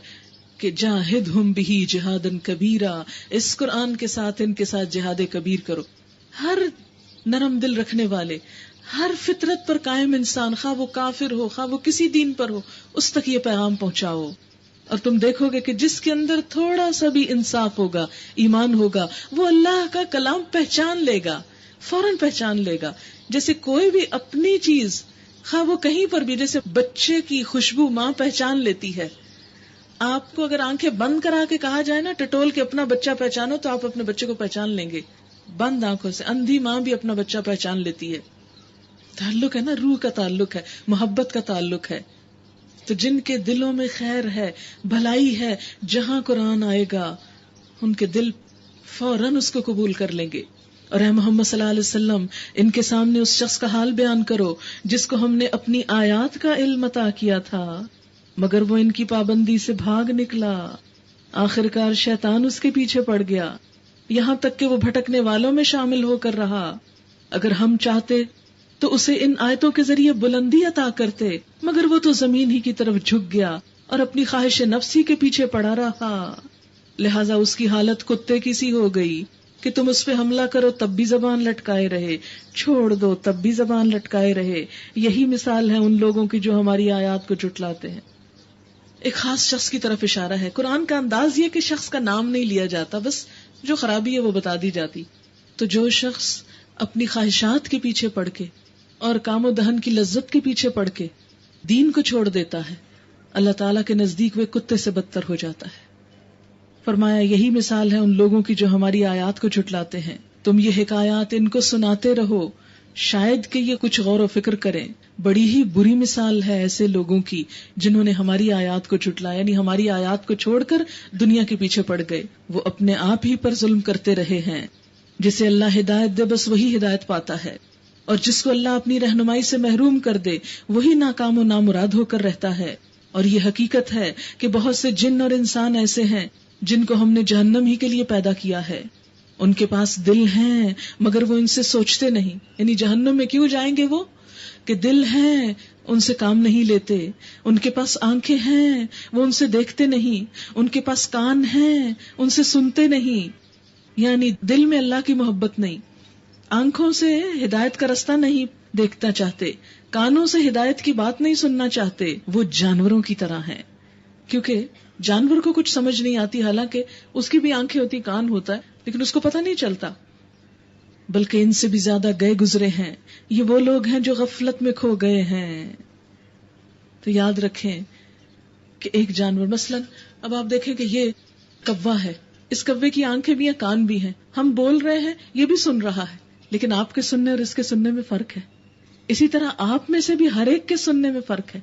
کہ جاہدہم بہ جہادن کبیرا، اس قرآن کے ساتھ ان کے ساتھ جہاد کبیر کرو. ہر نرم دل رکھنے والے، ہر فطرت پر قائم انسان، خواہ وہ کافر ہو خواہ وہ کسی دین پر ہو، اس تک یہ پیغام پہنچاؤ. اور تم دیکھو گے کہ جس کے اندر تھوڑا سا بھی انصاف ہوگا، ایمان ہوگا، وہ اللہ کا کلام پہچان لے گا، فوراً پہچان لے گا. جیسے کوئی بھی اپنی چیز، خواہ وہ کہیں پر بھی، جیسے بچے کی خوشبو ماں پہچان لیتی ہے. آپ کو اگر آنکھیں بند کرا کے کہا جائے نا ٹٹول کے اپنا بچہ پہچانو، تو آپ اپنے بچے کو پہچان لیں گے بند آنکھوں سے. اندھی ماں بھی اپنا بچہ پہچان لیتی ہے. تعلق ہے نا، روح کا تعلق ہے، محبت کا تعلق ہے. تو جن کے دلوں میں خیر ہے، بھلائی ہے، جہاں قرآن آئے گا ان کے دل فوراً اس کو قبول کر لیں گے. اور اے محمد صلی اللہ علیہ وسلم، ان کے سامنے اس شخص کا حال بیان کرو جس کو ہم نے اپنی آیات کا علم عطا کیا تھا مگر وہ ان کی پابندی سے بھاگ نکلا. آخرکار شیطان اس کے پیچھے پڑ گیا، یہاں تک کہ وہ بھٹکنے والوں میں شامل ہو کر رہا. اگر ہم چاہتے تو اسے ان آیتوں کے ذریعے بلندی عطا کرتے، مگر وہ تو زمین ہی کی طرف جھک گیا اور اپنی خواہش نفسی کے پیچھے پڑا رہا. لہذا اس کی حالت کتے کی سی ہو گئی کہ تم اس پہ حملہ کرو تب بھی زبان لٹکائے رہے، چھوڑ دو تب بھی زبان لٹکائے رہے. یہی مثال ہے ان لوگوں کی جو ہماری آیات کو جھٹلاتے ہیں. ایک خاص شخص کی طرف اشارہ ہے. قرآن کا انداز یہ کہ شخص کا نام نہیں لیا جاتا، بس جو خرابی ہے وہ بتا دی جاتی. تو جو شخص اپنی خواہشات کے پیچھے پڑ کے اور کام و دہن کی لذت کے پیچھے پڑ کے دین کو چھوڑ دیتا ہے، اللہ تعالیٰ کے نزدیک وہ کتے سے بدتر ہو جاتا ہے. فرمایا یہی مثال ہے ان لوگوں کی جو ہماری آیات کو جھٹلاتے ہیں. تم یہ حکایات ان کو سناتے رہو، شاید کہ یہ کچھ غور و فکر کریں۔ بڑی ہی بری مثال ہے ایسے لوگوں کی جنہوں نے ہماری آیات کو جھٹلایا، یعنی ہماری آیات کو چھوڑ کر دنیا کے پیچھے پڑ گئے۔ وہ اپنے آپ ہی پر ظلم کرتے رہے ہیں۔ جسے اللہ ہدایت دے بس وہی ہدایت پاتا ہے، اور جس کو اللہ اپنی رہنمائی سے محروم کر دے وہی ناکام و نامراد ہو کر رہتا ہے۔ اور یہ حقیقت ہے کہ بہت سے جن اور انسان ایسے ہیں جن کو ہم نے جہنم ہی کے لیے پیدا کیا ہے۔ ان کے پاس دل ہیں مگر وہ ان سے سوچتے نہیں، یعنی جہنم میں کیوں جائیں گے وہ کہ دل ہیں ان سے کام نہیں لیتے، ان کے پاس آنکھیں ہیں وہ ان سے دیکھتے نہیں، ان کے پاس کان ہیں ان سے سنتے نہیں، یعنی دل میں اللہ کی محبت نہیں، آنکھوں سے ہدایت کا رستہ نہیں دیکھنا چاہتے، کانوں سے ہدایت کی بات نہیں سننا چاہتے۔ وہ جانوروں کی طرح ہیں، کیونکہ جانور کو کچھ سمجھ نہیں آتی، حالانکہ اس کی بھی آنکھیں ہوتی، کان ہوتا ہے، لیکن اس کو پتہ نہیں چلتا۔ بلکہ ان سے بھی زیادہ گئے گزرے ہیں یہ وہ لوگ ہیں جو غفلت میں کھو گئے ہیں۔ تو یاد رکھیں کہ ایک جانور، مثلا اب آپ دیکھیں کہ یہ کوا ہے، اس کوے کی آنکھیں بھی ہیں، کان بھی ہیں، ہم بول رہے ہیں یہ بھی سن رہا ہے، لیکن آپ کے سننے اور اس کے سننے میں فرق ہے۔ اسی طرح آپ میں سے بھی ہر ایک کے سننے میں فرق ہے،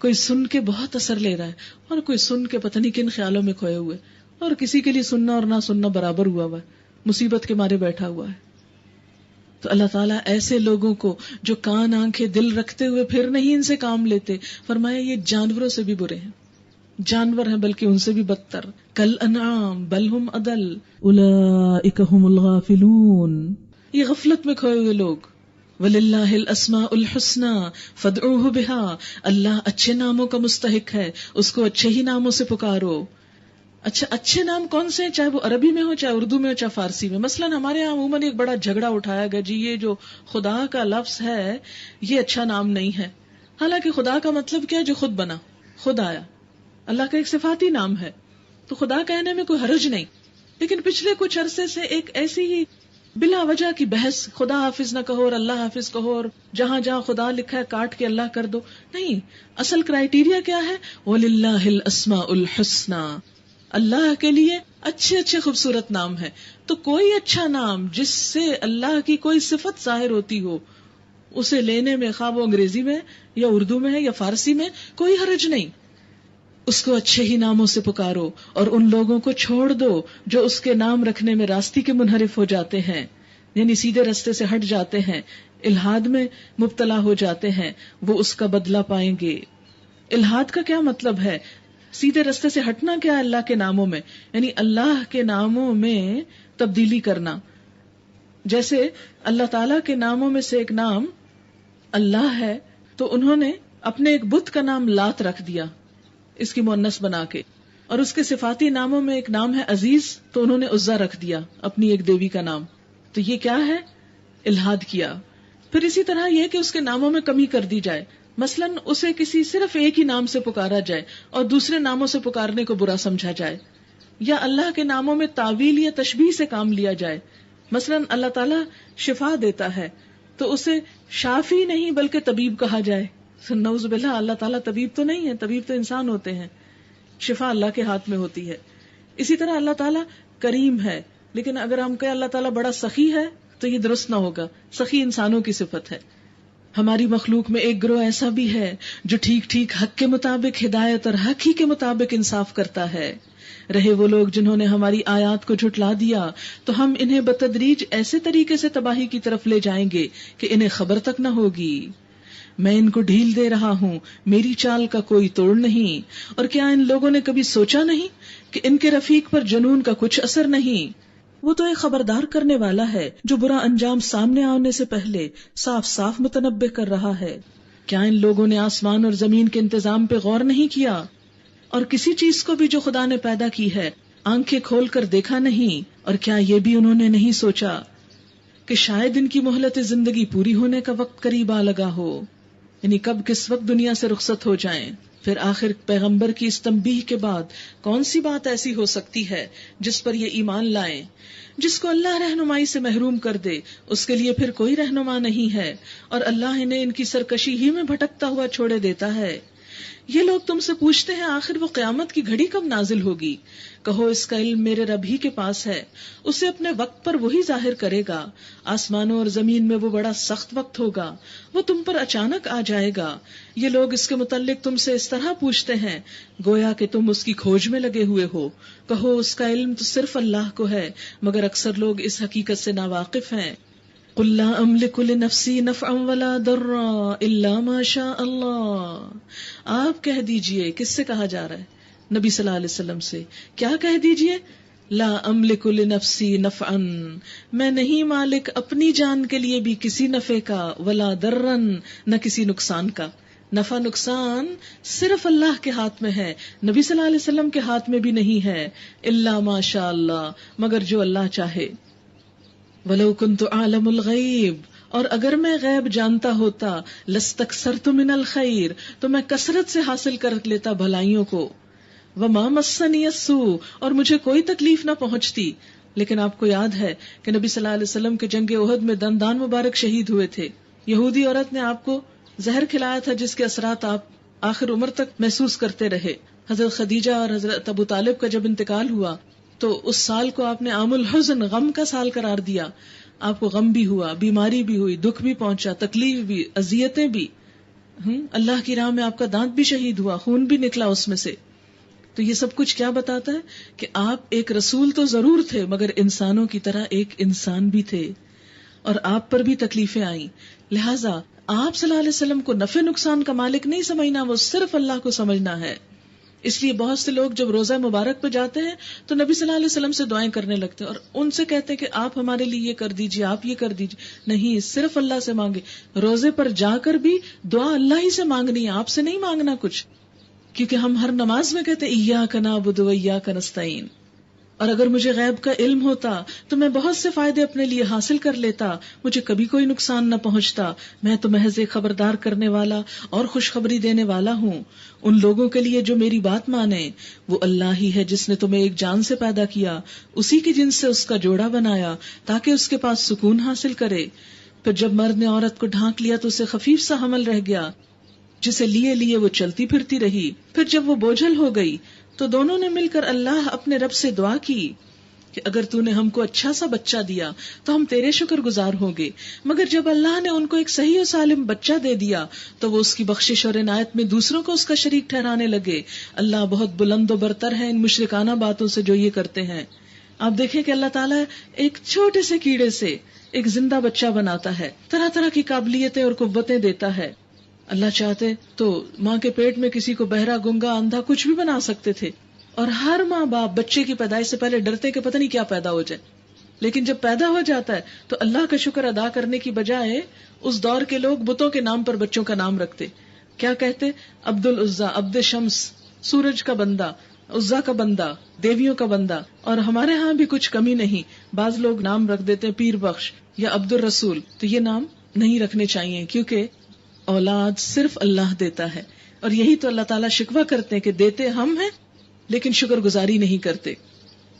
کوئی سن کے بہت اثر لے رہا ہے اور کوئی سن کے پتہ نہیں کن خیالوں میں کھوئے ہوئے، اور کسی کے لیے سننا اور نہ سننا برابر ہوا ہے، مصیبت کے مارے بیٹھا ہوا ہے۔ تو اللہ تعالیٰ ایسے لوگوں کو جو کان آنکھیں دل رکھتے ہوئے پھر نہیں ان سے کام لیتے، فرمایا یہ جانوروں سے بھی برے ہیں، جانور ہیں بلکہ ان سے بھی بدتر، کل انعام بل ہم اضل اولئک هم الغافلون، یہ غفلت میں کھوئے ہوئے لوگ۔ وَلِلَّهِ الْأَسْمَاءُ الْحُسْنَى فَادْعُوهُ بِهَا، اللہ اچھے ناموں کا مستحق ہے، اس کو اچھے ہی ناموں سے پکارو۔ اچھا اچھے نام کون سے ہیں؟ چاہے وہ عربی میں ہو، چاہے اردو میں ہو، چاہے فارسی میں۔ مثلا ہمارے یہاں عموماً ایک بڑا جھگڑا اٹھایا گیا، جی یہ جو خدا کا لفظ ہے یہ اچھا نام نہیں ہے، حالانکہ خدا کا مطلب کیا ہے؟ جو خود بنا، خود آیا، اللہ کا ایک صفاتی نام ہے، تو خدا کہنے میں کوئی حرج نہیں۔ لیکن پچھلے کچھ عرصے سے ایک ایسی ہی بلا وجہ کی بحث، خدا حافظ نہ کہو اور اللہ حافظ کہو، اور جہاں جہاں خدا لکھا ہے کاٹ کے اللہ کر دو، نہیں، اصل کرائیٹیریا کیا ہے؟ وَلِلَّهِ الْأَسْمَاءُ الْحُسْنَى، اللہ کے لیے اچھے اچھے خوبصورت نام ہے، تو کوئی اچھا نام جس سے اللہ کی کوئی صفت ظاہر ہوتی ہو اسے لینے میں، خواہ وہ انگریزی میں یا اردو میں ہے یا فارسی میں، کوئی حرج نہیں، اس کو اچھے ہی ناموں سے پکارو، اور ان لوگوں کو چھوڑ دو جو اس کے نام رکھنے میں راستے کے منحرف ہو جاتے ہیں، یعنی سیدھے رستے سے ہٹ جاتے ہیں، الہاد میں مبتلا ہو جاتے ہیں، وہ اس کا بدلہ پائیں گے۔ الہاد کا کیا مطلب ہے؟ سیدھے رستے سے ہٹنا کیا ہے اللہ کے ناموں میں؟ یعنی اللہ کے ناموں میں تبدیلی کرنا۔ جیسے اللہ تعالیٰ کے ناموں میں سے ایک نام اللہ ہے، تو انہوں نے اپنے ایک بت کا نام لات رکھ دیا اس کی مؤنث بنا کے، اور اس کے صفاتی ناموں میں ایک نام ہے عزیز، تو انہوں نے عزا رکھ دیا اپنی ایک دیوی کا نام۔ تو یہ کیا ہے؟ الہاد کیا۔ پھر اسی طرح یہ کہ اس کے ناموں میں کمی کر دی جائے، مثلا اسے کسی صرف ایک ہی نام سے پکارا جائے اور دوسرے ناموں سے پکارنے کو برا سمجھا جائے، یا اللہ کے ناموں میں تعویل یا تشبیہ سے کام لیا جائے۔ مثلا اللہ تعالیٰ شفا دیتا ہے تو اسے شافی نہیں بلکہ طبیب کہا جائے، نعوذ باللہ، اللہ تعالیٰ طبیب تو نہیں ہے، طبیب تو انسان ہوتے ہیں، شفا اللہ کے ہاتھ میں ہوتی ہے۔ اسی طرح اللہ تعالیٰ کریم ہے، لیکن اگر ہم کہیں اللہ تعالیٰ بڑا سخی ہے تو یہ درست نہ ہوگا، سخی انسانوں کی صفت ہے۔ ہماری مخلوق میں ایک گروہ ایسا بھی ہے جو ٹھیک ٹھیک حق کے مطابق ہدایت اور حق ہی کے مطابق انصاف کرتا ہے۔ رہے وہ لوگ جنہوں نے ہماری آیات کو جھٹلا دیا تو ہم انہیں بتدریج ایسے طریقے سے تباہی کی طرف لے جائیں گے کہ انہیں خبر تک نہ ہوگی۔ میں ان کو ڈھیل دے رہا ہوں، میری چال کا کوئی توڑ نہیں۔ اور کیا ان لوگوں نے کبھی سوچا نہیں کہ ان کے رفیق پر جنون کا کچھ اثر نہیں؟ وہ تو ایک خبردار کرنے والا ہے جو برا انجام سامنے آنے سے پہلے صاف صاف متنبہ کر رہا ہے۔ کیا ان لوگوں نے آسمان اور زمین کے انتظام پہ غور نہیں کیا، اور کسی چیز کو بھی جو خدا نے پیدا کی ہے آنکھیں کھول کر دیکھا نہیں؟ اور کیا یہ بھی انہوں نے نہیں سوچا کہ شاید ان کی مہلت زندگی پوری ہونے کا وقت قریب آ لگا ہو، یعنی کب کس وقت دنیا سے رخصت ہو جائیں۔ پھر آخر پیغمبر کی اس تنبیہ کے بعد کون سی بات ایسی ہو سکتی ہے جس پر یہ ایمان لائیں؟ جس کو اللہ رہنمائی سے محروم کر دے اس کے لیے پھر کوئی رہنما نہیں ہے، اور اللہ انہیں ان کی سرکشی ہی میں بھٹکتا ہوا چھوڑے دیتا ہے۔ یہ لوگ تم سے پوچھتے ہیں آخر وہ قیامت کی گھڑی کب نازل ہوگی؟ کہو اس کا علم میرے رب ہی کے پاس ہے، اسے اپنے وقت پر وہی ظاہر کرے گا۔ آسمانوں اور زمین میں وہ بڑا سخت وقت ہوگا، وہ تم پر اچانک آ جائے گا۔ یہ لوگ اس کے متعلق تم سے اس طرح پوچھتے ہیں گویا کہ تم اس کی کھوج میں لگے ہوئے ہو۔ کہو اس کا علم تو صرف اللہ کو ہے، مگر اکثر لوگ اس حقیقت سے ناواقف ہیں۔ قل لا املک لنفسی نفعا ولا ضرا الا ما شاء اللہ۔ آپ کہہ دیجئے، کس سے کہا جا رہا ہے؟ نبی صلی اللہ علیہ وسلم سے۔ کیا کہہ دیجئے؟ لا املک لنفسی نفعا، میں نہیں مالک اپنی جان کے لیے بھی کسی نفع کا، ولا ضرا، نہ کسی نقصان کا۔ نفع نقصان صرف اللہ کے ہاتھ میں ہے، نبی صلی اللہ علیہ وسلم کے ہاتھ میں بھی نہیں ہے۔ الا ما شاء اللہ، مگر جو اللہ چاہے۔ وَلَوْ كُنْتُ أَعْلَمُ الْغَيْبَ، اور اگر میں غیب جانتا ہوتا، لَاسْتَكْثَرْتُ مِنَ الْخَيْرِ، تو میں کثرت سے حاصل کر لیتا بھلائیوں کو۔ وَمَا مَسَّنِيَ السُّوءُ، اور مجھے کوئی تکلیف نہ پہنچتی۔ لیکن آپ کو یاد ہے کہ نبی صلی اللہ علیہ وسلم کے جنگ احد میں دندان مبارک شہید ہوئے تھے۔ یہودی عورت نے آپ کو زہر کھلایا تھا جس کے اثرات آپ آخر عمر تک محسوس کرتے رہے۔ حضرت خدیجہ اور حضرت ابو طالب کا جب انتقال ہوا تو اس سال کو آپ نے عام الحزن، غم کا سال قرار دیا۔ آپ کو غم بھی ہوا، بیماری بھی ہوئی، دکھ بھی پہنچا، تکلیف بھی، اذیتیں بھی۔ اللہ کی راہ میں آپ کا دانت بھی شہید ہوا، خون بھی نکلا اس میں سے۔ تو یہ سب کچھ کیا بتاتا ہے کہ آپ ایک رسول تو ضرور تھے، مگر انسانوں کی طرح ایک انسان بھی تھے، اور آپ پر بھی تکلیفیں آئیں۔ لہٰذا آپ صلی اللہ علیہ وسلم کو نفع نقصان کا مالک نہیں سمجھنا، وہ صرف اللہ کو سمجھنا ہے۔ اس لیے بہت سے لوگ جب روزہ مبارک پہ جاتے ہیں تو نبی صلی اللہ علیہ وسلم سے دعائیں کرنے لگتے ہیں اور ان سے کہتے ہیں کہ آپ ہمارے لیے یہ کر دیجئے، آپ یہ کر دیجئے۔ نہیں، صرف اللہ سے مانگے۔ روزے پر جا کر بھی دعا اللہ ہی سے مانگنی ہے، آپ سے نہیں مانگنا کچھ، کیونکہ ہم ہر نماز میں کہتے ہیں ایاک نعبد و ایاک نستعین۔ اور اگر مجھے غیب کا علم ہوتا تو میں بہت سے فائدے اپنے لیے حاصل کر لیتا، مجھے کبھی کوئی نقصان نہ پہنچتا۔ میں تو محض ایک خبردار کرنے والا اور خوشخبری دینے والا ہوں ان لوگوں کے لیے جو میری بات مانے۔ وہ اللہ ہی ہے جس نے تمہیں ایک جان سے پیدا کیا، اسی کی جنس سے اس کا جوڑا بنایا تاکہ اس کے پاس سکون حاصل کرے۔ پھر جب مرد نے عورت کو ڈھانک لیا تو اسے خفیف سا حمل رہ گیا، جسے لیے لیے وہ چلتی پھرتی رہی۔ پھر جب وہ بوجھل ہو گئی تو دونوں نے مل کر اللہ اپنے رب سے دعا کی کہ اگر تو نے ہم کو اچھا سا بچہ دیا تو ہم تیرے شکر گزار ہوں گے۔ مگر جب اللہ نے ان کو ایک صحیح و سالم بچہ دے دیا تو وہ اس کی بخشش اور عنایت میں دوسروں کو اس کا شریک ٹھہرانے لگے۔ اللہ بہت بلند و برتر ہے ان مشرکانہ باتوں سے جو یہ کرتے ہیں۔ آپ دیکھیں کہ اللہ تعالیٰ ایک چھوٹے سے کیڑے سے ایک زندہ بچہ بناتا ہے، طرح طرح کی قابلیتیں اور قوتیں دیتا ہے۔ اللہ چاہتے تو ماں کے پیٹ میں کسی کو بہرا، گنگا، اندھا کچھ بھی بنا سکتے تھے، اور ہر ماں باپ بچے کی پیدائش سے پہلے ڈرتے کہ پتہ نہیں کیا پیدا ہو جائے، لیکن جب پیدا ہو جاتا ہے تو اللہ کا شکر ادا کرنے کی بجائے اس دور کے لوگ بتوں کے نام پر بچوں کا نام رکھتے۔ کیا کہتے؟ عبد العزا، عبد شمس، سورج کا بندہ، عزا کا بندہ، دیویوں کا بندہ۔ اور ہمارے ہاں بھی کچھ کمی نہیں، بعض لوگ نام رکھ دیتے پیر بخش یا عبد الرسول، تو یہ نام نہیں رکھنے چاہیے، کیونکہ اولاد صرف اللہ دیتا ہے، اور یہی تو اللہ تعالیٰ شکوہ کرتے ہیں کہ دیتے ہم ہیں لیکن شکر گزاری نہیں کرتے۔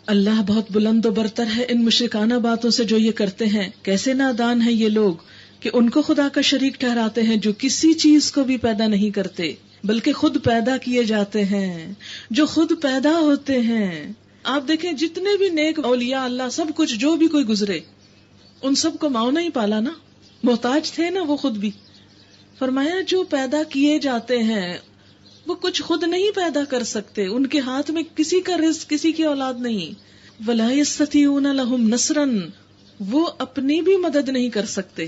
اللہ بہت بلند و برتر ہے ان مشرکانہ باتوں سے جو یہ کرتے ہیں۔ کیسے نادان ہیں یہ لوگ کہ ان کو خدا کا شریک ٹھہراتے ہیں جو کسی چیز کو بھی پیدا نہیں کرتے بلکہ خود پیدا کیے جاتے ہیں، جو خود پیدا ہوتے ہیں۔ آپ دیکھیں جتنے بھی نیک اولیاء اللہ سب کچھ جو بھی کوئی گزرے ان سب کو ماں نے ہی پالا نا، محتاج تھے نا وہ خود بھی۔ فرمایا جو پیدا کیے جاتے ہیں وہ کچھ خود نہیں پیدا کر سکتے، ان کے ہاتھ میں کسی کا رزق، کسی کی اولاد نہیں۔ وَلَا يَسْتَطِيعُونَ لَهُمْ نَصْرًا، وہ اپنی بھی مدد نہیں کر سکتے۔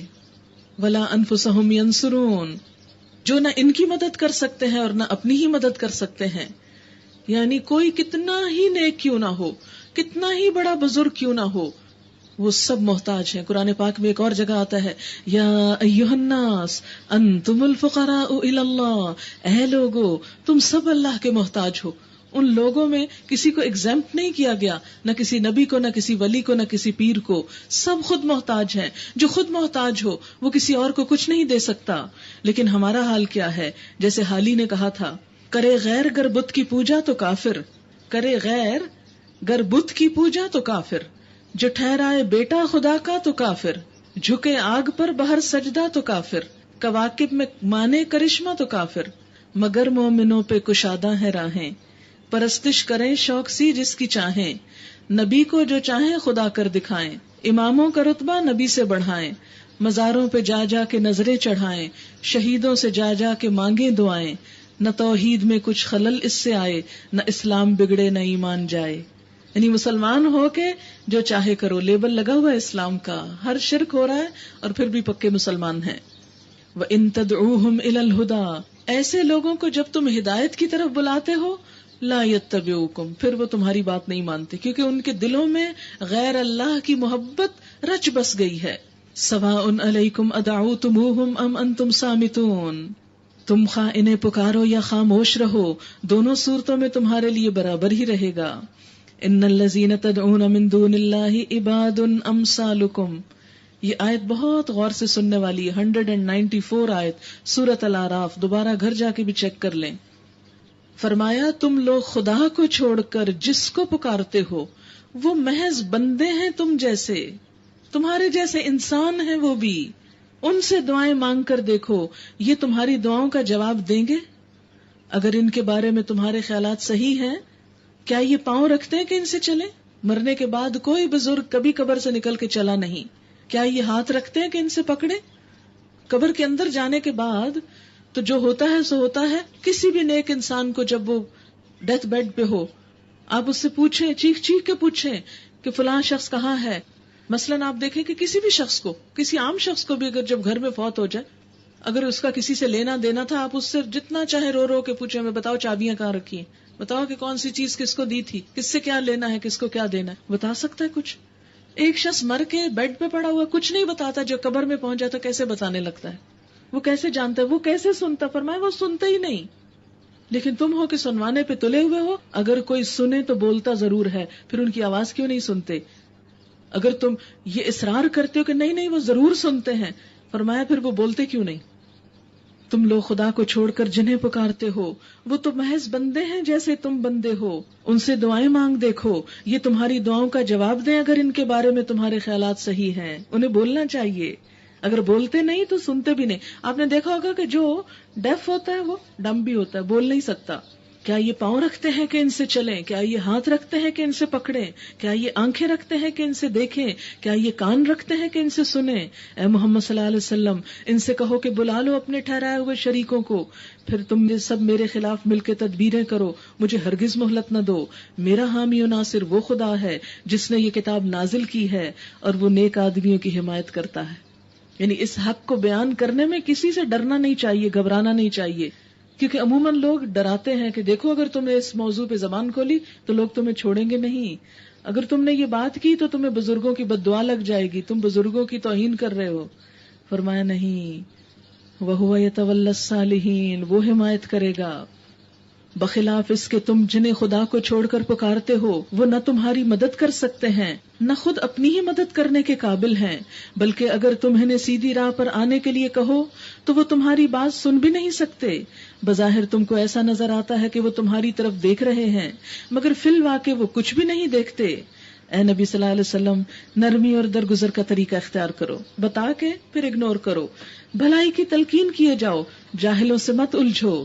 وَلَا أَنفُسَهُمْ يَنصُرُونَ، جو نہ ان کی مدد کر سکتے ہیں اور نہ اپنی ہی مدد کر سکتے ہیں۔ یعنی کوئی کتنا ہی نیک کیوں نہ ہو، کتنا ہی بڑا بزرگ کیوں نہ ہو، وہ سب محتاج ہیں۔ قرآن پاک میں ایک اور جگہ آتا ہے، یا ایھا الناس انتم الفقراء الی اللہ، اے لوگو تم سب اللہ کے محتاج ہو۔ ان لوگوں میں کسی کو ایگزیمپٹ نہیں کیا گیا، نہ کسی نبی کو، نہ کسی ولی کو، نہ کسی پیر کو، سب خود محتاج ہیں۔ جو خود محتاج ہو وہ کسی اور کو کچھ نہیں دے سکتا۔ لیکن ہمارا حال کیا ہے؟ جیسے حالی نے کہا تھا، کرے غیر گر بت کی پوجا تو کافر، کرے غیر گر بت کی پوجا تو کافر، جو ٹھہرائے بیٹا خدا کا تو کافر، جھکے آگ پر بہر سجدہ تو کافر، کواکب میں مانے کرشمہ تو کافر، مگر مومنوں پہ کشادہ ہے راہیں، پرستش کریں شوق سی جس کی چاہیں، نبی کو جو چاہیں خدا کر دکھائیں، اماموں کا رتبہ نبی سے بڑھائیں، مزاروں پہ جا جا کے نظریں چڑھائیں، شہیدوں سے جا جا کے مانگیں دعائیں، نہ توحید میں کچھ خلل اس سے آئے، نہ اسلام بگڑے نہ ایمان جائے. یعنی مسلمان ہو کے جو چاہے کرو، لیبل لگا ہوا ہے اسلام کا، ہر شرک ہو رہا ہے اور پھر بھی پکے مسلمان ہیں. وَإِن تَدْعُوهُمْ إِلَى الْهُدَى، ایسے لوگوں کو جب تم ہدایت کی طرف بلاتے ہو، لا يتبعوکم، پھر وہ تمہاری بات نہیں مانتے، کیونکہ ان کے دلوں میں غیر اللہ کی محبت رچ بس گئی ہے. سواء علیکم ادعوتموہم ام انتم صامتون، تم خواہ انہیں پکارو یا خاموش رہو، دونوں صورتوں میں تمہارے لیے برابر ہی رہے گا. ان الذین تدعون من دون اللہ عباد امثالکم، یہ آیت بہت غور سے سننے والی ہے، 194 آیت سورۃ الاعراف، دوبارہ گھر جا کے بھی چیک کر لیں. فرمایا تم لوگ خدا کو چھوڑ کر جس کو پکارتے ہو وہ محض بندے ہیں تم جیسے، تمہارے جیسے انسان ہیں وہ بھی، ان سے دعائیں مانگ کر دیکھو، یہ تمہاری دعاؤں کا جواب دیں گے؟ اگر ان کے بارے میں تمہارے خیالات صحیح ہیں، کیا یہ پاؤں رکھتے ہیں کہ ان سے چلیں؟ مرنے کے بعد کوئی بزرگ کبھی قبر سے نکل کے چلا نہیں. کیا یہ ہاتھ رکھتے ہیں کہ ان سے پکڑے؟ قبر کے اندر جانے کے بعد تو جو ہوتا ہے سو ہوتا ہے. کسی بھی نیک انسان کو جب وہ ڈیتھ بیڈ پہ ہو، آپ اس سے پوچھیں، چیخ چیخ کے پوچھیں کہ فلاں شخص کہاں ہے. مثلاً آپ دیکھیں کہ کسی بھی شخص کو، کسی عام شخص کو بھی اگر جب گھر میں فوت ہو جائے، اگر اس کا کسی سے لینا دینا تھا، آپ اس سے جتنا چاہے رو رو کے پوچھیں، میں بتاؤ چابیاں کہاں رکھی ہیں، بتاؤ کہ کون سی چیز کس کو دی تھی، کس سے کیا لینا ہے، کس کو کیا دینا ہے، بتا سکتا ہے کچھ؟ ایک شخص مر کے بیڈ پہ پڑا ہوا کچھ نہیں بتاتا، جو قبر میں پہنچ جاتا کیسے بتانے لگتا ہے؟ وہ کیسے جانتا ہے؟ وہ کیسے سنتا؟ فرمایا وہ سنتا ہی نہیں. لیکن تم ہو کہ سنوانے پہ تلے ہوئے ہو. اگر کوئی سنے تو بولتا ضرور ہے، پھر ان کی آواز کیوں نہیں سنتے؟ اگر تم یہ اصرار کرتے ہو کہ نہیں نہیں وہ ضرور سنتے ہیں، فرمایا پھر وہ بولتے کیوں نہیں؟ تم لوگ خدا کو چھوڑ کر جنہیں پکارتے ہو وہ تو محض بندے ہیں جیسے تم بندے ہو، ان سے دعائیں مانگ دیکھو، یہ تمہاری دعاؤں کا جواب دیں اگر ان کے بارے میں تمہارے خیالات صحیح ہیں. انہیں بولنا چاہیے، اگر بولتے نہیں تو سنتے بھی نہیں. آپ نے دیکھا ہوگا کہ جو ڈیف ہوتا ہے وہ ڈم بھی ہوتا ہے، بول نہیں سکتا. کیا یہ پاؤں رکھتے ہیں کہ ان سے چلیں؟ کیا یہ ہاتھ رکھتے ہیں کہ ان سے پکڑیں؟ کیا یہ آنکھیں رکھتے ہیں کہ ان سے دیکھیں؟ کیا یہ کان رکھتے ہیں کہ ان سے سنیں؟ اے محمد صلی اللہ علیہ وسلم، ان سے کہو کہ بلا لو اپنے ٹھہرائے ہوئے شریکوں کو، پھر تم سب میرے خلاف مل کے تدبیریں کرو، مجھے ہرگز مہلت نہ دو. میرا حامی و ناصر وہ خدا ہے جس نے یہ کتاب نازل کی ہے اور وہ نیک آدمیوں کی حمایت کرتا ہے. یعنی اس حق کو بیان کرنے میں کسی سے ڈرنا نہیں چاہیے، گھبرانا نہیں چاہیے، کیونکہ عموماً لوگ ڈراتے ہیں کہ دیکھو اگر تم نے اس موضوع پہ زبان کھولی تو لوگ تمہیں چھوڑیں گے نہیں، اگر تم نے یہ بات کی تو تمہیں بزرگوں کی بد دعا لگ جائے گی، تم بزرگوں کی توہین کر رہے ہو. فرمایا نہیں، وَهُوَ يَتَوَلَّى الصَّالِحِينَ، وہ حمایت کرے گا. بخلاف اس کے تم جنہیں خدا کو چھوڑ کر پکارتے ہو وہ نہ تمہاری مدد کر سکتے ہیں، نہ خود اپنی ہی مدد کرنے کے قابل ہیں، بلکہ اگر تم انہیں سیدھی راہ پر آنے کے لیے کہو تو وہ تمہاری بات سن بھی نہیں سکتے. بظاہر تم کو ایسا نظر آتا ہے کہ وہ تمہاری طرف دیکھ رہے ہیں، مگر فی الواقع وہ کچھ بھی نہیں دیکھتے. اے نبی صلی اللہ علیہ وسلم، نرمی اور درگزر کا طریقہ اختیار کرو، بتا کے پھر اگنور کرو، بھلائی کی تلقین کیے جاؤ، جاہلوں سے مت الجھو.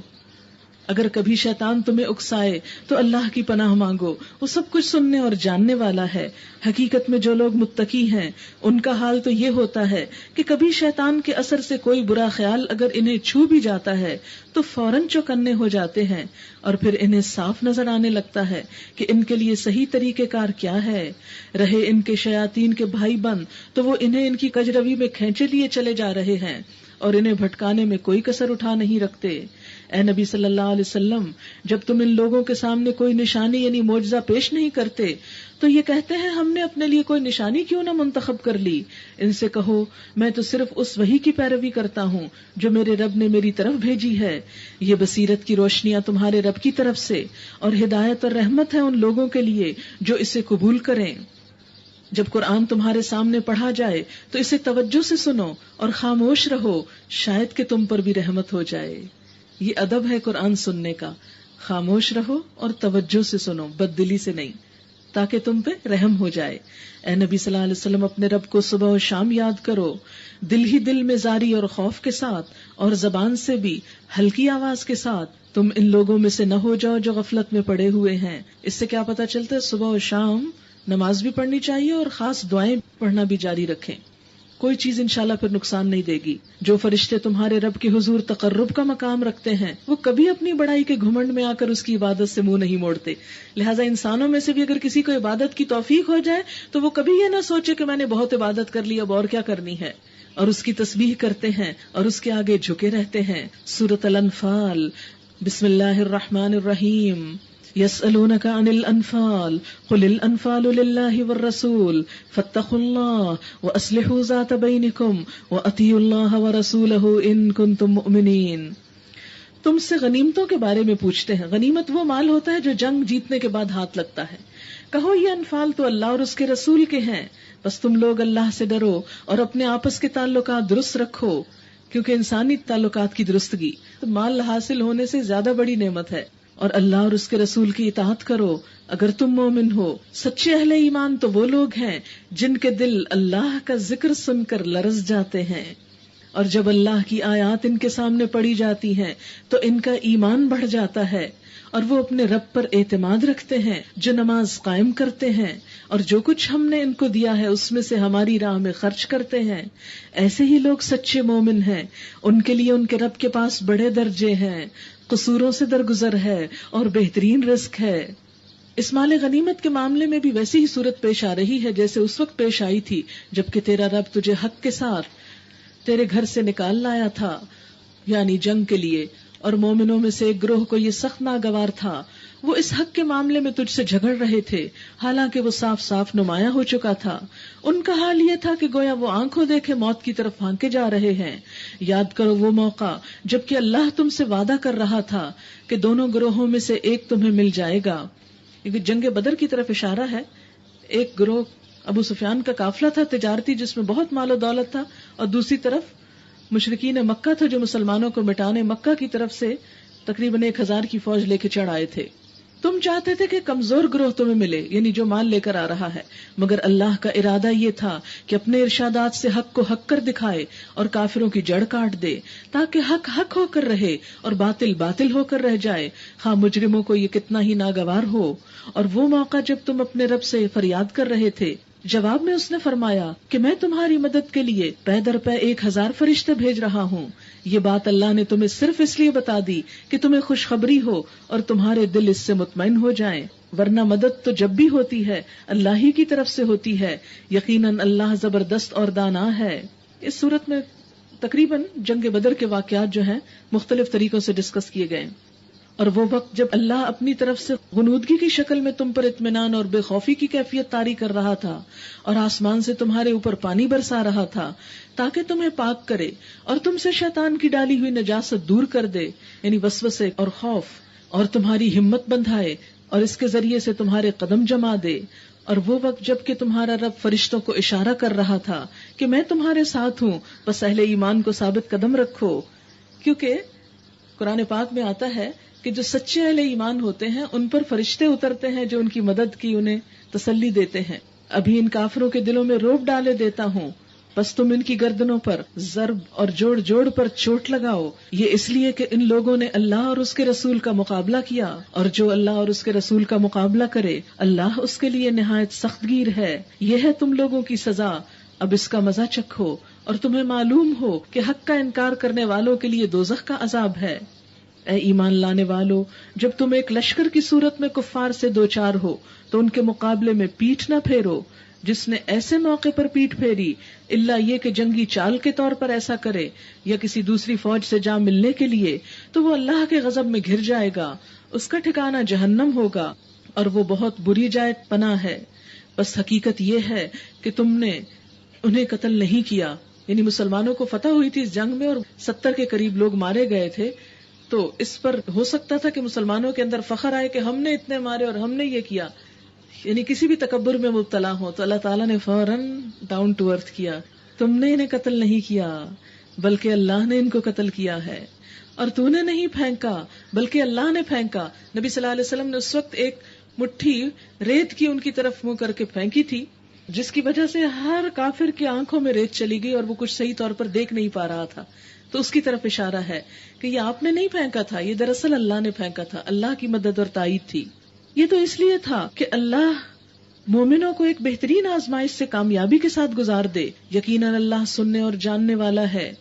اگر کبھی شیطان تمہیں اکسائے تو اللہ کی پناہ مانگو، وہ سب کچھ سننے اور جاننے والا ہے. حقیقت میں جو لوگ متقی ہیں ان کا حال تو یہ ہوتا ہے کہ کبھی شیطان کے اثر سے کوئی برا خیال اگر انہیں چھو بھی جاتا ہے تو فوراً چوکنے ہو جاتے ہیں، اور پھر انہیں صاف نظر آنے لگتا ہے کہ ان کے لیے صحیح طریقہ کار کیا ہے. رہے ان کے شیاطین کے بھائی بند تو وہ انہیں ان کی کجروی میں کھینچے لیے چلے جا رہے ہیں اور انہیں بھٹکانے میں کوئی کسر اٹھا نہیں رکھتے. اے نبی صلی اللہ علیہ وسلم، جب تم ان لوگوں کے سامنے کوئی نشانی یعنی معجزہ پیش نہیں کرتے تو یہ کہتے ہیں ہم نے اپنے لیے کوئی نشانی کیوں نہ منتخب کر لی. ان سے کہو میں تو صرف اس وحی کی پیروی کرتا ہوں جو میرے رب نے میری طرف بھیجی ہے. یہ بصیرت کی روشنیاں تمہارے رب کی طرف سے اور ہدایت اور رحمت ہے ان لوگوں کے لیے جو اسے قبول کریں. جب قرآن تمہارے سامنے پڑھا جائے تو اسے توجہ سے سنو اور خاموش رہو، شاید کہ تم پر بھی رحمت ہو جائے. یہ ادب ہے قرآن سننے کا، خاموش رہو اور توجہ سے سنو، بد دلی سے نہیں. تاکہ تم پہ رحم ہو جائے. اے نبی صلی اللہ علیہ وسلم اپنے رب کو صبح و شام یاد کرو، دل ہی دل میں زاری اور خوف کے ساتھ، اور زبان سے بھی ہلکی آواز کے ساتھ. تم ان لوگوں میں سے نہ ہو جاؤ جو غفلت میں پڑے ہوئے ہیں. اس سے کیا پتا چلتا ہے؟ صبح و شام نماز بھی پڑھنی چاہیے اور خاص دعائیں پڑھنا بھی جاری رکھیں. کوئی چیز انشاءاللہ پھر نقصان نہیں دے گی. جو فرشتے تمہارے رب کے حضور تقرب کا مقام رکھتے ہیں وہ کبھی اپنی بڑائی کے گھمنڈ میں آ کر اس کی عبادت سے منہ نہیں موڑتے. لہٰذا انسانوں میں سے بھی اگر کسی کو عبادت کی توفیق ہو جائے تو وہ کبھی یہ نہ سوچے کہ میں نے بہت عبادت کر لی اب اور کیا کرنی ہے، اور اس کی تسبیح کرتے ہیں اور اس کے آگے جھکے رہتے ہیں. سورۃ الانفال. بسم اللہ الرحمن الرحیم. يسألونك عن الأنفال قل الأنفال لله والرسول فاتقوا الله وأصلحوا ذات بينكم وأطيعوا الله ورسوله إن كنتم مؤمنين. تم سے غنیمتوں کے بارے میں پوچھتے ہیں. غنیمت وہ مال ہوتا ہے جو جنگ جیتنے کے بعد ہاتھ لگتا ہے. کہو یہ انفال تو اللہ اور اس کے رسول کے ہیں، بس تم لوگ اللہ سے ڈرو اور اپنے آپس کے تعلقات درست رکھو، کیونکہ انسانی تعلقات کی درستگی مال حاصل ہونے سے زیادہ بڑی نعمت ہے. اور اللہ اور اس کے رسول کی اطاعت کرو اگر تم مومن ہو. سچے اہل ایمان تو وہ لوگ ہیں جن کے دل اللہ کا ذکر سن کر لرز جاتے ہیں، اور جب اللہ کی آیات ان کے سامنے پڑھی جاتی ہیں تو ان کا ایمان بڑھ جاتا ہے، اور وہ اپنے رب پر اعتماد رکھتے ہیں جو نماز قائم کرتے ہیں اور جو کچھ ہم نے ان کو دیا ہے اس میں سے ہماری راہ میں خرچ کرتے ہیں. ایسے ہی لوگ سچے مومن ہیں. ان کے لیے ان کے رب کے پاس بڑے درجے ہیں، قصوروں سے درگزر ہے اور بہترین رزق ہے. اس مال غنیمت کے معاملے میں بھی ویسی ہی صورت پیش آ رہی ہے جیسے اس وقت پیش آئی تھی جبکہ تیرا رب تجھے حق کے ساتھ تیرے گھر سے نکال لایا تھا، یعنی جنگ کے لیے، اور مومنوں میں سے ایک گروہ کو یہ سخت ناگوار تھا. وہ اس حق کے معاملے میں تجھ سے جھگڑ رہے تھے حالانکہ وہ صاف صاف نمایاں ہو چکا تھا. ان کا حال یہ تھا کہ گویا وہ آنکھوں دیکھے موت کی طرف ہانکے جا رہے ہیں. یاد کرو وہ موقع جبکہ اللہ تم سے وعدہ کر رہا تھا کہ دونوں گروہوں میں سے ایک تمہیں مل جائے گا. کیونکہ جنگ بدر کی طرف اشارہ ہے. ایک گروہ ابو سفیان کا قافلہ تھا تجارتی جس میں بہت مال و دولت تھا، اور دوسری طرف مشرکین مکہ تھا جو مسلمانوں کو مٹانے مکہ کی طرف سے تقریباً 1000 کی فوج لے کے چڑھ آئے تھے. تم چاہتے تھے کہ کمزور گروہ تمہیں ملے، یعنی جو مال لے کر آ رہا ہے، مگر اللہ کا ارادہ یہ تھا کہ اپنے ارشادات سے حق کو حق کر دکھائے اور کافروں کی جڑ کاٹ دے تاکہ حق حق ہو کر رہے اور باطل باطل ہو کر رہ جائے، خواہ مجرموں کو یہ کتنا ہی ناگوار ہو. اور وہ موقع جب تم اپنے رب سے فریاد کر رہے تھے، جواب میں اس نے فرمایا کہ میں تمہاری مدد کے لیے پے در پے 1000 فرشتے بھیج رہا ہوں. یہ بات اللہ نے تمہیں صرف اس لیے بتا دی کہ تمہیں خوشخبری ہو اور تمہارے دل اس سے مطمئن ہو جائیں، ورنہ مدد تو جب بھی ہوتی ہے اللہ ہی کی طرف سے ہوتی ہے. یقیناً اللہ زبردست اور دانا ہے. اس صورت میں تقریباً جنگ بدر کے واقعات جو ہیں مختلف طریقوں سے ڈسکس کیے گئے، اور وہ وقت جب اللہ اپنی طرف سے غنودگی کی شکل میں تم پر اطمینان اور بے خوفی کی کیفیت طاری کر رہا تھا، اور آسمان سے تمہارے اوپر پانی برسا رہا تھا تاکہ تمہیں پاک کرے اور تم سے شیطان کی ڈالی ہوئی نجاست دور کر دے، یعنی وسوسے اور خوف، اور تمہاری ہمت بندھائے اور اس کے ذریعے سے تمہارے قدم جما دے. اور وہ وقت جب کہ تمہارا رب فرشتوں کو اشارہ کر رہا تھا کہ میں تمہارے ساتھ ہوں، بس اہل ایمان کو ثابت قدم رکھو. کیونکہ قرآن پاک میں آتا ہے کہ جو سچے اہل ایمان ہوتے ہیں ان پر فرشتے اترتے ہیں جو ان کی مدد کی انہیں تسلی دیتے ہیں. ابھی ان کافروں کے دلوں میں رعب ڈالے دیتا ہوں، بس تم ان کی گردنوں پر ضرب اور جوڑ جوڑ پر چوٹ لگاؤ. یہ اس لیے کہ ان لوگوں نے اللہ اور اس کے رسول کا مقابلہ کیا، اور جو اللہ اور اس کے رسول کا مقابلہ کرے اللہ اس کے لیے نہایت سخت گیر ہے. یہ ہے تم لوگوں کی سزا، اب اس کا مزہ چکھو اور تمہیں معلوم ہو کہ حق کا انکار کرنے والوں کے لیے دوزخ کا عذاب ہے. اے ایمان لانے والو، جب تم ایک لشکر کی صورت میں کفار سے دوچار ہو تو ان کے مقابلے میں پیٹھ نہ پھیرو. جس نے ایسے موقع پر پیٹھ پھیری الا یہ کہ جنگی چال کے طور پر ایسا کرے یا کسی دوسری فوج سے جا ملنے کے لیے، تو وہ اللہ کے غضب میں گھر جائے گا. اس کا ٹھکانہ جہنم ہوگا اور وہ بہت بری جائے پناہ ہے. بس حقیقت یہ ہے کہ تم نے انہیں قتل نہیں کیا، یعنی مسلمانوں کو فتح ہوئی تھی اس جنگ میں اور 70 کے قریب لوگ مارے گئے تھے. تو اس پر ہو سکتا تھا کہ مسلمانوں کے اندر فخر آئے کہ ہم نے اتنے مارے اور ہم نے یہ کیا، یعنی کسی بھی تکبر میں مبتلا ہو. تو اللہ تعالیٰ نے فوراً ڈاؤن ٹو ارتھ کیا، تم نے انہیں قتل نہیں کیا بلکہ اللہ نے ان کو قتل کیا ہے، اور تو نے نہیں پھینکا بلکہ اللہ نے پھینکا. نبی صلی اللہ علیہ وسلم نے اس وقت ایک مٹھی ریت کی ان کی طرف منہ کر کے پھینکی تھی، جس کی وجہ سے ہر کافر کی آنکھوں میں ریت چلی گئی اور وہ کچھ صحیح طور پر دیکھ نہیں پا رہا تھا. تو اس کی طرف اشارہ ہے کہ یہ آپ نے نہیں پھینکا تھا، یہ دراصل اللہ نے پھینکا تھا، اللہ کی مدد اور تائید تھی. یہ تو اس لیے تھا کہ اللہ مومنوں کو ایک بہترین آزمائش سے کامیابی کے ساتھ گزار دے. یقیناً اللہ سننے اور جاننے والا ہے.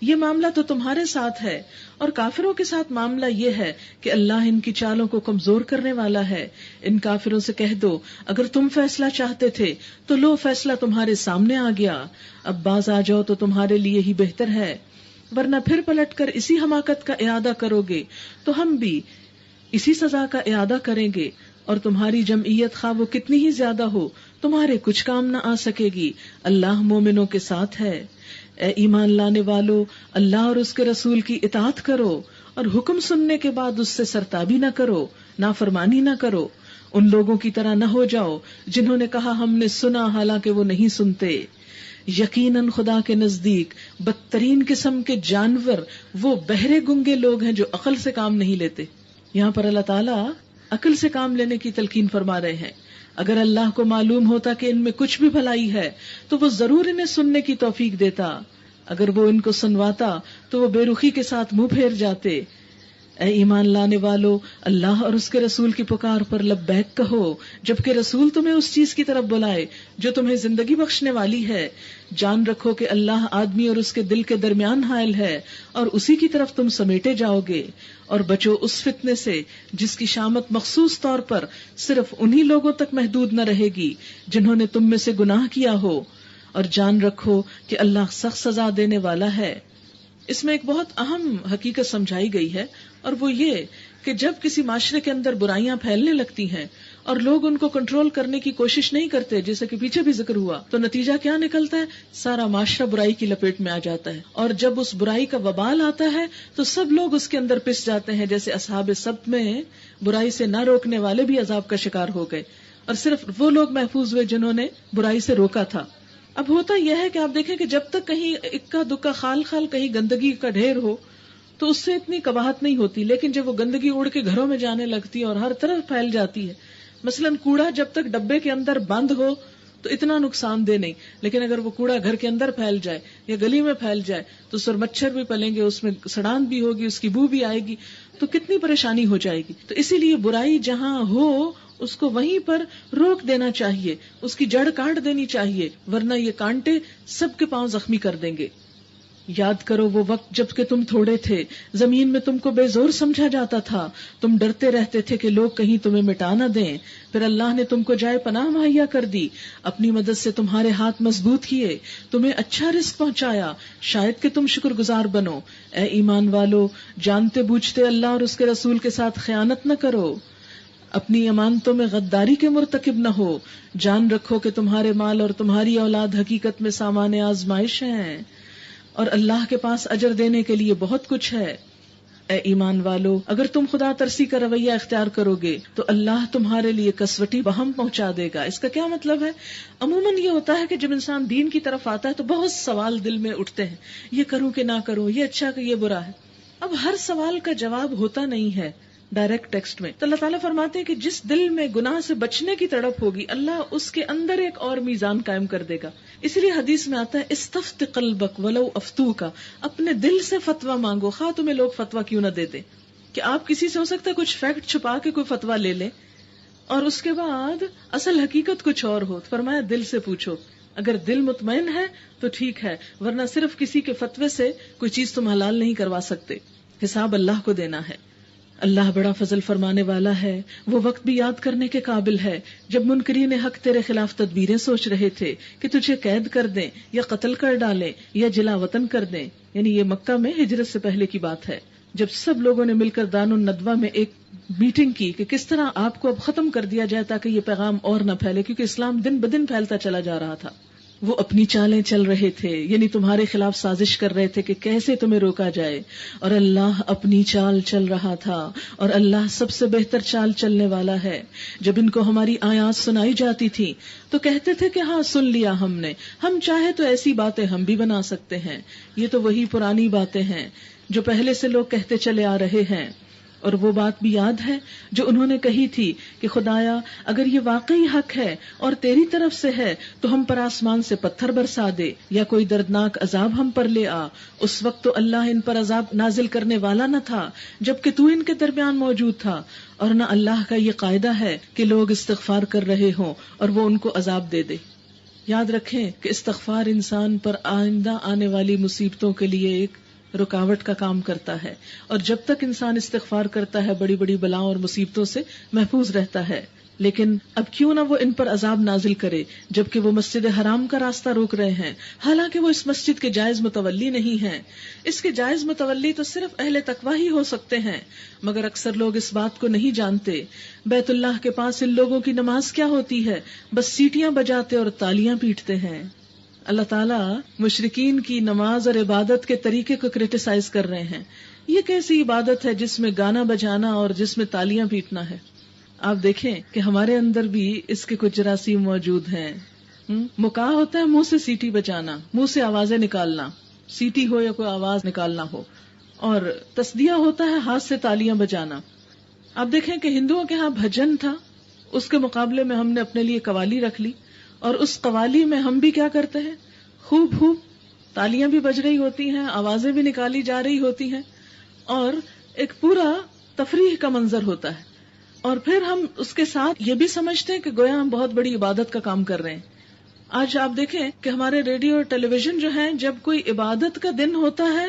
یہ معاملہ تو تمہارے ساتھ ہے، اور کافروں کے ساتھ معاملہ یہ ہے کہ اللہ ان کی چالوں کو کمزور کرنے والا ہے. ان کافروں سے کہہ دو اگر تم فیصلہ چاہتے تھے تو لو فیصلہ تمہارے سامنے آ گیا، اب باز آ جاؤ تو تمہارے لیے ہی بہتر ہے، ورنہ پھر پلٹ کر اسی حماقت کا اعادہ کرو گے تو ہم بھی اسی سزا کا اعادہ کریں گے، اور تمہاری جمعیت خواہ وہ کتنی ہی زیادہ ہو تمہارے کچھ کام نہ آ سکے گی. اللہ مومنوں کے ساتھ ہے. اے ایمان لانے والو، اللہ اور اس کے رسول کی اطاعت کرو اور حکم سننے کے بعد اس سے سرتابی نہ کرو، نافرمانی نہ کرو. ان لوگوں کی طرح نہ ہو جاؤ جنہوں نے کہا ہم نے سنا حالانکہ وہ نہیں سنتے. یقیناً خدا کے نزدیک بدترین قسم کے جانور وہ بہرے گنگے لوگ ہیں جو عقل سے کام نہیں لیتے. یہاں پر اللہ تعالیٰ عقل سے کام لینے کی تلقین فرما رہے ہیں. اگر اللہ کو معلوم ہوتا کہ ان میں کچھ بھی بھلائی ہے تو وہ ضرور انہیں سننے کی توفیق دیتا. اگر وہ ان کو سنواتا تو وہ بے رخی کے ساتھ منہ پھیر جاتے. اے ایمان لانے والو، اللہ اور اس کے رسول کی پکار پر لبیک کہو جبکہ رسول تمہیں اس چیز کی طرف بلائے جو تمہیں زندگی بخشنے والی ہے. جان رکھو کہ اللہ آدمی اور اس کے دل کے درمیان حائل ہے اور اسی کی طرف تم سمیٹے جاؤ گے. اور بچو اس فتنے سے جس کی شامت مخصوص طور پر صرف انہی لوگوں تک محدود نہ رہے گی جنہوں نے تم میں سے گناہ کیا ہو. اور جان رکھو کہ اللہ سخت سزا دینے والا ہے. اس میں ایک بہت اہم حقیقت سمجھائی گئی ہے، اور وہ یہ کہ جب کسی معاشرے کے اندر برائیاں پھیلنے لگتی ہیں اور لوگ ان کو کنٹرول کرنے کی کوشش نہیں کرتے، جیسے کہ پیچھے بھی ذکر ہوا، تو نتیجہ کیا نکلتا ہے؟ سارا معاشرہ برائی کی لپیٹ میں آ جاتا ہے. اور جب اس برائی کا وبال آتا ہے تو سب لوگ اس کے اندر پس جاتے ہیں. جیسے اصحاب سبت میں برائی سے نہ روکنے والے بھی عذاب کا شکار ہو گئے اور صرف وہ لوگ محفوظ ہوئے جنہوں نے برائی سے روکا تھا. اب ہوتا یہ ہے کہ آپ دیکھیں کہ جب تک کہیں اکا دکا خال کہیں گندگی کا ڈھیر ہو تو اس سے اتنی قباحت نہیں ہوتی، لیکن جب وہ گندگی اڑ کے گھروں میں جانے لگتی ہے اور ہر طرف پھیل جاتی ہے، مثلا کوڑا جب تک ڈبے کے اندر بند ہو تو اتنا نقصان دہ نہیں، لیکن اگر وہ کوڑا گھر کے اندر پھیل جائے یا گلی میں پھیل جائے تو سر مچھر بھی پلیں گے، اس میں سڑان بھی ہوگی، اس کی بو بھی آئے گی، تو کتنی پریشانی ہو جائے گی. تو اسی لیے برائی جہاں ہو اس کو وہیں پر روک دینا چاہیے، اس کی جڑ کاٹ دینی چاہیے، ورنہ یہ کانٹے سب کے پاؤں زخمی کر دیں گے. یاد کرو وہ وقت جب کہ تم تھوڑے تھے، زمین میں تم کو بے زور سمجھا جاتا تھا، تم ڈرتے رہتے تھے کہ لوگ کہیں تمہیں مٹا نہ دیں، پھر اللہ نے تم کو جائے پناہ مہیا کر دی، اپنی مدد سے تمہارے ہاتھ مضبوط کیے، تمہیں اچھا رزق پہنچایا، شاید کہ تم شکر گزار بنو. اے ایمان والو، جانتے بوجھتے اللہ اور اس کے رسول کے ساتھ خیانت نہ کرو، اپنی امانتوں میں غداری کے مرتکب نہ ہو. جان رکھو کہ تمہارے مال اور تمہاری اولاد حقیقت میں سامان آزمائش ہیں، اور اللہ کے پاس اجر دینے کے لیے بہت کچھ ہے. اے ایمان والو، اگر تم خدا ترسی کا رویہ اختیار کرو گے تو اللہ تمہارے لیے کسوٹی بہم پہنچا دے گا. اس کا کیا مطلب ہے؟ عموماً یہ ہوتا ہے کہ جب انسان دین کی طرف آتا ہے تو بہت سوال دل میں اٹھتے ہیں، یہ کروں کہ نہ کروں، یہ اچھا کہ یہ برا ہے. اب ہر سوال کا جواب ہوتا نہیں ہے ڈائریکٹ ٹیکسٹ میں. تو اللہ تعالیٰ فرماتے ہیں کہ جس دل میں گناہ سے بچنے کی تڑپ ہوگی اللہ اس کے اندر ایک اور میزان قائم کر دے گا. اسی لیے حدیث میں آتا ہے استفت قلبک ولو افتوکا، اپنے دل سے فتویٰ مانگو خواہ تمہیں لوگ فتویٰ کیوں نہ دے دیں. کہ آپ کسی سے ہو سکتا ہے کچھ فیکٹ چھپا کے کوئی فتویٰ لے لیں اور اس کے بعد اصل حقیقت کچھ اور ہو. فرمایا دل سے پوچھو، اگر دل مطمئن ہے تو ٹھیک ہے، ورنہ صرف کسی کے فتوے سے کوئی چیز تم حلال نہیں کروا سکتے. حساب اللہ کو دینا ہے. اللہ بڑا فضل فرمانے والا ہے. وہ وقت بھی یاد کرنے کے قابل ہے جب منکرین حق تیرے خلاف تدبیریں سوچ رہے تھے کہ تجھے قید کر دیں یا قتل کر ڈالیں یا جلا وطن کر دیں. یعنی یہ مکہ میں ہجرت سے پہلے کی بات ہے، جب سب لوگوں نے مل کر دار الندوہ میں ایک میٹنگ کی کہ کس طرح آپ کو اب ختم کر دیا جائے تاکہ یہ پیغام اور نہ پھیلے، کیونکہ اسلام دن بدن پھیلتا چلا جا رہا تھا. وہ اپنی چالیں چل رہے تھے، یعنی تمہارے خلاف سازش کر رہے تھے کہ کیسے تمہیں روکا جائے، اور اللہ اپنی چال چل رہا تھا، اور اللہ سب سے بہتر چال چلنے والا ہے. جب ان کو ہماری آیات سنائی جاتی تھی تو کہتے تھے کہ ہاں سن لیا ہم چاہے تو ایسی باتیں ہم بھی بنا سکتے ہیں. یہ تو وہی پرانی باتیں ہیں جو پہلے سے لوگ کہتے چلے آ رہے ہیں. اور وہ بات بھی یاد ہے جو انہوں نے کہی تھی کہ خدایا اگر یہ واقعی حق ہے اور تیری طرف سے ہے تو ہم پر آسمان سے پتھر برسا دے یا کوئی دردناک عذاب ہم پر لے آ. اس وقت تو اللہ ان پر عذاب نازل کرنے والا نہ تھا جبکہ تو ان کے درمیان موجود تھا، اور نہ اللہ کا یہ قاعدہ ہے کہ لوگ استغفار کر رہے ہوں اور وہ ان کو عذاب دے دے. یاد رکھیں کہ استغفار انسان پر آئندہ آنے والی مصیبتوں کے لیے ایک رکاوٹ کا کام کرتا ہے، اور جب تک انسان استغفار کرتا ہے بڑی بڑی بلاؤں اور مصیبتوں سے محفوظ رہتا ہے. لیکن اب کیوں نہ وہ ان پر عذاب نازل کرے جبکہ وہ مسجد حرام کا راستہ روک رہے ہیں، حالانکہ وہ اس مسجد کے جائز متولی نہیں ہیں. اس کے جائز متولی تو صرف اہل تقویٰ ہی ہو سکتے ہیں، مگر اکثر لوگ اس بات کو نہیں جانتے. بیت اللہ کے پاس ان لوگوں کی نماز کیا ہوتی ہے؟ بس سیٹیاں بجاتے اور تالیاں پیٹتے ہیں. اللہ تعالیٰ مشرکین کی نماز اور عبادت کے طریقے کو کرٹیسائز کر رہے ہیں. یہ کیسی عبادت ہے جس میں گانا بجانا اور جس میں تالیاں پیٹنا ہے؟ آپ دیکھیں کہ ہمارے اندر بھی اس کے کچھ جراثیم موجود ہیں. مکاح ہوتا ہے منہ سے سیٹی بجانا، منہ سے آوازیں نکالنا، سیٹی ہو یا کوئی آواز نکالنا ہو، اور تصدیہ ہوتا ہے ہاتھ سے تالیاں بجانا. آپ دیکھیں کہ ہندوؤں کے ہاں بھجن تھا، اس کے مقابلے میں ہم نے اپنے لیے قوالی رکھ لی، اور اس قوالی میں ہم بھی کیا کرتے ہیں؟ خوب تالیاں بھی بج رہی ہوتی ہیں، آوازیں بھی نکالی جا رہی ہوتی ہیں، اور ایک پورا تفریح کا منظر ہوتا ہے. اور پھر ہم اس کے ساتھ یہ بھی سمجھتے ہیں کہ گویا ہم بہت بڑی عبادت کا کام کر رہے ہیں. آج آپ دیکھیں کہ ہمارے ریڈیو اور ٹیلی ویژن جو ہیں، جب کوئی عبادت کا دن ہوتا ہے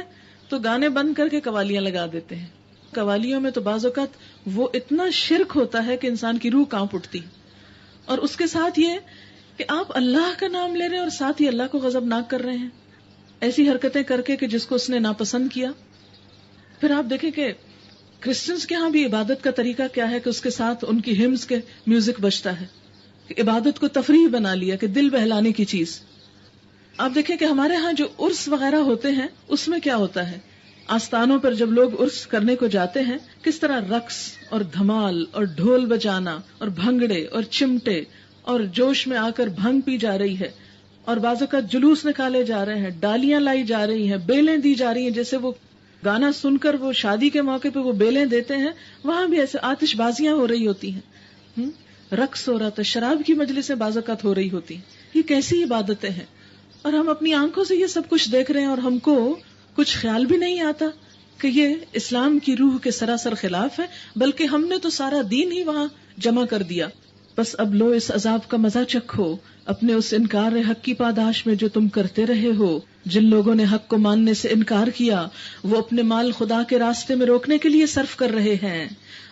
تو گانے بند کر کے قوالیاں لگا دیتے ہیں. قوالیوں میں تو بعض اوقات وہ اتنا شرک ہوتا ہے کہ انسان کی روح کانپ اٹھتی، اور اس کے ساتھ یہ کہ آپ اللہ کا نام لے رہے ہیں اور ساتھ ہی اللہ کو غضبناک کر رہے ہیں، ایسی حرکتیں کر کے کہ جس کو اس نے ناپسند کیا. پھر آپ دیکھیں کہ کرسچنز کے ہاں بھی عبادت کا طریقہ کیا ہے کہ اس کے ساتھ ان کی ہمز کے میوزک بجتا ہے، کہ عبادت کو تفریح بنا لیا، کہ دل بہلانے کی چیز. آپ دیکھیں کہ ہمارے ہاں جو عرس وغیرہ ہوتے ہیں اس میں کیا ہوتا ہے؟ آستانوں پر جب لوگ عرس کرنے کو جاتے ہیں کس طرح رقص اور دھمال اور ڈھول بجانا اور بھنگڑے اور چمٹے اور جوش میں آ کر بھنگ پی جا رہی ہے، اور بعض اوقات جلوس نکالے جا رہے ہیں، ڈالیاں لائی جا رہی ہیں، بیلیں دی جا رہی ہیں. جیسے وہ گانا سن کر وہ شادی کے موقع پہ وہ بیلیں دیتے ہیں، وہاں بھی ایسے آتش بازیاں ہو رہی ہوتی ہیں، رقص ہو رہا تھا، شراب کی مجلسیں بعض اوقات ہو رہی ہوتی ہیں. یہ کیسی عبادتیں ہیں؟ اور ہم اپنی آنکھوں سے یہ سب کچھ دیکھ رہے ہیں، اور ہم کو کچھ خیال بھی نہیں آتا کہ یہ اسلام کی روح کے سراسر خلاف ہے، بلکہ ہم نے تو سارا دین ہی وہاں جمع کر دیا. بس اب لو اس عذاب کا مزہ چکھو اپنے اس انکار حق کی پاداش میں جو تم کرتے رہے ہو. جن لوگوں نے حق کو ماننے سے انکار کیا وہ اپنے مال خدا کے راستے میں روکنے کے لیے صرف کر رہے ہیں،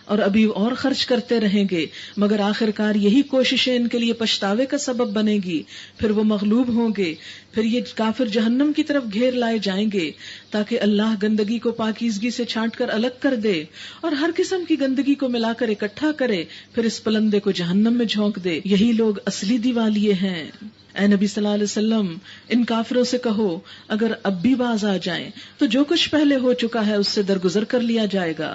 اور ابھی اور خرچ کرتے رہیں گے، مگر آخر کار یہی کوششیں ان کے لیے پچھتاوے کا سبب بنے گی. پھر وہ مغلوب ہوں گے، پھر یہ کافر جہنم کی طرف گھیر لائے جائیں گے، تاکہ اللہ گندگی کو پاکیزگی سے چھانٹ کر الگ کر دے اور ہر قسم کی گندگی کو ملا کر اکٹھا کرے، پھر اس پلندے کو جہنم میں جھونک دے. یہی لوگ اصلی دیوالیے ہیں. اے نبی صلی اللہ علیہ وسلم، ان کافروں سے کہو اگر اب بھی باز آ جائیں تو جو کچھ پہلے ہو چکا ہے اس سے درگزر کر لیا جائے گا.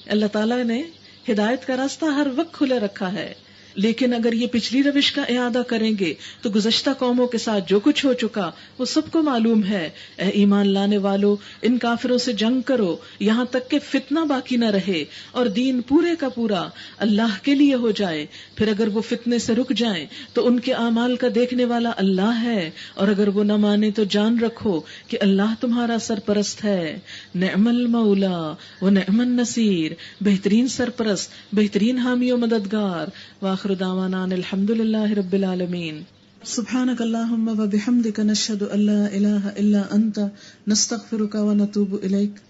اللہ تعالیٰ نے ہدایت کا راستہ ہر وقت کھلا رکھا ہے، لیکن اگر یہ پچھلی روش کا اعادہ کریں گے تو گزشتہ قوموں کے ساتھ جو کچھ ہو چکا وہ سب کو معلوم ہے. اے ایمان لانے والو، ان کافروں سے جنگ کرو یہاں تک کہ فتنہ باقی نہ رہے اور دین پورے کا پورا اللہ کے لیے ہو جائے. پھر اگر وہ فتنے سے رک جائیں تو ان کے اعمال کا دیکھنے والا اللہ ہے، اور اگر وہ نہ مانے تو جان رکھو کہ اللہ تمہارا سرپرست ہے. نعم المولا و نعم النصیر، بہترین سرپرست، بہترین حامی و مددگار. وآخر دعوانا الحمد للہ رب العالمین. سبحانک اللہم و بحمدک نشہد ان لا الہ الا انت نستغفرک و نتوب الیک.